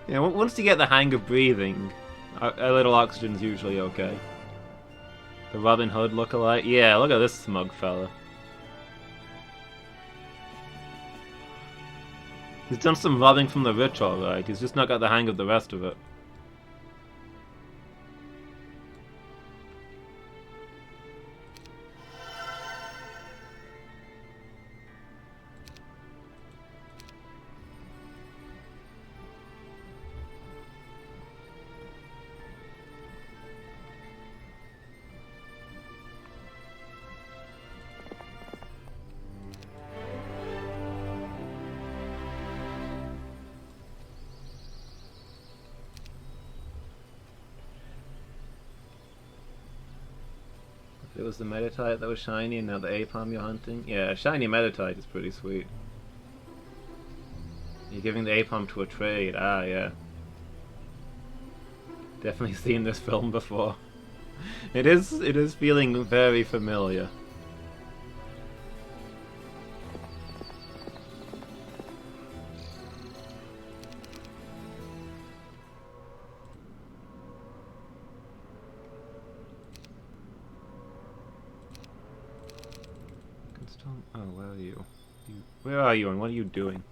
Yeah, once you get the hang of breathing, a little oxygen's usually okay. The Robin Hood lookalike? Yeah, look at this smug fella. He's done some robbing from the rich, alright. He's just not got the hang of the rest of it. It was the Metatite that was shiny and now the Apom you're hunting? Yeah, shiny Metatite is pretty sweet. You're giving the Apom to a trade. Ah, yeah. Definitely seen this film before. It is feeling very familiar. Oh, where are you? Where are you and what are you doing?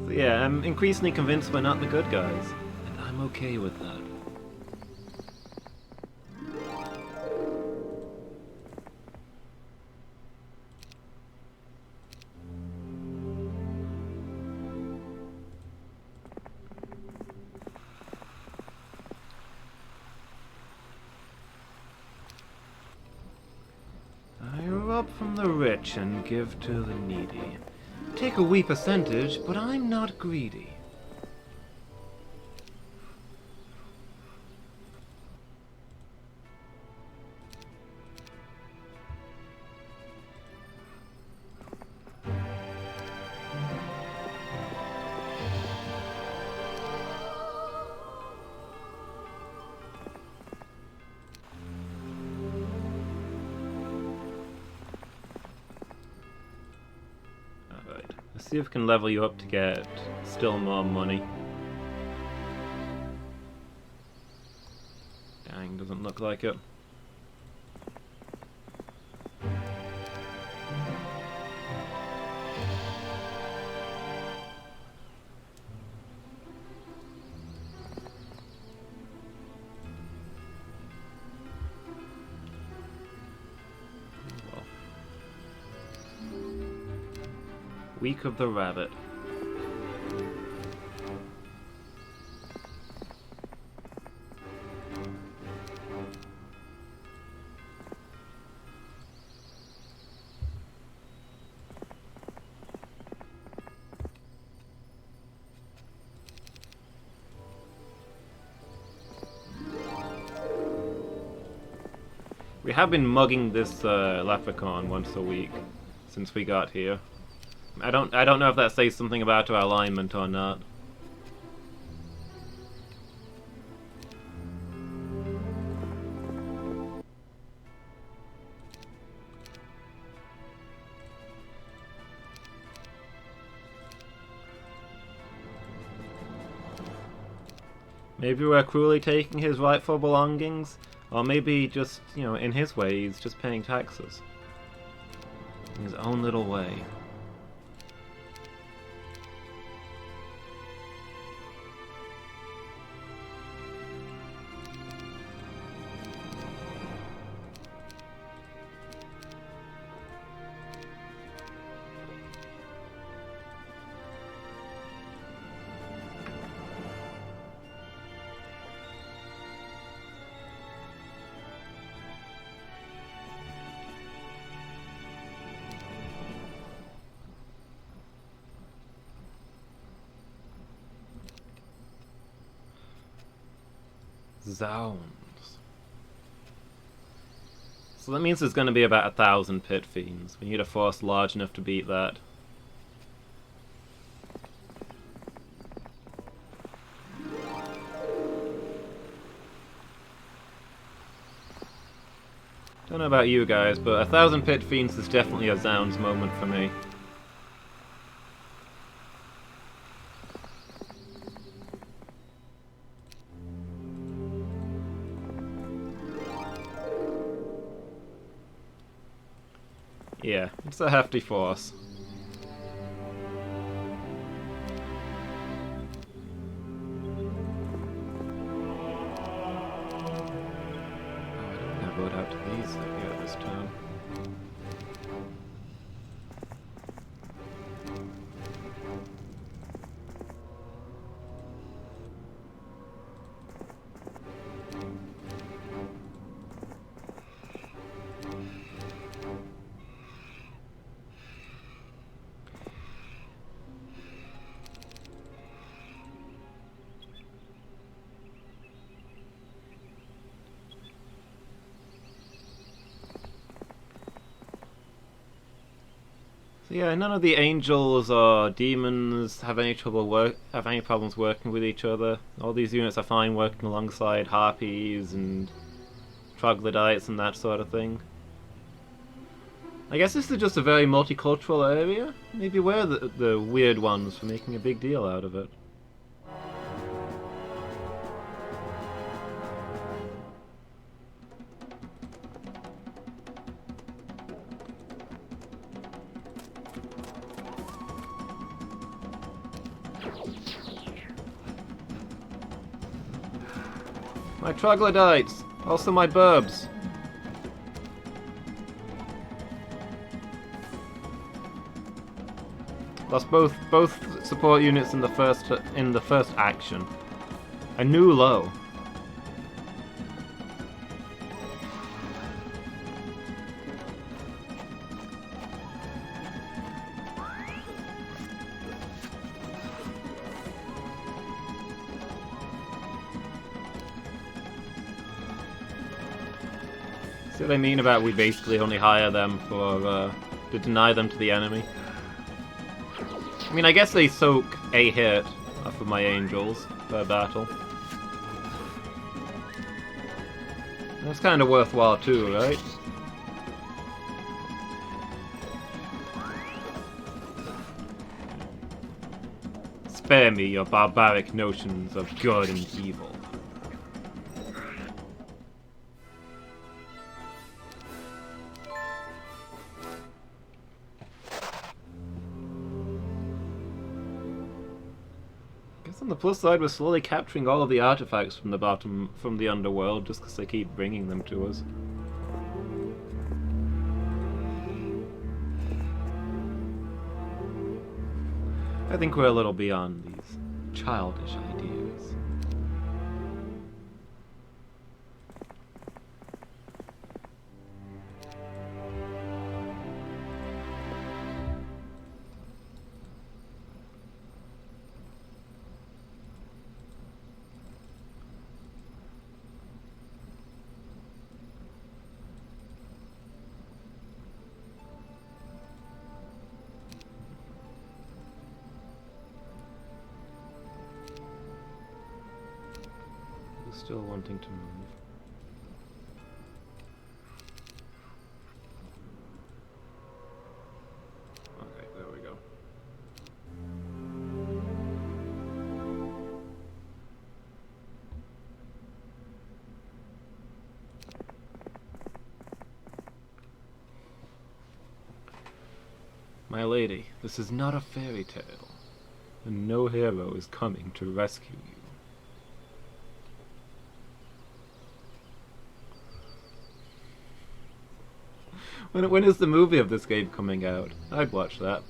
So Yeah, I'm increasingly convinced we're not the good guys, and I'm okay with that. I rob from the rich and give to the needy. Take a wee percentage, but I'm not greedy. Alright, let's see if we can level you up to get still more money. Dang, doesn't look like it. Week of the Rabbit. We have been mugging this leprechaun once a week since we got here. I don't know if that says something about our alignment or not. Maybe we're cruelly taking his rightful belongings, or maybe just, you know, in his way, he's just paying taxes. In his own little way. Zounds. So that means there's going to be about 1,000 pit fiends. We need a force large enough to beat that. Don't know about you guys, but 1,000 pit fiends is definitely a Zounds moment for me. Yeah, it's a hefty force. Oh, I don't want to vote out to these here this time. So yeah, none of the angels or demons have any problems working with each other. All these units are fine working alongside harpies and troglodytes and that sort of thing. I guess this is just a very multicultural area. Maybe we're the weird ones for making a big deal out of it. My troglodytes! Also my burbs! Lost both support units in the first action. A new low. See what I mean about we basically only hire them for to deny them to the enemy? I mean, I guess they soak a hit off of my angels per battle. That's kind of worthwhile too, right? Spare me your barbaric notions of good and evil. On the plus side, we're slowly capturing all of the artifacts from the underworld, just because they keep bringing them to us. I think we're a little beyond these childish ideas. Still wanting to move. Okay, there we go. My lady, this is not a fairy tale, and no hero is coming to rescue you. When is the movie of this game coming out? I'd watch that.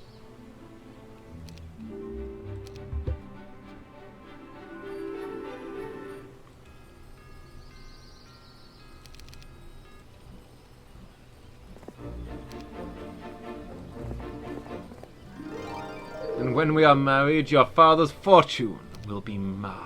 And when we are married, your father's fortune will be mine.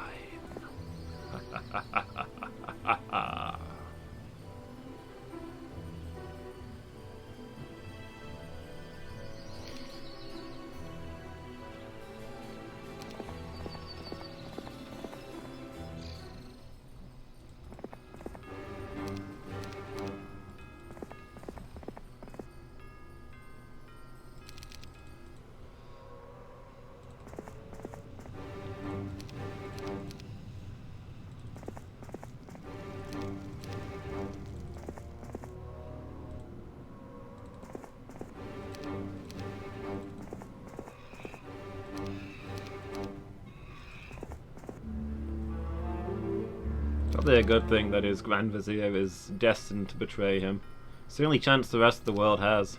Probably a good thing that his Grand Vizier is destined to betray him. It's the only chance the rest of the world has.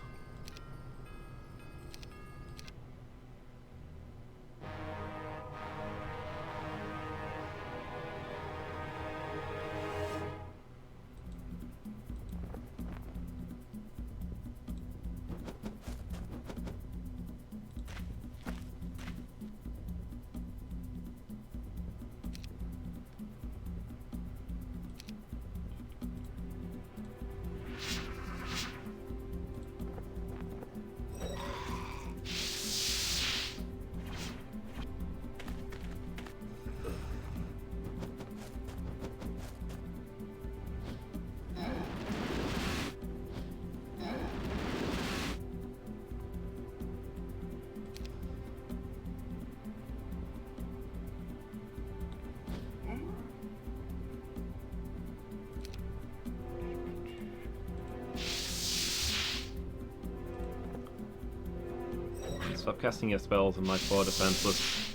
Stop casting your spells on my poor defenseless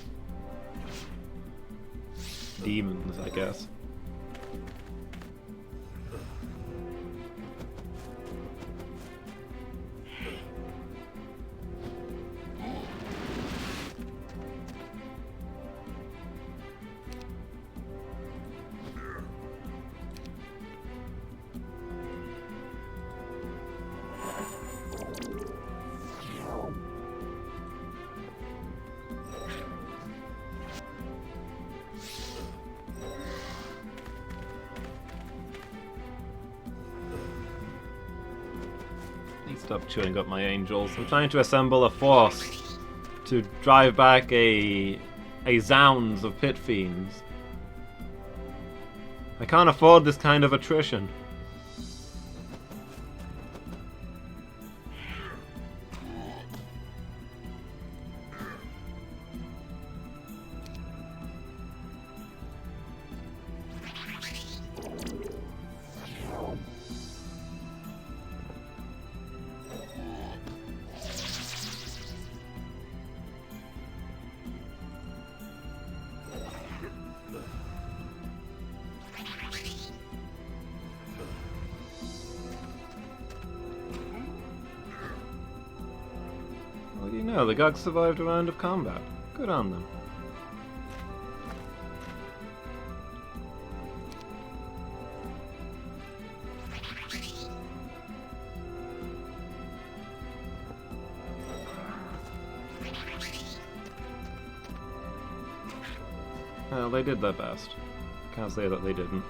demons, I guess. Stop chewing up my angels. I'm trying to assemble a force to drive back a zounds of pit fiends. I can't afford this kind of attrition. Well, you know, the Gogs survived a round of combat. Good on them. Well, they did their best. Can't say that they didn't.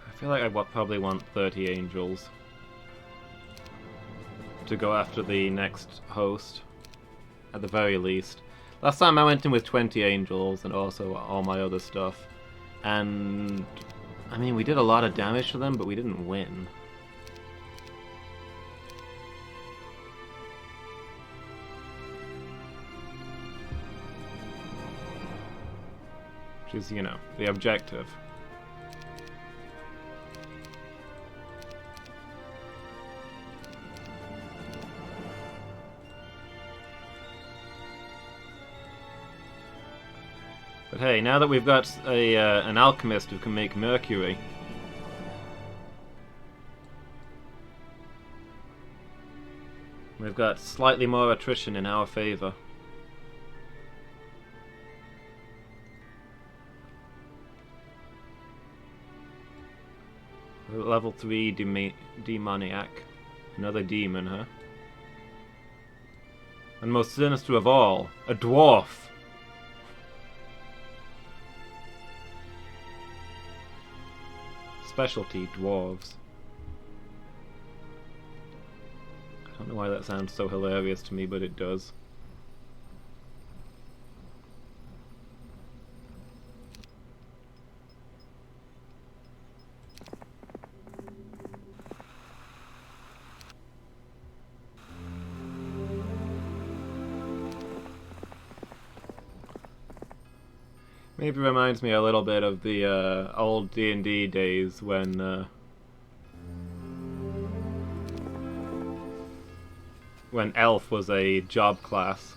I feel like I probably want 30 angels to go after the next host, at the very least. Last time I went in with 20 angels and also all my other stuff, and I mean, we did a lot of damage to them, but we didn't win. Which is, you know, the objective. But hey, now that we've got an alchemist who can make mercury, we've got slightly more attrition in our favor. Level 3 demoniac. Another demon, huh? And most sinister of all, a dwarf! Specialty dwarves. I don't know why that sounds so hilarious to me, but it does. Maybe reminds me a little bit of the old D&D days when elf was a job class.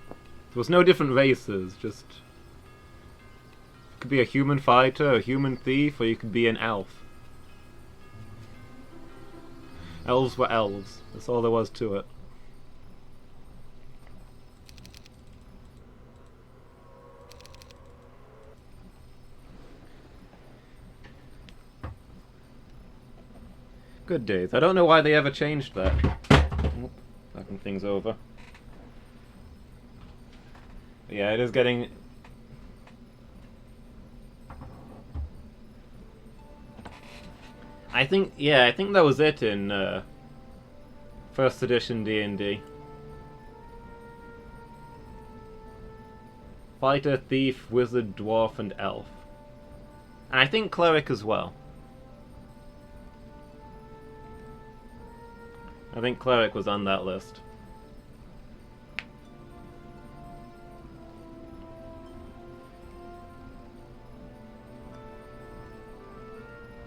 There was no different races, just you could be a human fighter, a human thief, or you could be an elf. Elves were elves. That's all there was to it. Good days. I don't know why they ever changed that. Knocking things over. But yeah, it is getting... I think that was it in first edition D&D. Fighter, thief, wizard, dwarf, and elf. And I think cleric as well. I think cleric was on that list.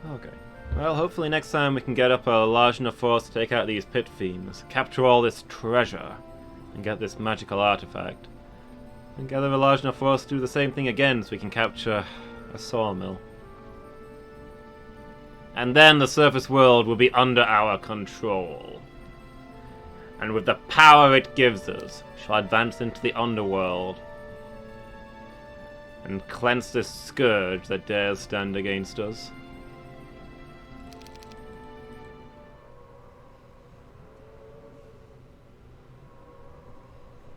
Okay. Well, hopefully next time we can get up a large enough force to take out these pit fiends, capture all this treasure, and get this magical artifact. And gather a large enough force to do the same thing again so we can capture a sawmill. And then the surface world will be under our control. And with the power it gives us, we shall advance into the underworld and cleanse this scourge that dares stand against us.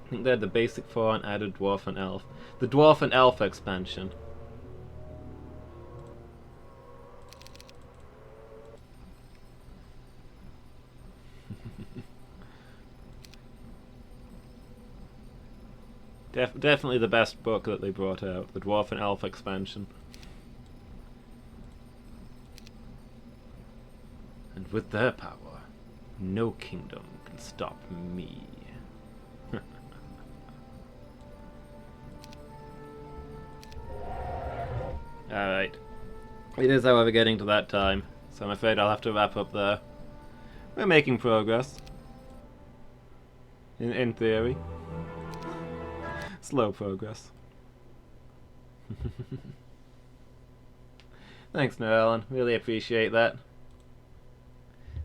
I think they had the basic 4 and added Dwarf and Elf. The Dwarf and Elf expansion. Definitely the best book that they brought out, the Dwarf and Elf expansion. And with their power, no kingdom can stop me. Alright. It is, however, getting to that time, so I'm afraid I'll have to wrap up there. We're making progress. In theory. Slow progress. Thanks, Nolan. Really appreciate that.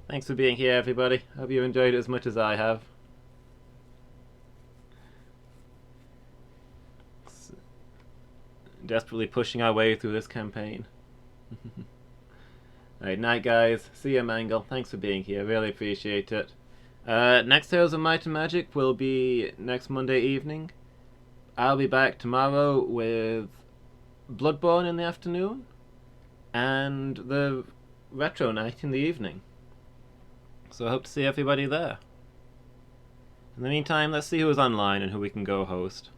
Thanks for being here, everybody. Hope you enjoyed it as much as I have. Desperately pushing our way through this campaign. Alright, night guys. See ya, Mangle. Thanks for being here. Really appreciate it. Next Tales of Might and Magic will be next Monday evening. I'll be back tomorrow with Bloodborne in the afternoon and the Retro Night in the evening. So I hope to see everybody there. In the meantime, let's see who's online and who we can go host.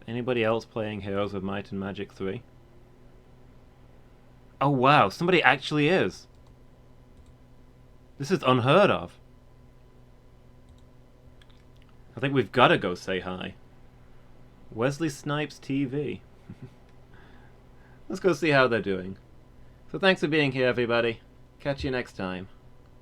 Anybody else playing Heroes of Might and Magic 3? Oh wow, somebody actually is! This is unheard of. I think we've got to go say hi. Wesley Snipes TV. Let's go see how they're doing. So thanks for being here, everybody. Catch you next time.